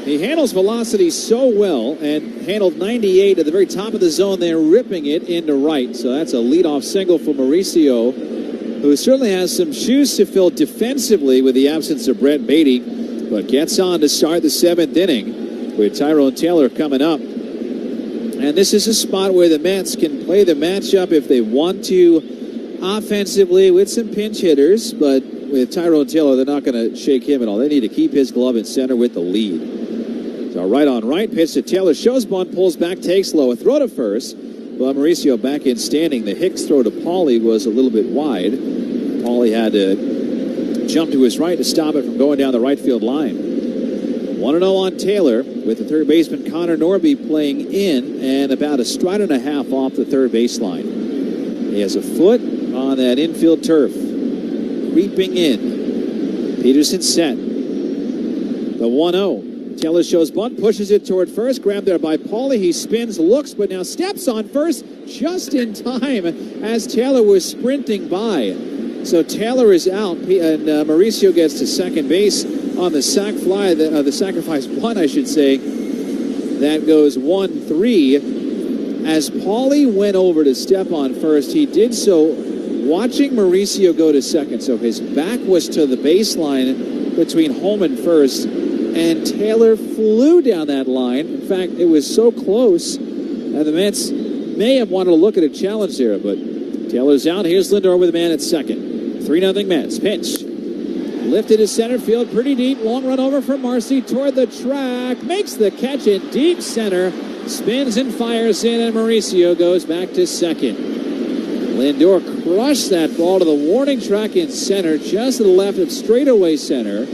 He handles velocity so well and handled 98 at the very top of the zone there, ripping it into right. So that's a leadoff single for Mauricio, who certainly has some shoes to fill defensively with the absence of Brett Beatty, but gets on to start the 7th inning with Tyrone Taylor coming up. And this is a spot where the Mets can play the matchup if they want to offensively with some pinch hitters, but with Tyrone Taylor, they're not going to shake him at all. They need to keep his glove in center with the lead. So right on right, pitch to Taylor, shows bunt, pulls back, takes low, a throw to first. Well, Mauricio back in standing. The Hicks throw to Pauly was a little bit wide. Pauly had to jump to his right to stop it from going down the right field line. 1-0 on Taylor with the third baseman Connor Norby playing in and about a stride and a half off the third baseline. He has a foot on that infield turf. Creeping in. Peterson set. The 1-0. Taylor shows bunt, pushes it toward first, grabbed there by Pauly. He spins, looks, but now steps on first just in time as Taylor was sprinting by. So Taylor is out, and Mauricio gets to second base on the sac fly, the sacrifice bunt, I should say. That goes 1-3. As Pauly went over to step on first, he did so watching Mauricio go to second. So his back was to the baseline between home and first. And Taylor flew down that line. In fact, it was so close that the Mets may have wanted to look at a challenge there, but Taylor's out. Here's Lindor with a man at second. 3-0 Mets. Pitch. Lifted to center field, pretty deep. Long run over from Marcy toward the track. Makes the catch in deep center. Spins and fires in, and Mauricio goes back to second. Lindor crushed that ball to the warning track in center, just to the left of straightaway center.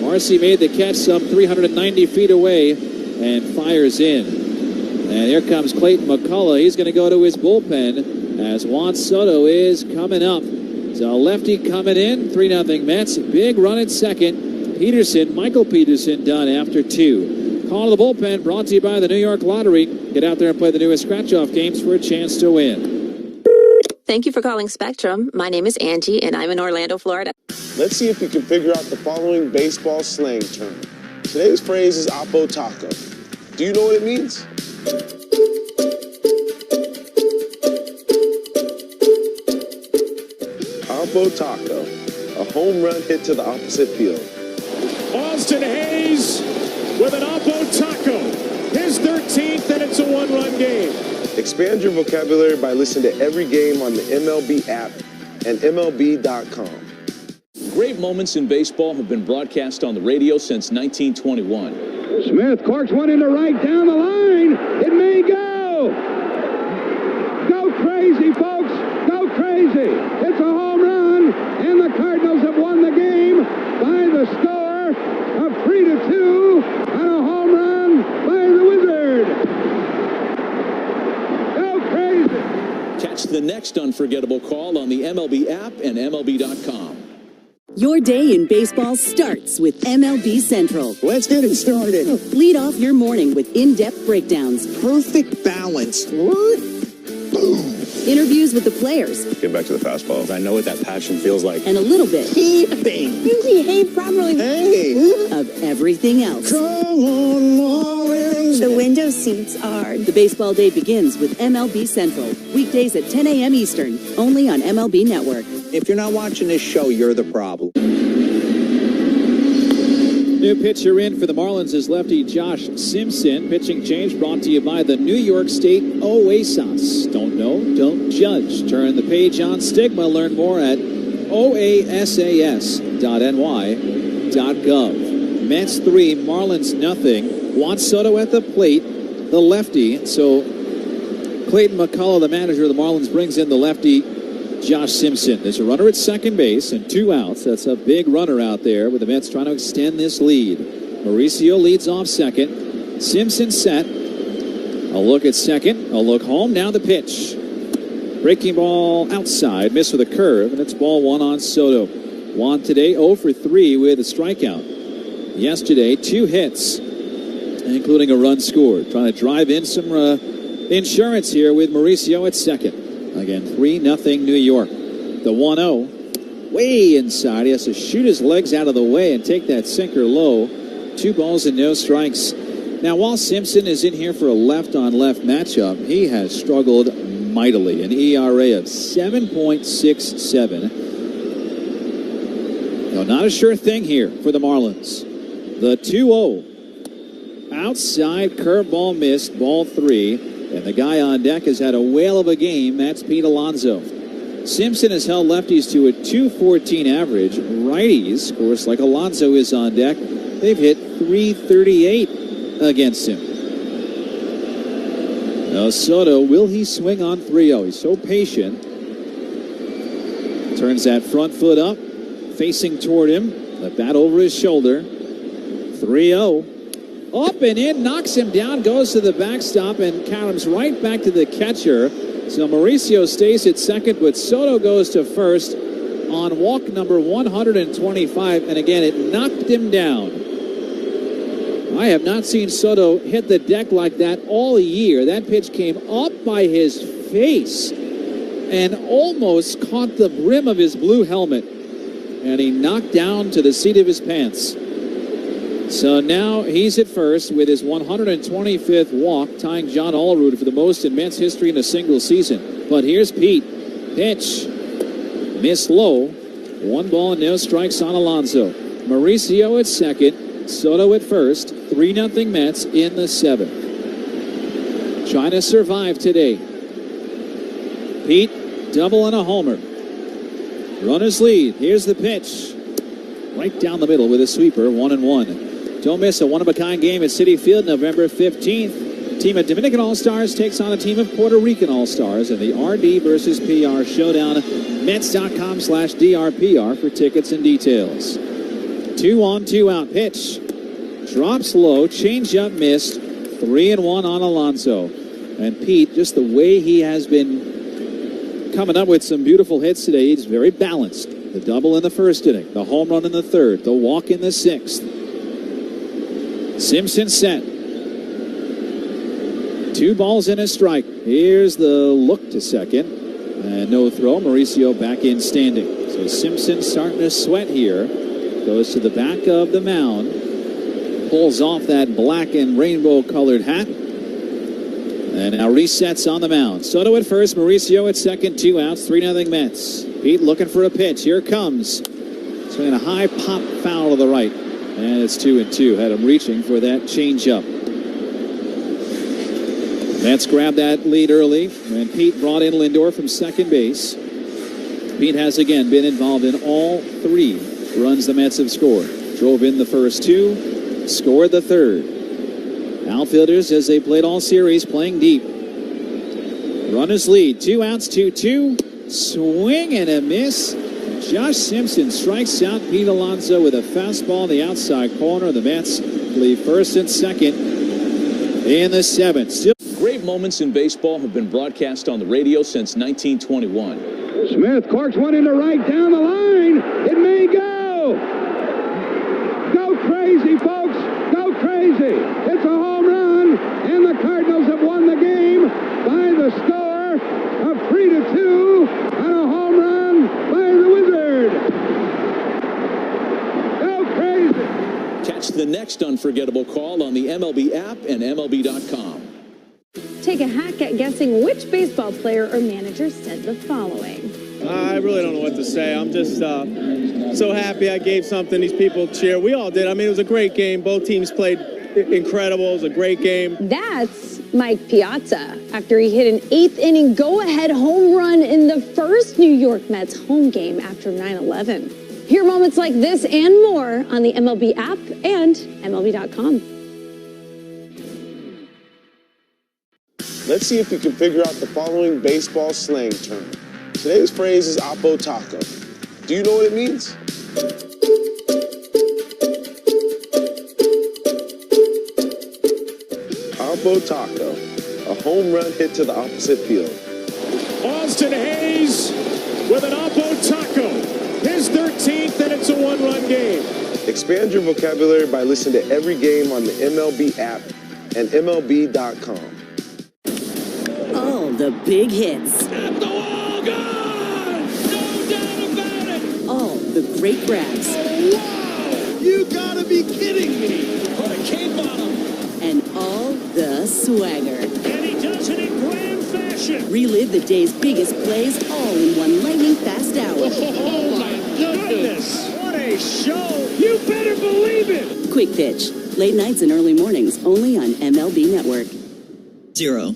Marcy made the catch some 390 feet away and fires in. And here comes Clayton McCullough. He's going to go to his bullpen as Juan Soto is coming up. So lefty coming in, 3-0 Mets. Big run at second. Peterson, Michael Peterson, done after 2. Call to the bullpen brought to you by the New York Lottery. Get out there and play the newest scratch-off games for a chance to win. Thank you for calling Spectrum. My name is Angie, and I'm in Orlando, Florida. Let's see if you can figure out the following baseball slang term. Today's phrase is Oppo Taco. Do you know what it means? Oppo Taco, a home run hit to the opposite field. Austin Hayes with an Oppo Taco. His 13th, and it's a 1-run game. Expand your vocabulary by listening to every game on the MLB app and MLB.com. Great moments in baseball have been broadcast on the radio since 1921. Smith corks one into right down the line. It may go. Go crazy, folks. Go crazy. It's a home run, and the Cardinals have won the game by the score of 3-2 on a home run by the Wizard. Go crazy. Catch the next unforgettable call on the MLB app and MLB.com. Your day in baseball starts with MLB Central. Let's get it started. Lead off your morning with in-depth breakdowns. Perfect balance. Boom. Interviews with the players. Get back to the fastball. I know what that passion feels like. And a little bit. Keeping. You behave properly. Hey. Of everything else. Come on, Marlins. The window seats are... The baseball day begins with MLB Central. Weekdays at 10 a.m. Eastern. Only on MLB Network. If you're not watching this show, you're the problem. New pitcher in for the Marlins is lefty Josh Simpson. Pitching change brought to you by the New York State Oasis. Don't know, don't judge. Turn the page on stigma. Learn more at oasas.ny.gov. Mets 3, Marlins nothing. Juan Soto at the plate, the lefty. So Clayton McCullough, the manager of the Marlins, brings in the lefty Josh Simpson. There's a runner at second base and 2 outs. That's a big runner out there with the Mets trying to extend this lead. Mauricio leads off second. Simpson set. A look at second. A look home. Now the pitch. Breaking ball outside. Miss with a curve, and it's ball 1 on Soto. Juan today 0 for 3 with a strikeout. Yesterday, 2 hits, including a run scored. Trying to drive in some insurance here with Mauricio at second. Again, 3-0 New York. The 1-0, way inside. He has to shoot his legs out of the way and take that sinker low. 2 balls and no strikes. Now, while Simpson is in here for a left-on-left matchup, he has struggled mightily. An ERA of 7.67. No, not a sure thing here for the Marlins. The 2-0. Outside curveball missed, ball 3. And the guy on deck has had a whale of a game. That's Pete Alonso. Simpson has held lefties to a .214 average. Righties, of course, like Alonso is on deck, they've hit .338 against him. Now Soto, will he swing on 3-0? He's so patient. Turns that front foot up, facing toward him. The bat over his shoulder. 3-0. Up and in, knocks him down, goes to the backstop, and comes right back to the catcher. So Mauricio stays at second, but Soto goes to first on walk number 125. And again, it knocked him down. I have not seen Soto hit the deck like that all year. That pitch came up by his face and almost caught the brim of his blue helmet. And he knocked down to the seat of his pants. So now he's at first with his 125th walk, tying John Allrood for the most in Mets history in a single season. But here's Pete. Pitch. Missed low. 1 ball and no strikes on Alonso. Mauricio at second. Soto at first. 3-0 Mets in the 7th. Trying to survive today. Pete, double and a homer. Runners lead. Here's the pitch. Right down the middle with a sweeper, 1-1. Don't miss a one-of-a-kind game at Citi Field November 15th. Team of Dominican All-Stars takes on a team of Puerto Rican All-Stars in the RD versus PR showdown. Mets.com/DRPR for tickets and details. 2-on, 2-out pitch. Drops low, changeup missed. 3-1 on Alonso. And Pete, just the way he has been coming up with some beautiful hits today, he's very balanced. The double in the first inning, the home run in the 3rd, the walk in the 6th. Simpson set. 2 balls and a strike. Here's the look to second. And no throw. Mauricio back in standing. So Simpson starting to sweat here. Goes to the back of the mound. Pulls off that black and rainbow colored hat. And now resets on the mound. Soto at first, Mauricio at second, 2 outs, 3-0 Mets. Pete looking for a pitch. Here it comes. Swinging a high pop foul to the right. And it's 2-2. Had him reaching for that changeup. Mets grabbed that lead early, and Pete brought in Lindor from second base. Pete has again been involved in all 3 runs the Mets have scored. Drove in the first 2, scored the 3rd. Outfielders, as they played all series, playing deep. Runners lead, 2 outs, 2-2. Swing and a miss. Josh Simpson strikes out Pete Alonso with a fastball in the outside corner. The Mets leave first and second in the 7th. Still great moments in baseball have been broadcast on the radio since 1921. Smith corks one into right down the line. It may go. Go crazy, folks. Go crazy. It's a home run, and the Cardinals have won the game by the score of 3-2 on a home run by the Wizard. Go crazy. Catch the next unforgettable call on the MLB app and MLB.com. Take a hack at guessing which baseball player or manager said the following. I really don't know what to say. I'm just So happy I gave something these people cheer. We all did. I mean, it was a great game. Both teams played incredible. It was a great game. That's Mike Piazza after he hit an 8th inning go-ahead home run in the first New York Mets home game after 9/11. Hear moments like this and more on the MLB app and MLB.com. Let's see if you can figure out the following baseball slang term. Today's phrase is Oppo Taco. Do you know what it means? Oppo Taco, a home run hit to the opposite field. Austin Hayes with an Oppo Taco. His 13th, and it's a one-run game. Expand your vocabulary by listening to every game on the MLB app and MLB.com. All the big hits. At the wall, gone! No doubt about it! All the great grabs. Oh, wow! You gotta be kidding me! What a cane bottom! And all the swagger. And he does it in grand fashion! Relive the day's biggest plays all in one lightning-fast hour. Oh, my goodness! What a show! You better believe it! Quick Pitch. Late nights and early mornings only on MLB Network. 0.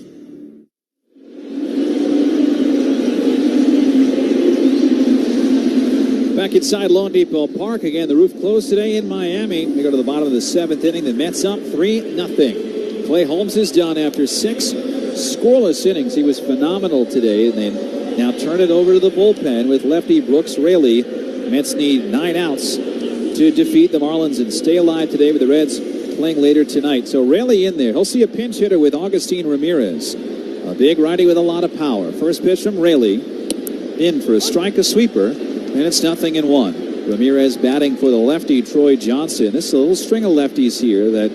Back inside Lone Depot Park. Again, the roof closed today in Miami. We go to the bottom of the 7th inning. The Mets up 3-0. Clay Holmes is done after 6 scoreless innings. He was phenomenal today. And they now turn it over to the bullpen with lefty Brooks Raley. Mets need 9 outs to defeat the Marlins and stay alive today with the Reds playing later tonight. So Raley in there. He'll see a pinch hitter with Augustine Ramirez. A big righty with a lot of power. First pitch from Raley. In for a strike, a sweeper. And it's 0-1. Ramirez batting for the lefty, Troy Johnson. This is a little string of lefties here that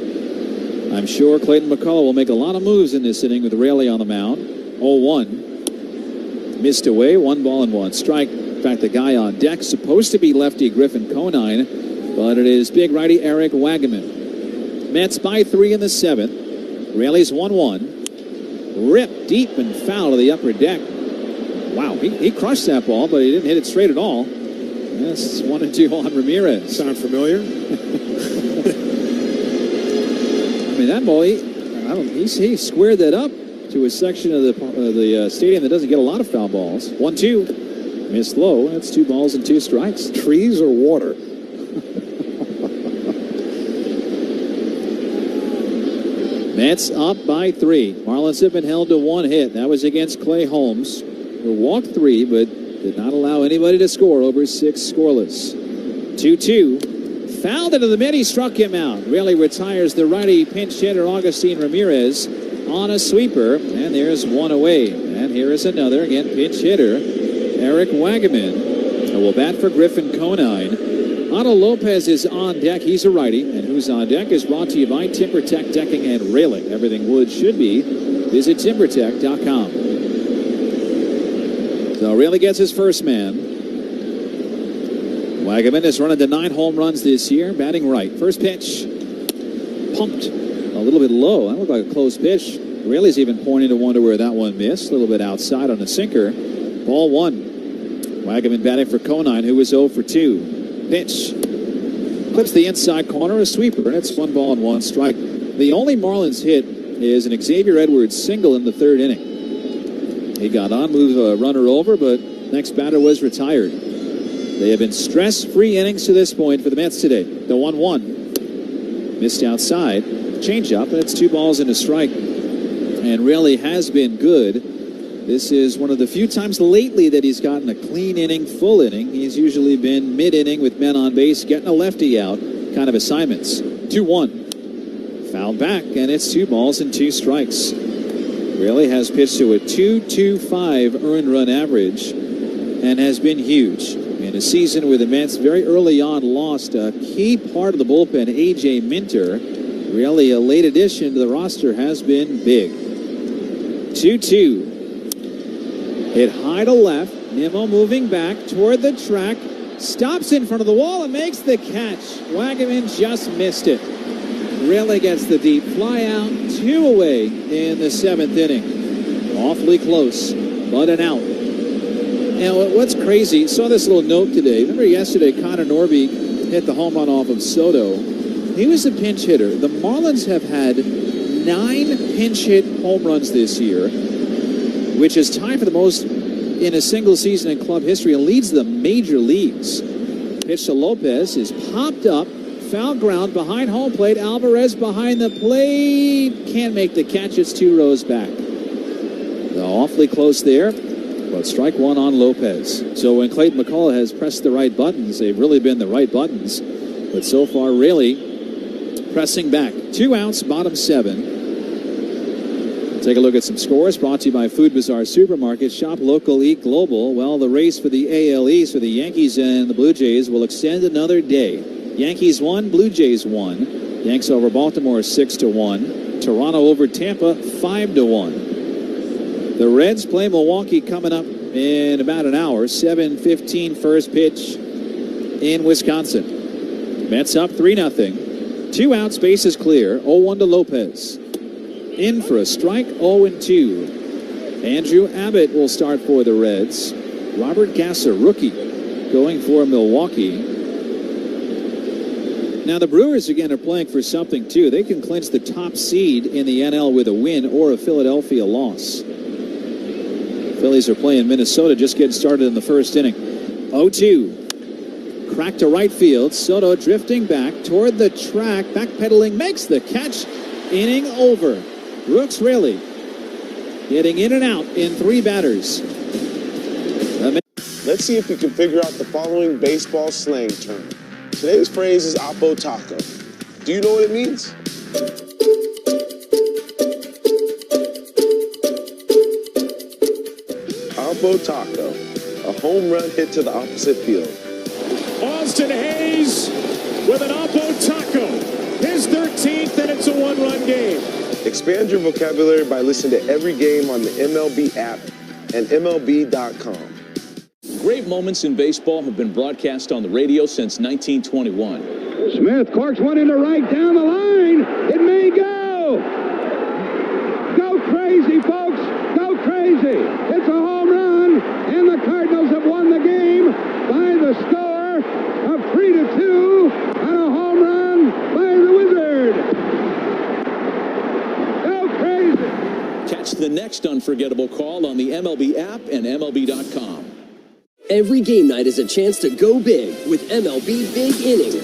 I'm sure Clayton McCullough will make a lot of moves in this inning with Raley on the mound. 0-1. Missed away, 1 ball and 1 strike. In fact, the guy on deck supposed to be lefty Griffin Conine, but it is big righty Eric Wagaman. Mets by 3 in the 7th. Raley's 1-1. Ripped deep and foul to the upper deck. Wow, he crushed that ball, but he didn't hit it straight at all. That's 1-2 on Ramirez. Sound familiar? I mean, that ball, he squared that up to a section of the stadium that doesn't get a lot of foul balls. 1-2. Missed low. That's 2 balls and 2 strikes. Trees or water? Mets up by 3. Marlins have been held to 1 hit. That was against Clay Holmes, who walked 3, but did not allow anybody to score over 6 scoreless. 2-2. Fouled into the mid. He struck him out. Raley retires the righty pinch hitter Augustine Ramirez on a sweeper, and there's 1 away. And here is another, again, pinch hitter Eric Wagaman, who will bat for Griffin Conine. Otto Lopez is on deck. He's a righty, and who's on deck is brought to you by TimberTech Decking and Railing. Everything wood should be. Visit TimberTech.com. So Raley gets his first man. Wagaman has run into 9 home runs this year, batting right. First pitch, pumped a little bit low. That looked like a close pitch. Raley's even pointing to wonder where that one missed. A little bit outside on a sinker. Ball 1. Wagaman batting for Conine, who was 0 for 2. Pitch. Clips the inside corner, a sweeper, and it's 1 ball and 1 strike. The only Marlins hit is an Xavier Edwards single in the 3rd inning. He got on, moved a runner over, but next batter was retired. They have been stress-free innings to this point for the Mets today. The 1-1. Missed outside. Change-up, and it's 2 balls and a strike. And Raley has been good. This is one of the few times lately that he's gotten a clean inning, full inning. He's usually been mid-inning with men on base, getting a lefty out kind of assignments. 2-1. Fouled back, and it's 2 balls and 2 strikes. Raley has pitched to a 2.25 earned run average and has been huge. In a season where the Mets very early on lost a key part of the bullpen, A.J. Minter, Raley, a late addition to the roster, has been big. 2-2. Hit high to left. Nimmo moving back toward the track. Stops in front of the wall and makes the catch. Wagaman just missed it. Raley gets the deep fly out. 2 away in the 7th inning. Awfully close, but an out. Now, what's crazy, saw this little note today. Remember yesterday, Connor Norby hit the home run off of Soto. He was a pinch hitter. The Marlins have had 9 pinch hit home runs this year, which is tied for the most in a single season in club history and leads the major leagues. Pitch to Lopez is popped up, foul ground behind home plate. Alvarez behind the plate, can't make the catch. It's 2 rows back. Awfully close there, but strike 1 on Lopez. So when Clayton McCullough has pressed the right buttons, they've really been the right buttons, but so far really pressing back. 2 outs, bottom 7. Take a look at some scores brought to you by Food Bazaar Supermarket. Shop local, eat global. Well, the race for the AL East for the Yankees and the Blue Jays will extend another day. Yankees 1, Blue Jays 1. Yanks over Baltimore 6-1. Toronto over Tampa 5-1. The Reds play Milwaukee coming up in about an hour. 7:15 first pitch in Wisconsin. Mets up 3-0. 2 outs, bases clear. 0-1 to Lopez. In for a strike, 0-2. Andrew Abbott will start for the Reds. Robert Gasser, rookie, going for Milwaukee. Now the Brewers again are playing for something too. They can clinch the top seed in the NL with a win or a Philadelphia loss. Phillies are playing Minnesota, just getting started in the first inning. 0-2. Crack to right field. Soto drifting back toward the track. Backpedaling, makes the catch. Inning over. Brooks Raley getting in and out in 3 batters. Let's see if we can figure out the following baseball slang term. Today's phrase is Oppo Taco. Do you know what it means? Oppo Taco, a home run hit to the opposite field. Austin Hayes with an Oppo Taco. His 13th, and it's a 1-run game. Expand your vocabulary by listening to every game on the MLB app and MLB.com. Great moments in baseball have been broadcast on the radio since 1921. Smith corks one into right down the line. It may go. Go crazy, folks. Go crazy. It's a home run, and the Cardinals have won the game by the score of 3-2 on a home run by the Wizard. Go crazy. Catch the next unforgettable call on the MLB app and MLB.com. Every game night is a chance to go big with MLB Big Inning.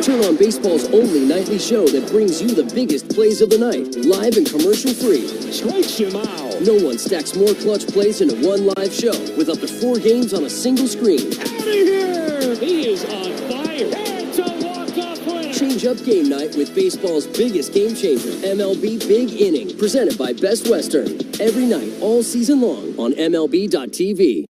Turn on baseball's only nightly show that brings you the biggest plays of the night, live and commercial-free. Strikes you out. No one stacks more clutch plays into one live show with up to 4 games on a single screen. Out of here! He is on fire. It's a walk-off winner. Change up game night with baseball's biggest game changer, MLB Big Inning, presented by Best Western. Every night, all season long on MLB.tv.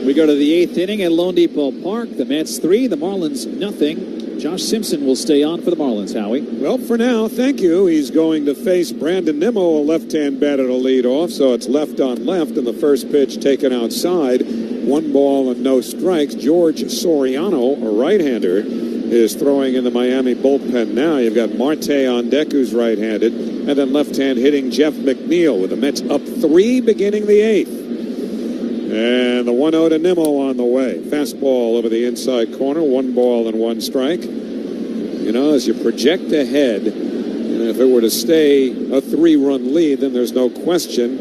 We go to the 8th inning at Lone Depot Park. The Mets 3, the Marlins nothing. Josh Simpson will stay on for the Marlins, Howie. Well, for now, thank you. He's going to face Brandon Nimmo, a left-hand batter to lead off, so it's left on left, and the first pitch taken outside. 1 ball and no strikes. George Soriano, a right-hander, is throwing in the Miami bullpen now. You've got Marte on deck, who's right-handed, and then left-hand hitting Jeff McNeil with the Mets up 3 beginning the 8th. And the 1-0 to Nimmo on the way. Fastball over the inside corner. 1 ball and 1 strike. You know, as you project ahead, if it were to stay a 3-run lead, then there's no question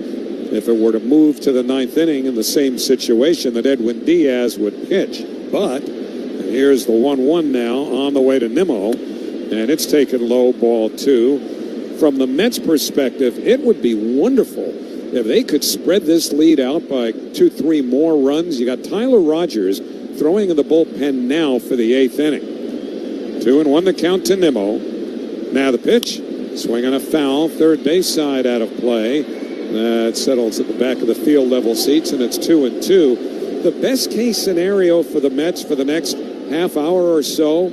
if it were to move to the 9th inning in the same situation that Edwin Diaz would pitch. But here's the 1-1 now on the way to Nimmo, and it's taken low, ball 2. From the Mets' perspective, it would be wonderful if they could spread this lead out by 2-3 more runs. You got Tyler Rogers throwing in the bullpen now for the 8th inning. 2-1 the count to Nimmo. Now the pitch. Swinging a foul. Third base side out of play. That settles at the back of the field level seats, and it's 2-2. The best case scenario for the Mets for the next half hour or so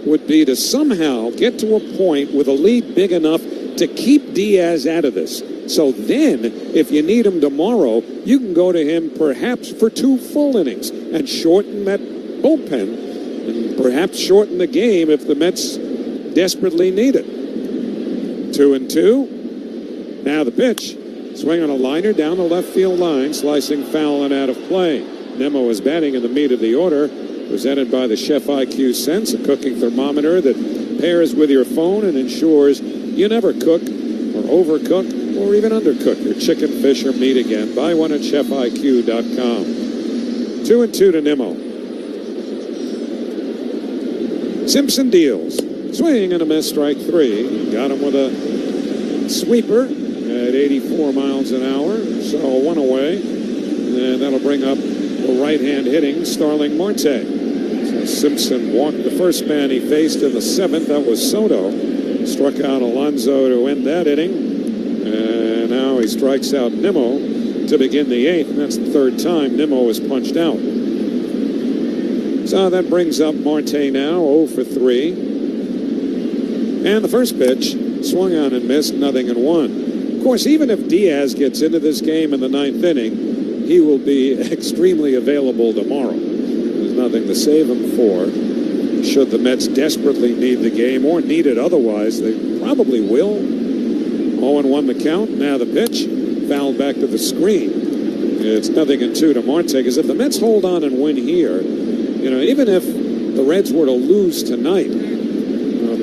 would be to somehow get to a point with a lead big enough to keep Diaz out of this. So then, if you need him tomorrow, you can go to him perhaps for 2 full innings and shorten that bullpen and perhaps shorten the game if the Mets desperately need it. 2-2. Now the pitch. Swing on a liner down the left field line, slicing foul and out of play. Nemo is batting in the meat of the order, presented by the Chef IQ Sense, a cooking thermometer that pairs with your phone and ensures you never cook or overcook or even undercook your chicken, fish, or meat again. Buy one at chefiq.com. 2-2 to Nemo. Simpson deals. Swing and a miss, strike 3. Got him with a sweeper at 84 miles an hour, so 1 away. And that'll bring up the right-hand hitting Starling Marte. So Simpson walked the first man he faced in the 7th. That was Soto. Struck out Alonso to end that inning. And now he strikes out Nimmo to begin the 8th. And that's the 3rd time Nimmo was punched out. So that brings up Marte now, 0 for 3. And the first pitch, swung on and missed, 0-1. Of course, even if Diaz gets into this game in the 9th inning, he will be extremely available tomorrow. There's nothing to save him for. Should the Mets desperately need the game or need it otherwise, they probably will. 0-1 the count. Now the pitch, fouled back to the screen. It's 0-2 to Marte, because if the Mets hold on and win here, even if the Reds were to lose tonight,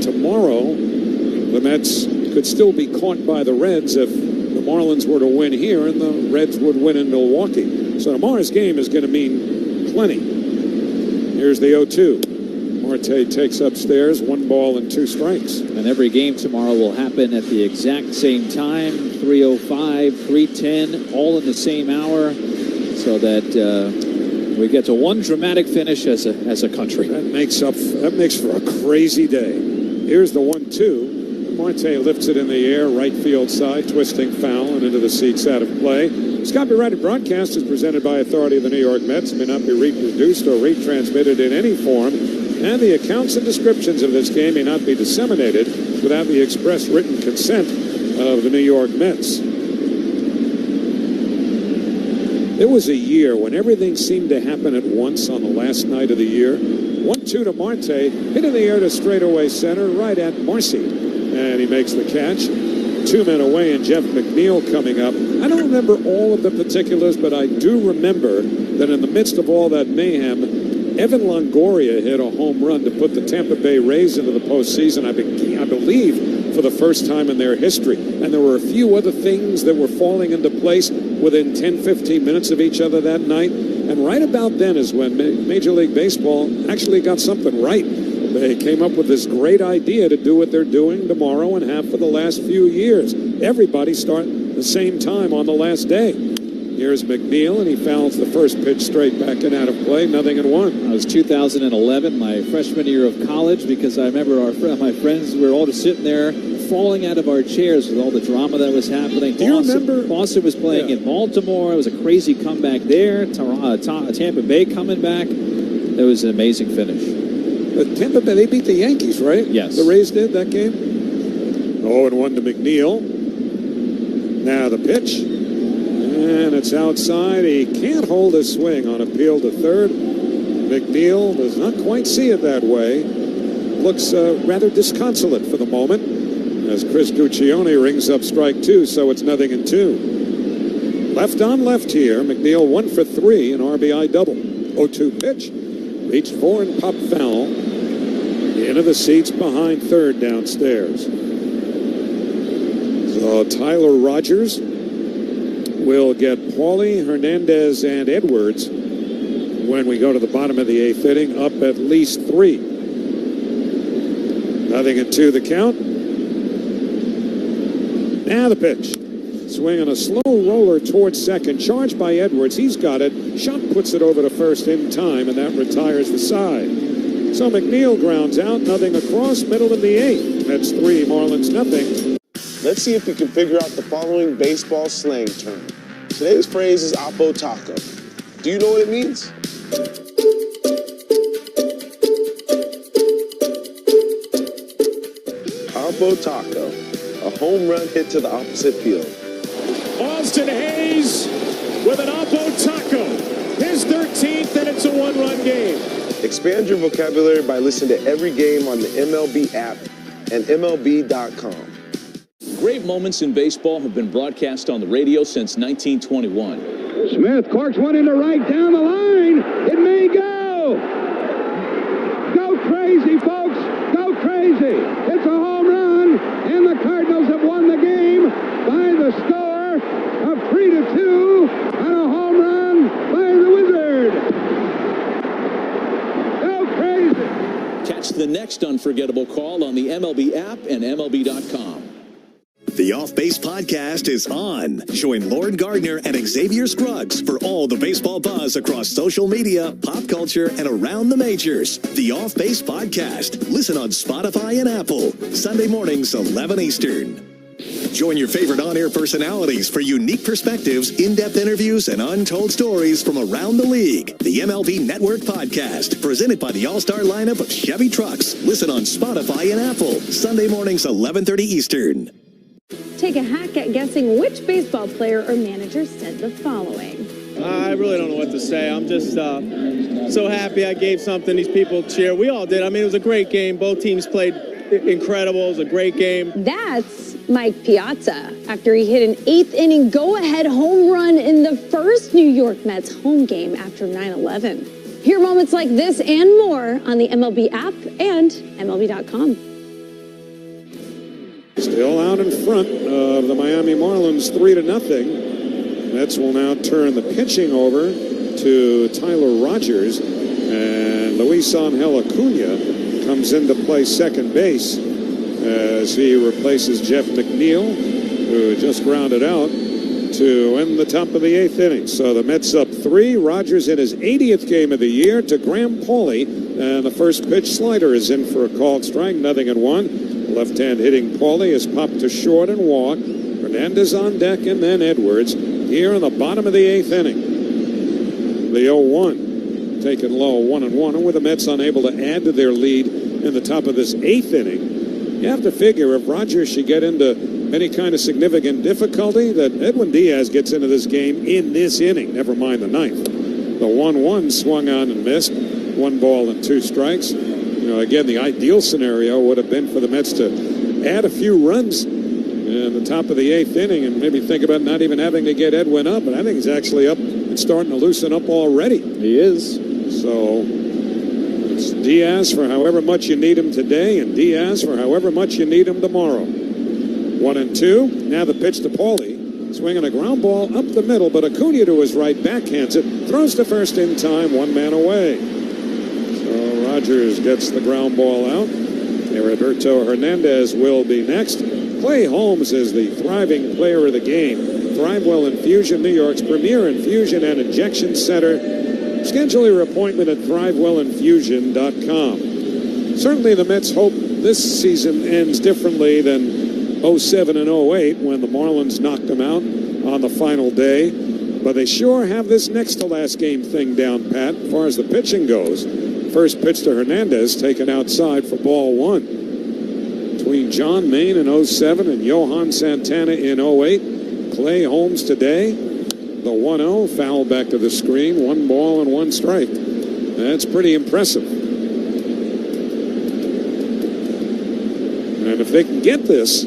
tomorrow the Mets could still be caught by the Reds if the Marlins were to win here and the Reds would win in Milwaukee. So tomorrow's game is going to mean plenty. Here's the 0-2. Marte takes upstairs, 1 ball and 2 strikes. And every game tomorrow will happen at the exact same time, 3:05, 3:10, all in the same hour, so that we get to one dramatic finish as a country. That makes for a crazy day. Here's the 1-2. Marte lifts it in the air, right field side, twisting foul and into the seats out of play. This copyrighted broadcast is presented by authority of the New York Mets, may not be reproduced or retransmitted in any form, and the accounts and descriptions of this game may not be disseminated without the express written consent of the New York Mets. There was a year when everything seemed to happen at once on the last night of the year. 1-2 to Marte, hit in the air to straightaway center, right at Marcy. And he makes the catch. 2 men away and Jeff McNeil coming up. I don't remember all of the particulars, but I do remember that in the midst of all that mayhem, Evan Longoria hit a home run to put the Tampa Bay Rays into the postseason, I believe, for the first time in their history. And there were a few other things that were falling into place within 10-15 minutes of each other that night. And right about then is when Major League Baseball actually got something right. They came up with this great idea to do what they're doing tomorrow and have for the last few years. Everybody start the same time on the last day. Here's McNeil, and he fouls the first pitch straight back and out of play, 0-1. It was 2011, my freshman year of college, because I remember my friends, we were all just sitting there falling out of our chairs with all the drama that was happening. Do you remember? Boston was playing in Baltimore. It was a crazy comeback there. Tampa Bay coming back. It was an amazing finish. Tampa Bay, they beat the Yankees, right? Yes. The Rays did that game? 0-1 to McNeil. Now the pitch. And it's outside. He can't hold his swing on appeal to third. McNeil does not quite see it that way. Looks rather disconsolate for the moment as Chris Guccione rings up strike 2, so it's 0-2. Left on left here. McNeil 1 for 3, an RBI double. 0-2 pitch. Reached for and popped foul. Into the seats behind third downstairs. So Tyler Rogers will get Paulie, Hernandez, and Edwards when we go to the bottom of the 8th inning, up at least 3. 0-2 the count. Now the pitch. Swing on a slow roller towards second. Charged by Edwards. He's got it. Shot puts it over to first in time, and that retires the side. So McNeil grounds out. 0 across. Middle of the 8th. That's 3. Marlins 0. Let's see if you can figure out the following baseball slang term. Today's phrase is Apo Taco. Do you know what it means? Oppo Taco, a home run hit to the opposite field. Austin Hayes with an Oppo Taco, his 13th, and it's a one-run game. Expand your vocabulary by listening to every game on the MLB app and MLB.com. Great moments in baseball have been broadcast on the radio since 1921. Smith corks one into right down the line. It may go. Go crazy, folks. Go crazy. It's a home run, and the Cardinals have won the game by the score of 3-2 on a home run by the Wizard. Go crazy. Catch the next unforgettable call on the MLB app and MLB.com. The Off Base Podcast is on. Join Lauren Gardner and Xavier Scruggs for all the baseball buzz across social media, pop culture, and around the majors. The Off Base Podcast. Listen on Spotify and Apple. Sunday mornings, 11 Eastern. Join your favorite on-air personalities for unique perspectives, in-depth interviews, and untold stories from around the league. The MLB Network Podcast, presented by the all-star lineup of Chevy trucks. Listen on Spotify and Apple. Sunday mornings, 11:30 Eastern. Take a hack at guessing which baseball player or manager said the following. I really don't know what to say. I'm just so happy I gave something these people cheer. We all did. I mean, it was a great game. Both teams played incredible. It was a great game. That's Mike Piazza after he hit an 8th inning go-ahead home run in the first New York Mets home game after 9/11. Hear moments like this and more on the MLB app and MLB.com. Still out in front of the Miami Marlins 3-0. Mets will now turn the pitching over to Tyler Rogers, and Luis Angel Acuna comes into play second base as he replaces Jeff McNeil, who just grounded out to end the top of the 8th inning. So the Mets up 3. Rogers in his 80th game of the year to Graham Pauley, and the first pitch slider is in for a called strike, 0-1. Left-hand hitting Pauley is popped to short and walk. Hernandez on deck, and then Edwards here in the bottom of the 8th inning. The 0-1 taken low, 1-1, and with the Mets unable to add to their lead in the top of this 8th inning, you have to figure if Rogers should get into any kind of significant difficulty, that Edwin Diaz gets into this game in this inning, never mind the 9th. The 1-1 swung on and missed. 1 ball and 2 strikes. You know, again, the ideal scenario would have been for the Mets to add a few runs in the top of the 8th inning and maybe think about not even having to get Edwin up. But I think he's actually up and starting to loosen up already. He is. So it's Diaz for however much you need him today, and Diaz for however much you need him tomorrow. 1-2. Now the pitch to Pauley. Swinging a ground ball up the middle, but Acuna to his right backhands it. Throws to first in time, 1 man away. So Rogers gets the ground ball out. Heriberto Hernandez will be next. Clay Holmes is the thriving player of the game. Thrivewell Infusion, New York's premier infusion and injection center. Schedule your appointment at thrivewellinfusion.com. Certainly the Mets hope this season ends differently than 07 and 08 when the Marlins knocked them out on the final day. But they sure have this next to last game thing down pat as far as the pitching goes. First pitch to Hernandez taken outside for ball 1. Between John Mayne in 07 and Johan Santana in 08. Clay Holmes today. The 1-0 foul back to the screen. 1 ball and 1 strike. That's pretty impressive. And if they can get this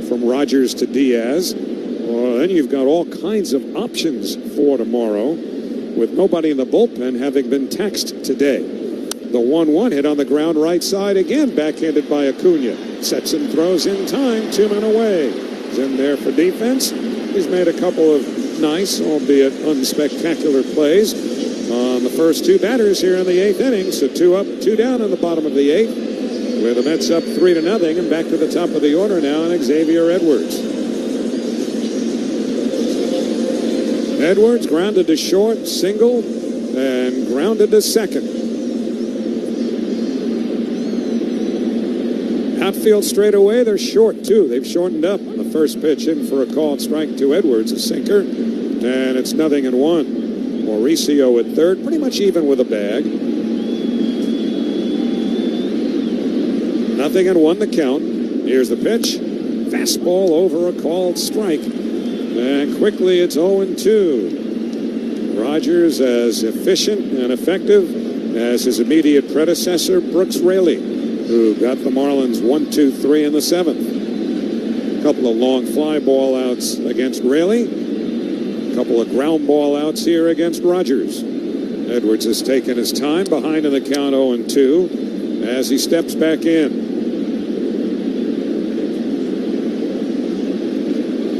from Rogers to Diaz, well, then you've got all kinds of options for tomorrow, with nobody in the bullpen having been taxed today. The 1-1 hit on the ground right side again, backhanded by Acuna. Sets and throws in time, 2 men away. He's in there for defense. He's made a couple of nice, albeit unspectacular plays on the first 2 batters here in the 8th inning. So 2 up, 2 down in the bottom of the 8th. With the Mets up 3-0 and back to the top of the order now, and Xavier Edwards. Edwards grounded to short, single, and grounded to second. Outfield straight away, they're short too. They've shortened up. The first pitch in for a called strike to Edwards, a sinker, and it's 0-1. Mauricio at third, pretty much even with a bag. 0-1 the count. Here's the pitch. Fastball over a called strike. And quickly it's 0-2. Rogers as efficient and effective as his immediate predecessor, Brooks Raley, who got the Marlins 1-2-3 in the 7th. A couple of long fly ball outs against Raley. A couple of ground ball outs here against Rogers. Edwards has taken his time behind in the count 0-2 as he steps back in.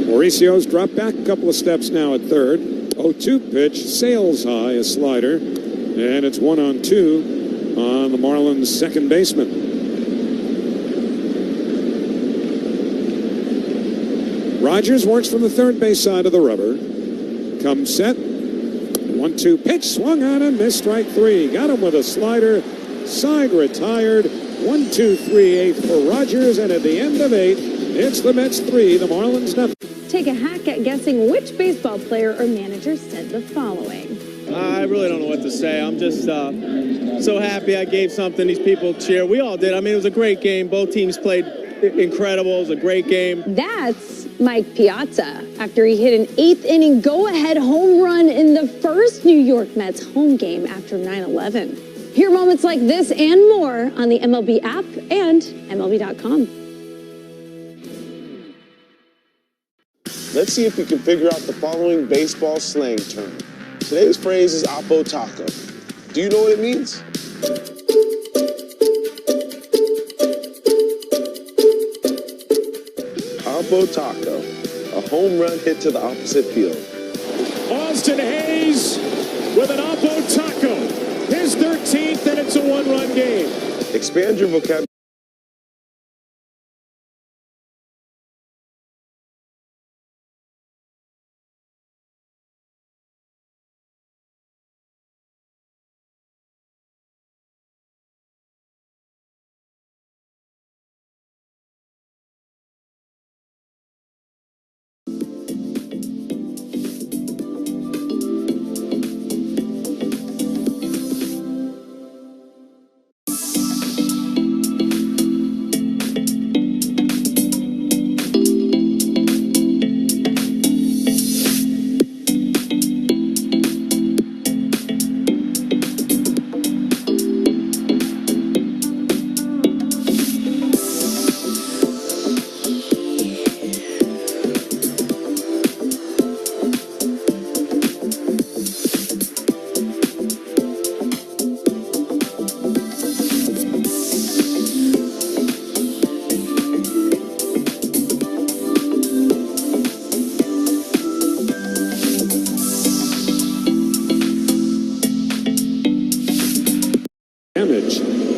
Mauricio's dropped back a couple of steps now at third. 0-2 pitch, sails high, a slider, and it's 1-2 on the Marlins second baseman. Rogers works from the third base side of the rubber. Comes set. 1-2 pitch, swung on and missed, strike 3. Got him with a slider. Side retired. 1-2-3-8 for Rogers, and at the end of 8, it's the Mets 3, the Marlins nothing. Take a hack at guessing which baseball player or manager said the following. I really don't know what to say. I'm just so happy I gave something these people cheer. We all did. I mean, it was a great game. Both teams played incredible. It was a great game. That's Mike Piazza after he hit an 8th inning go-ahead home run in the first New York Mets home game after 9/11. Hear moments like this and more on the MLB app and MLB.com. Let's see if we can figure out the following baseball slang term. Today's phrase is Oppo Taco. Do you know what it means? Oppo Taco, a home run hit to the opposite field. Austin Hayes with an Oppo Taco. His 13th, and it's a one-run game. Expand your vocabulary.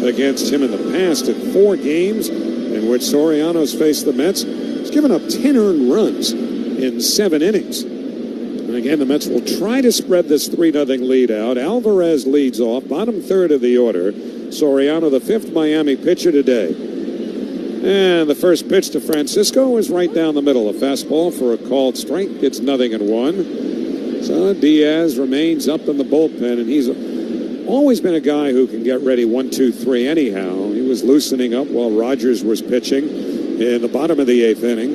Against him in the past in 4 games in which Soriano's faced the Mets. He's given up 10 earned runs in 7 innings. And again, the Mets will try to spread this 3-0 lead out. Alvarez leads off, bottom third of the order. Soriano, the 5th Miami pitcher today. And the first pitch to Francisco is right down the middle. A fastball for a called strike. It's 0-1. So Diaz remains up in the bullpen, and he's always been a guy who can get ready 1-2-3 anyhow. He was loosening up while Rogers was pitching in the bottom of the 8th inning.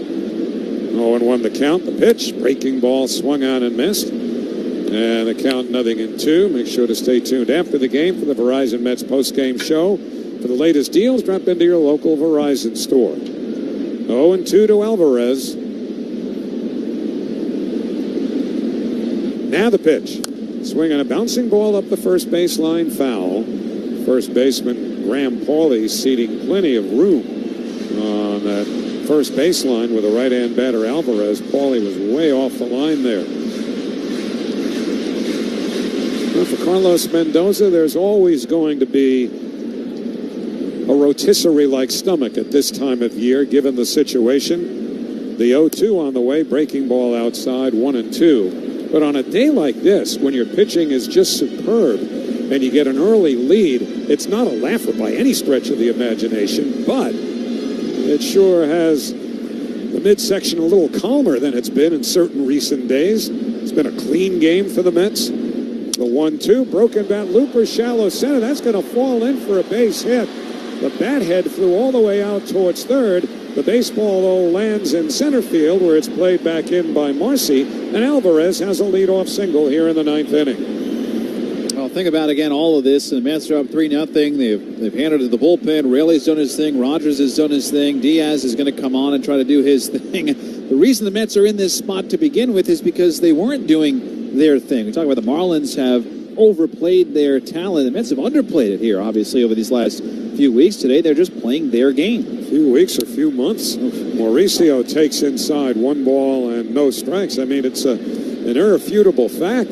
0-1 the count. The pitch, breaking ball, swung on and missed. And the count 0-2. Make sure to stay tuned after the game for the Verizon Mets post-game show. For the latest deals, drop into your local Verizon store. 0-2 to Alvarez. Now the pitch. Swing on a bouncing ball up the first baseline, foul. First baseman Graham Pauley ceding plenty of room on that first baseline with a right-hand batter Alvarez. Pauley was way off the line there. Well, for Carlos Mendoza, there's always going to be a rotisserie-like stomach at this time of year, given the situation. The 0-2 on the way, breaking ball outside, 1-2. But on a day like this, when your pitching is just superb and you get an early lead, it's not a laugher by any stretch of the imagination, but it sure has the midsection a little calmer than it's been in certain recent days. It's been a clean game for the Mets. The 1-2, broken bat looper, shallow center. That's going to fall in for a base hit. The bat head flew all the way out towards third. The baseball, though, lands in center field where it's played back in by Marcy, and Alvarez has a leadoff single here in the 9th inning. Well, think about, again, all of this. The Mets are up 3-0. They've handed it to the bullpen. Rayleigh's done his thing. Rogers has done his thing. Diaz is going to come on and try to do his thing. The reason the Mets are in this spot to begin with is because they weren't doing their thing. We talk about the Marlins have overplayed their talent. The Mets have underplayed it here, obviously, over these last few weeks. Today, they're just playing their game. A few weeks or few months. Mauricio takes inside 1 ball and no strikes. I mean, it's an irrefutable fact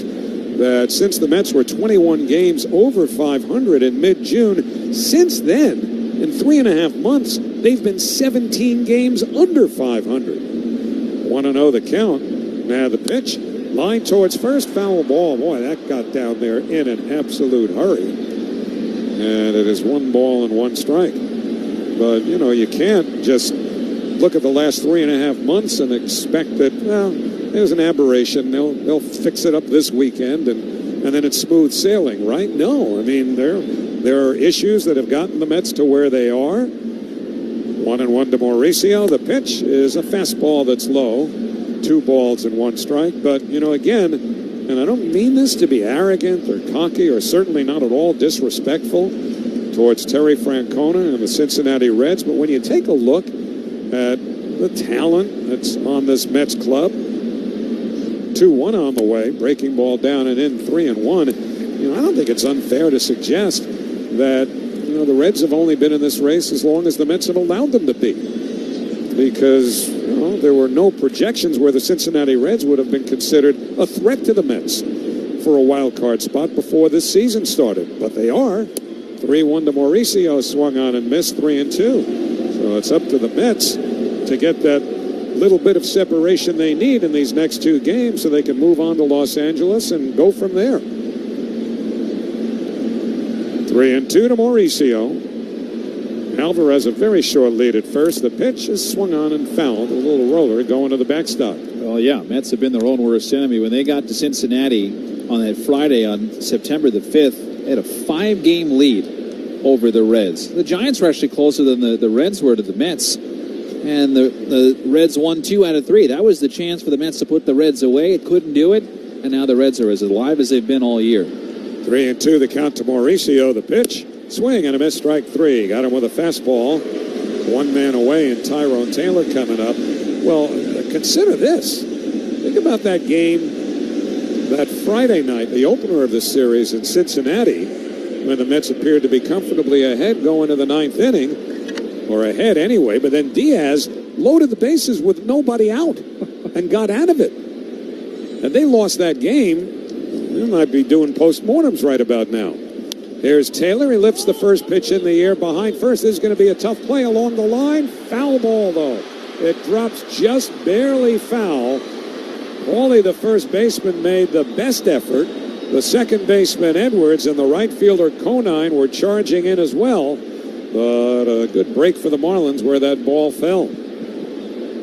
that since the Mets were 21 games over 500 in mid-June, since then, in 3.5 months, they've been 17 games under 500. Want to know the count? Now the pitch. Line towards first, foul ball. Boy, that got down there in an absolute hurry. And it is 1 ball and 1 strike. But, you know, you can't just look at the last 3.5 months and expect that, well, there's an aberration. They'll fix it up this weekend and then it's smooth sailing, right? No, I mean, there are issues that have gotten the Mets to where they are. 1-1 to Mauricio. The pitch is a fastball that's low. 2 balls and 1 strike. But, you know, again, and I don't mean this to be arrogant or cocky or certainly not at all disrespectful towards Terry Francona and the Cincinnati Reds, but when you take a look at the talent that's on this Mets club, 2-1 on the way, breaking ball down and in, 3-1. You know, I don't think it's unfair to suggest that, you know, the Reds have only been in this race as long as the Mets have allowed them to be. Because, you know, there were no projections where the Cincinnati Reds would have been considered a threat to the Mets for a wild card spot before this season started. But they are. 3-1 to Mauricio, swung on and missed, 3-2. So it's up to the Mets to get that little bit of separation they need in these next 2 games so they can move on to Los Angeles and go from there. 3-2 to Mauricio. Alvarez a very short lead at first. The pitch is swung on and fouled. A little roller going to the backstop. Well, yeah, Mets have been their own worst enemy. When they got to Cincinnati on that Friday on September the 5th, they had a 5-game lead over the Reds. The Giants were actually closer than the Reds were to the Mets. And the Reds won 2 out of 3. That was the chance for the Mets to put the Reds away. It couldn't do it. And now the Reds are as alive as they've been all year. 3-2 the count to Mauricio. The pitch. Swing and a miss, strike 3. Got him with a fastball. 1 man away and Tyrone Taylor coming up. Well, consider this. Think about that game that Friday night, the opener of this series in Cincinnati, when the Mets appeared to be comfortably ahead going to the 9th inning, or ahead anyway, but then Diaz loaded the bases with nobody out and got out of it. And they lost that game. They might be doing postmortems right about now. Here's Taylor. He lifts the first pitch in the air behind first. This is going to be a tough play along the line. Foul ball, though. It drops just barely foul. Paulie, the first baseman, made the best effort. The second baseman, Edwards, and the right fielder, Conine, were charging in as well. But a good break for the Marlins where that ball fell.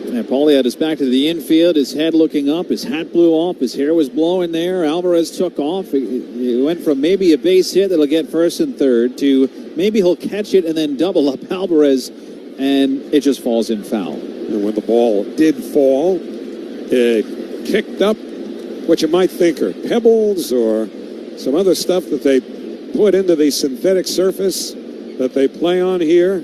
And Paulie had his back to the infield, his head looking up, his hat blew off, his hair was blowing there. Alvarez took off. He went from maybe a base hit that'll get first and third to maybe he'll catch it and then double up Alvarez, and it just falls in foul. And when the ball did fall, it kicked up what you might think are pebbles or some other stuff that they put into the synthetic surface that they play on here.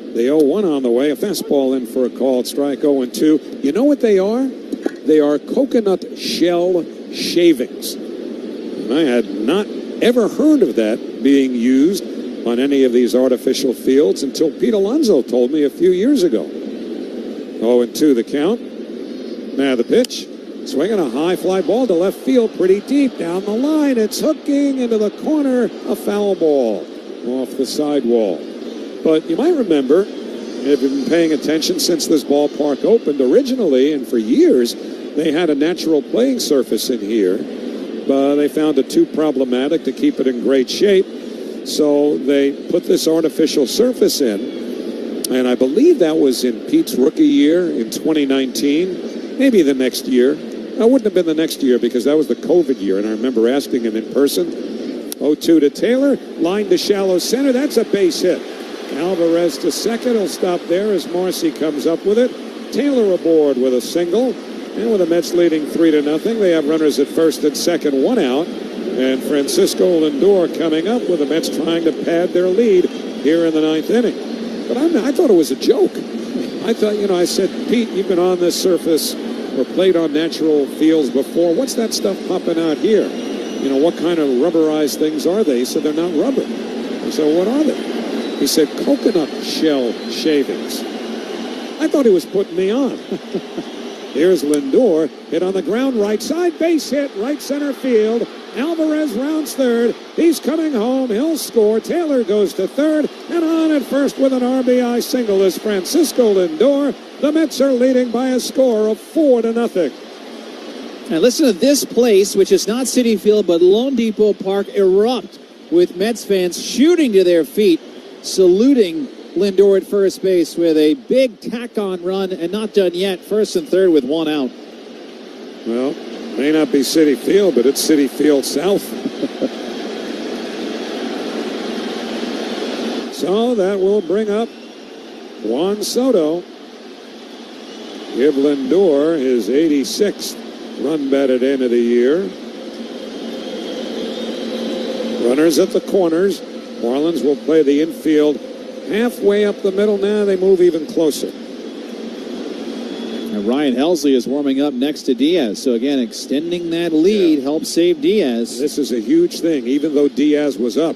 The 0-1 on the way. A fastball in for a called strike. 0-2. You know what they are? They are coconut shell shavings. And I had not ever heard of that being used on any of these artificial fields until Pete Alonso told me a few years ago. 0-2 the count. Now the pitch. Swinging a high fly ball to left field pretty deep down the line. It's hooking into the corner. A foul ball off the sidewall. But you might remember, if you've been paying attention since this ballpark opened originally, and for years, they had a natural playing surface in here, but they found it too problematic to keep it in great shape. So they put this artificial surface in, and I believe that was in Pete's rookie year in 2019, maybe the next year. That wouldn't have been the next year because that was the COVID year, and I remember asking him in person. 0-2 to Taylor, line to shallow center. That's a base hit. Alvarez to second. He'll stop there as Marcy comes up with it. Taylor aboard with a single. And with the Mets leading 3-0, they have runners at first and second, one out. And Francisco Lindor coming up with the Mets trying to pad their lead here in the ninth inning. But I thought it was a joke. I thought, I said, Pete, you've been on this surface or played on natural fields before. What's that stuff popping out here? What kind of rubberized things are they? He said, they're not rubber. I said, what are they? He said, coconut shell shavings. I thought he was putting me on. Here's Lindor, hit on the ground, right side, base hit, right center field. Alvarez rounds third. He's coming home. He'll score. Taylor goes to third. And on at first with an RBI single is Francisco Lindor. The Mets are leading by a score of 4-0. And listen to this place, which is not Citi Field, but Lone Depot Park, erupt with Mets fans shooting to their feet, saluting Lindor at first base with a big tack-on run, and not done yet. First and third with one out. Well, may not be Citi Field, but it's Citi Field South. So that will bring up Juan Soto. Give Lindor his 86th run batted in of the year. Runners at the corners. Marlins will play the infield halfway up the middle. Now they move even closer. And Ryan Helsley is warming up next to Diaz. So again, extending that lead helps save Diaz. This is a huge thing, even though Diaz was up.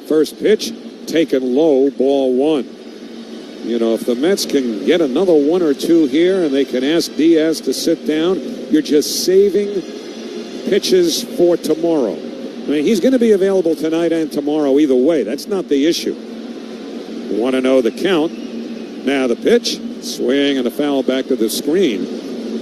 First pitch, taken low, ball one. If the Mets can get another one or two here and they can ask Diaz to sit down, you're just saving pitches for tomorrow. He's going to be available tonight and tomorrow either way. That's not the issue. You want to know the count. Now the pitch, swing and a foul back to the screen.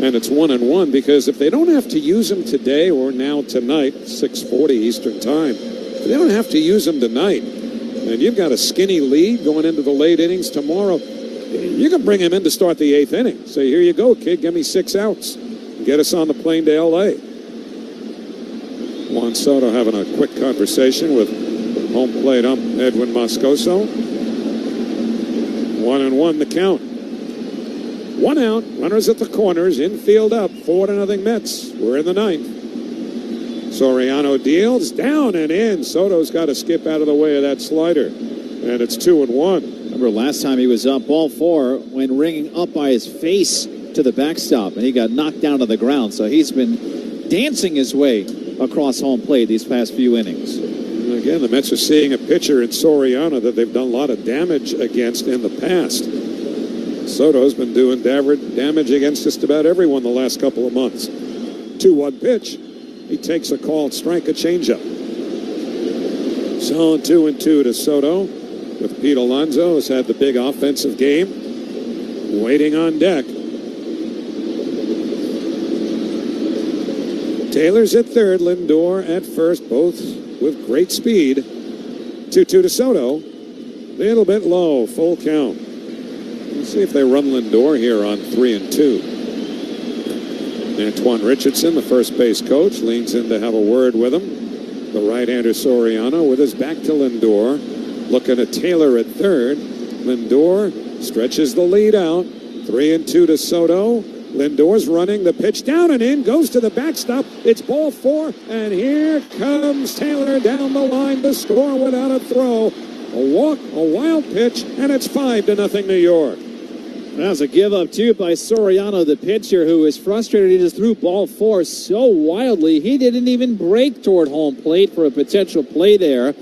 And it's 1-1 because if they don't have to use him today or now tonight, 6:40 Eastern time, if they don't have to use him tonight, and you've got a skinny lead going into the late innings tomorrow, you can bring him in to start the 8th inning. Say, here you go, kid, give me 6 outs. Get us on the plane to L.A. Juan Soto having a quick conversation with home plate ump Edwin Moscoso. 1-1 the count. One out, runners at the corners, infield up, 4-0 Mets. We're in the ninth. Soriano deals, down and in. Soto's got to skip out of the way of that slider. And it's 2-1. Remember last time he was up, ball 4, when ringing up by his face to the backstop, and he got knocked down to the ground. So he's been dancing his way across home plate these past few innings. Again, the Mets are seeing a pitcher in Soriano that they've done a lot of damage against in the past. Soto's been doing damage against just about everyone the last couple of months. 2-1 pitch. He takes a called strike, a changeup. So 2-2 to Soto, with Pete Alonso has had the big offensive game. Waiting on deck. Taylor's at third, Lindor at first, both with great speed. 2-2 to Soto. Little bit low, full count. Let's see if they run Lindor here on 3-2. Antoine Richardson, the first base coach, leans in to have a word with him. The right-hander Soriano with his back to Lindor. Looking at Taylor at third. Lindor stretches the lead out. 3-2 to Soto. Lindor's running the pitch down and in, goes to the backstop. It's ball 4, and here comes Taylor down the line to score without a throw. A walk, a wild pitch, and it's 5-0 New York. That was a give-up, too, by Soriano, the pitcher, who is frustrated. He just threw ball 4 so wildly. He didn't even break toward home plate for a potential play there.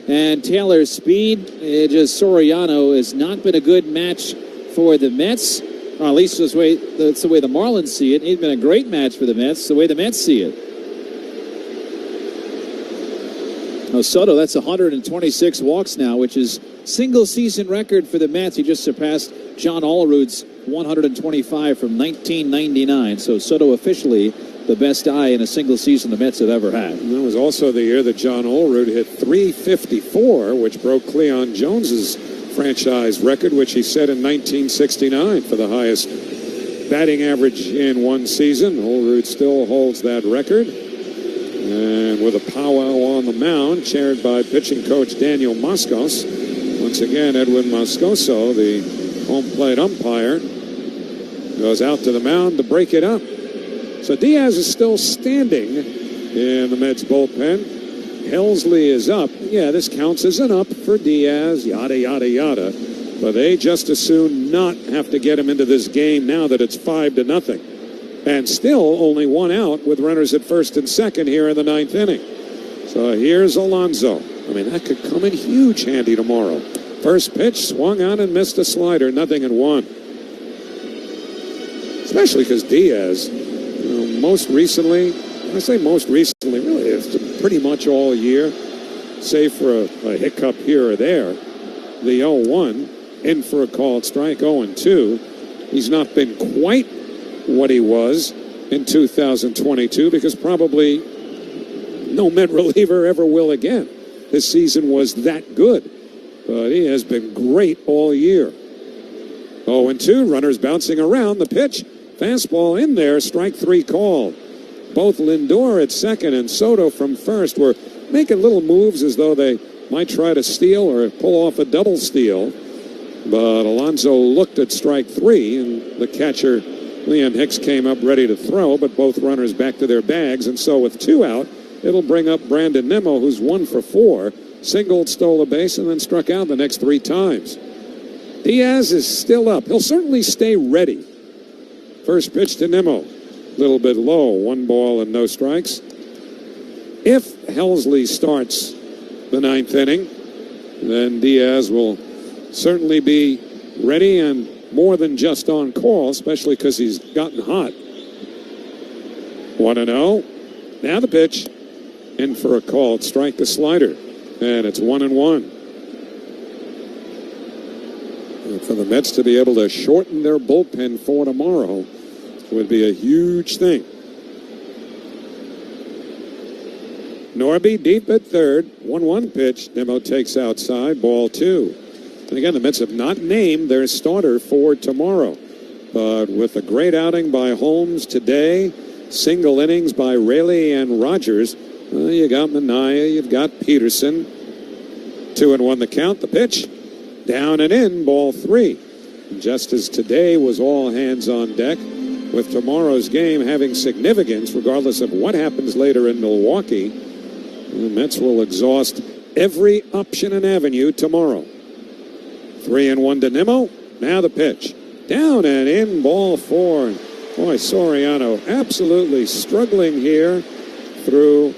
And Taylor's speed, Soriano has not been a good match for the Mets. Or at least that's the way the Marlins see it. He's been a great match for the Mets, the way the Mets see it. Soto, that's 126 walks now, which is single-season record for the Mets. He just surpassed John Allroot's 125 from 1999. So Soto officially the best eye in a single season the Mets have ever had. And that was also the year that John Allroot hit .354, which broke Cleon Jones's franchise record, which he set in 1969 for the highest batting average in one season. Allroot still holds that record. And with a powwow on the mound, chaired by pitching coach Daniel Moskos, Once again, Edwin Moscoso, the home plate umpire, goes out to the mound to break it up. So Diaz is still standing in the Mets bullpen. Helsley is up. Yeah, this counts as an up for Diaz, yada, yada, yada. But they just as soon not have to get him into this game now that it's 5-0. And still only one out with runners at first and second here in the 9th inning. So here's Alonso. I mean, that could come in huge handy tomorrow. First pitch, swung on and missed a slider, 0-1. Especially because Diaz, most recently, when I say most recently, really it's pretty much all year, save for a hiccup here or there. The 0-1, in for a called strike, 0-2. He's not been quite what he was in 2022 because probably no Met reliever ever will again. This season was that good, but he has been great all year. 0-2, runners bouncing around. The pitch, fastball in there, strike 3 called. Both Lindor at second and Soto from first were making little moves as though they might try to steal or pull off a double steal. But Alonso looked at strike 3, and the catcher, Liam Hicks, came up ready to throw, but both runners back to their bags. And so with 2 out, it'll bring up Brandon Nimmo, who's 1 for 4, singled, stole a base, and then struck out the next 3 times. Diaz is still up. He'll certainly stay ready. First pitch to Nimmo. A little bit low, 1 ball and no strikes. If Helsley starts the 9th inning, then Diaz will certainly be ready and more than just on call, especially because he's gotten hot. 1-0. Now the pitch. In for a called strike, the slider. And it's 1-1. And for the Mets to be able to shorten their bullpen for tomorrow would be a huge thing. Norby deep at third. 1-1 pitch. Nimmo takes outside. Ball 2. And again, the Mets have not named their starter for tomorrow. But with a great outing by Holmes today, single innings by Raley and Rogers, you got Minaya, you've got Peterson. 2-1 the count. The pitch. Down and in. Ball 3. Just as today was all hands on deck, with tomorrow's game having significance regardless of what happens later in Milwaukee, the Mets will exhaust every option and avenue tomorrow. 3-1 to Nimmo. Now the pitch. Down and in. Ball 4. Boy, Soriano absolutely struggling here through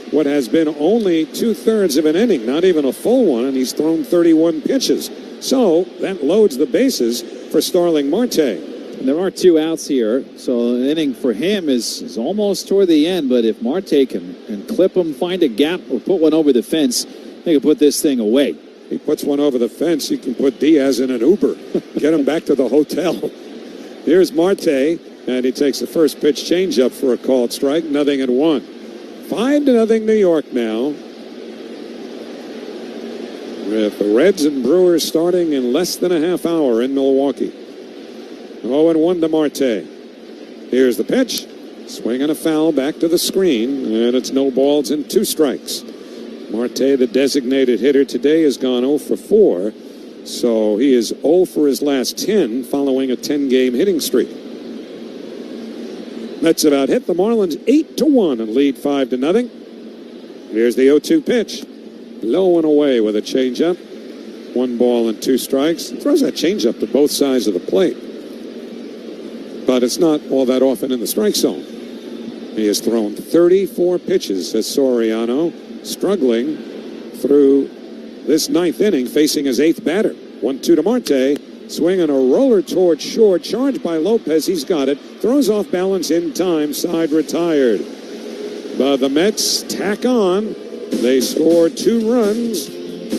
what has been only 2/3 of an inning, not even a full one, and he's thrown 31 pitches. So that loads the bases for Starling Marte. And there are 2 outs here, so an inning for him is almost toward the end, but if Marte can clip him, find a gap, or put one over the fence, they can put this thing away. He puts one over the fence, you can put Diaz in an Uber, get him back to the hotel. Here's Marte, and he takes the first pitch changeup for a called strike, 0-1. 5-0 New York now, with the Reds and Brewers starting in less than a half hour in Milwaukee. 0-1 to Marte. Here's the pitch. Swing and a foul back to the screen, and it's no balls and 2 strikes. Marte, the designated hitter today, has gone 0 for 4, so he is 0 for his last 10 following a 10-game hitting streak. That's about hit the Marlins 8-1 and lead 5-0. Here's the 0-2 pitch. Low and away with a changeup. 1 ball and 2 strikes. Throws that changeup to both sides of the plate. But it's not all that often in the strike zone. He has thrown 34 pitches, says Soriano, struggling through this 9th inning, facing his 8th batter. 1-2 to Marte. Swinging a roller towards short, charged by Lopez. He's got it. Throws off balance in time. Side retired. But the Mets tack on. They score 2 runs.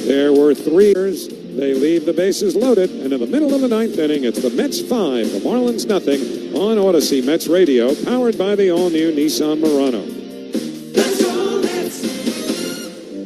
There were 3. They leave the bases loaded. And in the middle of the 9th inning, it's the Mets 5, the Marlins 0 on Odyssey Mets Radio, powered by the all-new Nissan Murano. Let's go Mets!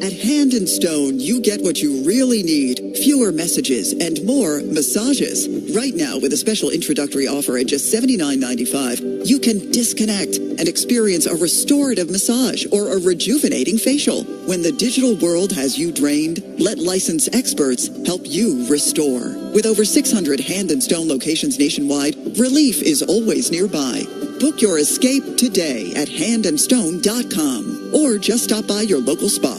At Hand and Stone, you get what you really need. Fewer messages and more massages. Right now, with a special introductory offer at just $79.95, you can disconnect and experience a restorative massage or a rejuvenating facial. When the digital world has you drained, let licensed experts help you restore. With over 600 Hand and Stone locations nationwide, relief is always nearby. Book your escape today at handandstone.com or just stop by your local spa.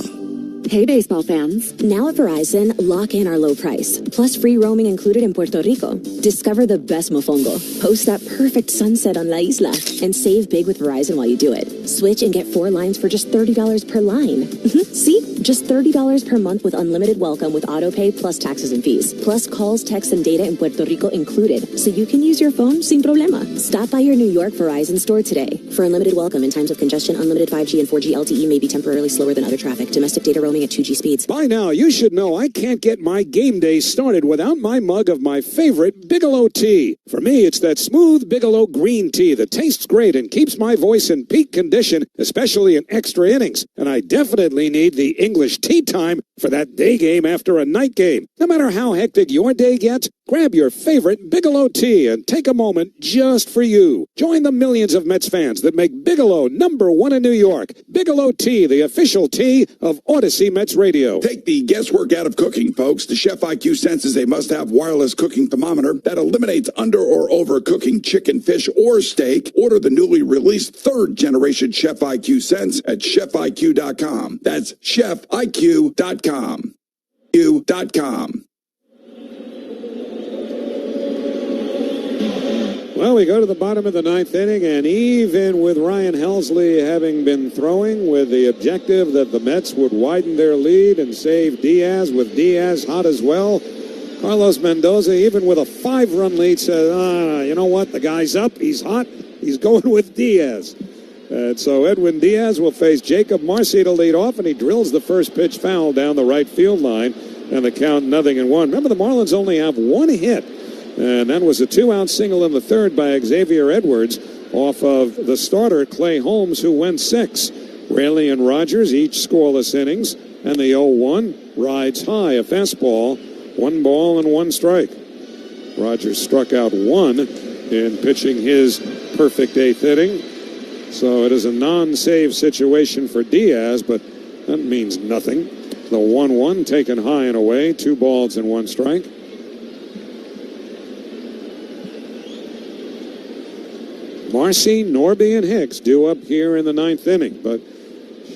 Hey, baseball fans. Now at Verizon, lock in our low price, plus free roaming included in Puerto Rico. Discover the best mofongo. Post that perfect sunset on La Isla and save big with Verizon while you do it. Switch and get 4 lines for just $30 per line. See? Just $30 per month with unlimited welcome with auto pay plus taxes and fees. Plus calls, texts, and data in Puerto Rico included, so you can use your phone sin problema. Stop by your New York Verizon store today. For unlimited welcome in times of congestion, unlimited 5G and 4G LTE may be temporarily slower than other traffic. Domestic data roaming at 2G speeds. By now, you should know I can't get my game day started without my mug of my favorite Bigelow tea. For me, it's that smooth Bigelow green tea that tastes great and keeps my voice in peak condition, especially in extra innings. And I definitely need the English tea time for that day game after a night game. No matter how hectic your day gets, grab your favorite Bigelow tea and take a moment just for you. Join the millions of Mets fans that make Bigelow #1 in New York. Bigelow tea, the official tea of Odyssey Mets Radio. Take the guesswork out of cooking, folks. The Chef IQ senses a must-have wireless cooking thermometer that eliminates under or overcooking chicken, fish, or steak. Order the newly released 3rd-generation Chef IQ Sense at chefiq.com. That's chefiq.com. You.com. Well, we go to the bottom of the 9th inning, and even with Ryan Helsley having been throwing with the objective that the Mets would widen their lead and save Diaz, with Diaz hot as well, Carlos Mendoza, even with a 5-run lead, said, you know what, the guy's up, he's hot, he's going with Diaz. And so Edwin Diaz will face Jacob Marcy to lead off, and he drills the first pitch foul down the right field line, and the count 0-1. Remember, the Marlins only have 1 hit. And that was a 2-out single in the 3rd by Xavier Edwards off of the starter, Clay Holmes, who went 6. Raley and Rogers, each scoreless innings. And the 0-1 rides high, a fastball, 1 ball and 1 strike. Rogers struck out 1 in pitching his perfect 8th inning. So it is a non-save situation for Diaz, but that means nothing. The 1-1 taken high and away, 2 balls and 1 strike. Marcy, Norby, and Hicks due up here in the 9th inning, but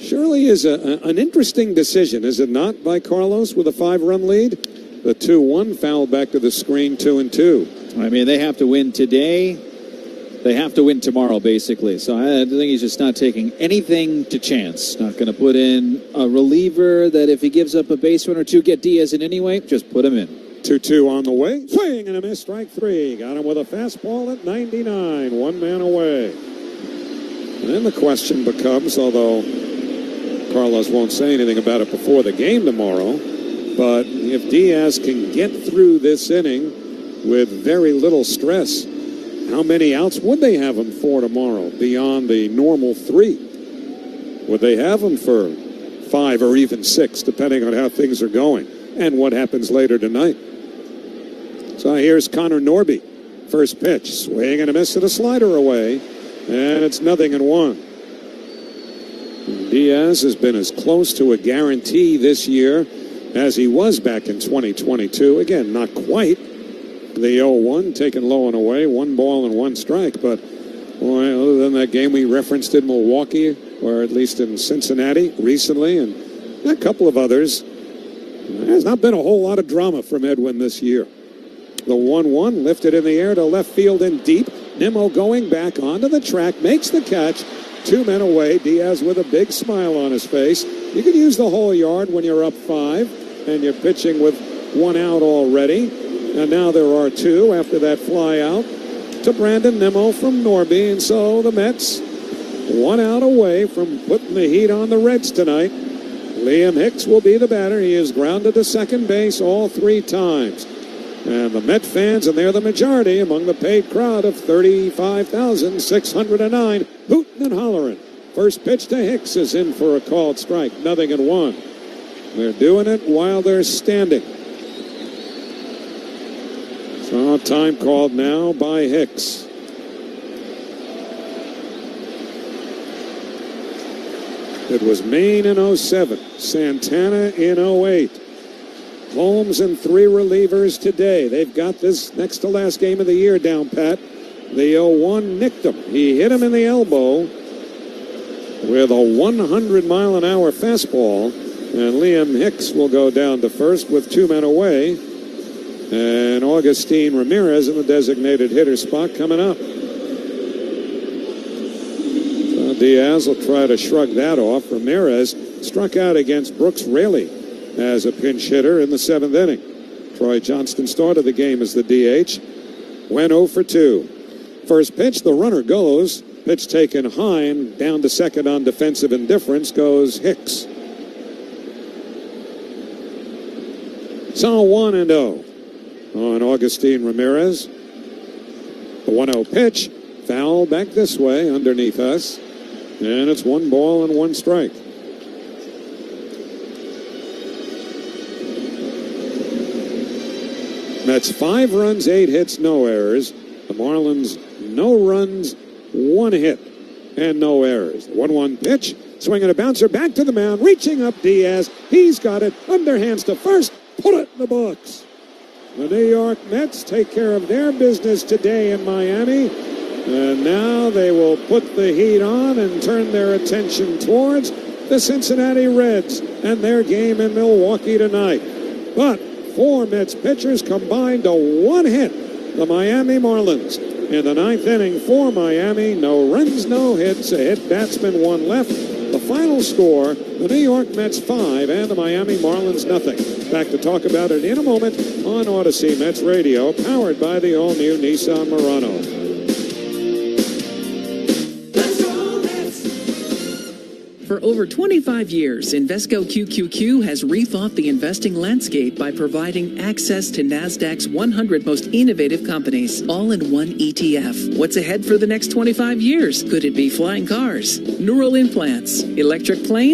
surely is an interesting decision, is it not, by Carlos with a 5-run lead? The 2-1 foul back to the screen, 2-2. I mean, they have to win today. They have to win tomorrow, basically. So I think he's just not taking anything to chance. Not going to put in a reliever that if he gives up a base run or 2, get Diaz in anyway, just put him in. 2-2 on the way. Swing and a miss, strike 3. Got him with a fastball at 99. 1 man away. And then the question becomes, although Carlos won't say anything about it before the game tomorrow, but if Diaz can get through this inning with very little stress, how many outs would they have him for tomorrow beyond the normal 3? Would they have him for 5 or even 6, depending on how things are going and what happens later tonight? So here's Connor Norby. First pitch, swing and a miss and a slider away, and it's 0-1. Diaz has been as close to a guarantee this year as he was back in 2022. Again, not quite. The 0-1 taken low and away, 1 ball and 1 strike. But boy, other than that game we referenced in Milwaukee, or at least in Cincinnati recently, and a couple of others, there's not been a whole lot of drama from Edwin this year. The 1-1 lifted in the air to left field and deep. Nimmo going back onto the track, makes the catch. 2 men away. Diaz with a big smile on his face. You can use the whole yard when you're up 5 and you're pitching with 1 out already. And now there are 2 after that fly out to Brandon Nimmo from Norby. And so the Mets 1 out away from putting the heat on the Reds tonight. Liam Hicks will be the batter. He is grounded to second base all 3 times. And the Met fans, and they're the majority among the paid crowd of 35,609, hooting and hollering. First pitch to Hicks is in for a called strike, 0-1. They're doing it while they're standing. So time called now by Hicks. It was Maine in 07, Santana in 08. Holmes and 3 relievers today. They've got this next to last game of the year down pat. The 0-1 nicked him. He hit him in the elbow with a 100-mile-an-hour fastball. And Liam Hicks will go down to first with 2 men away. And Augustine Ramirez in the designated hitter spot coming up. So Diaz will try to shrug that off. Ramirez struck out against Brooks Raley as a pinch hitter in the 7th inning. Troy Johnston started the game as the DH. Went 0 for 2. First pitch, the runner goes. Pitch taken high and down to second on defensive indifference goes Hicks. So 1-0 on Augustine Ramirez. The 1-0 pitch, foul back this way underneath us. And it's 1 ball and 1 strike. Mets 5 runs, 8 hits, no errors. The Marlins, no runs, 1 hit, and no errors. The 1-1 pitch, swinging a bouncer back to the mound, reaching up Diaz. He's got it, underhands to first, put it in the books. The New York Mets take care of their business today in Miami, and now they will put the heat on and turn their attention towards the Cincinnati Reds and their game in Milwaukee tonight. But 4 Mets pitchers combined to 1 hit the Miami Marlins. In the 9th inning for Miami, no runs, no hits, a hit batsman, 1 left. The final score, the New York Mets 5 and the Miami Marlins nothing. Back to talk about it in a moment on Odyssey Mets Radio, powered by the all-new Nissan Murano. For over 25 years, Invesco QQQ has rethought the investing landscape by providing access to NASDAQ's 100 most innovative companies, all in one ETF. What's ahead for the next 25 years? Could it be flying cars, neural implants, electric planes?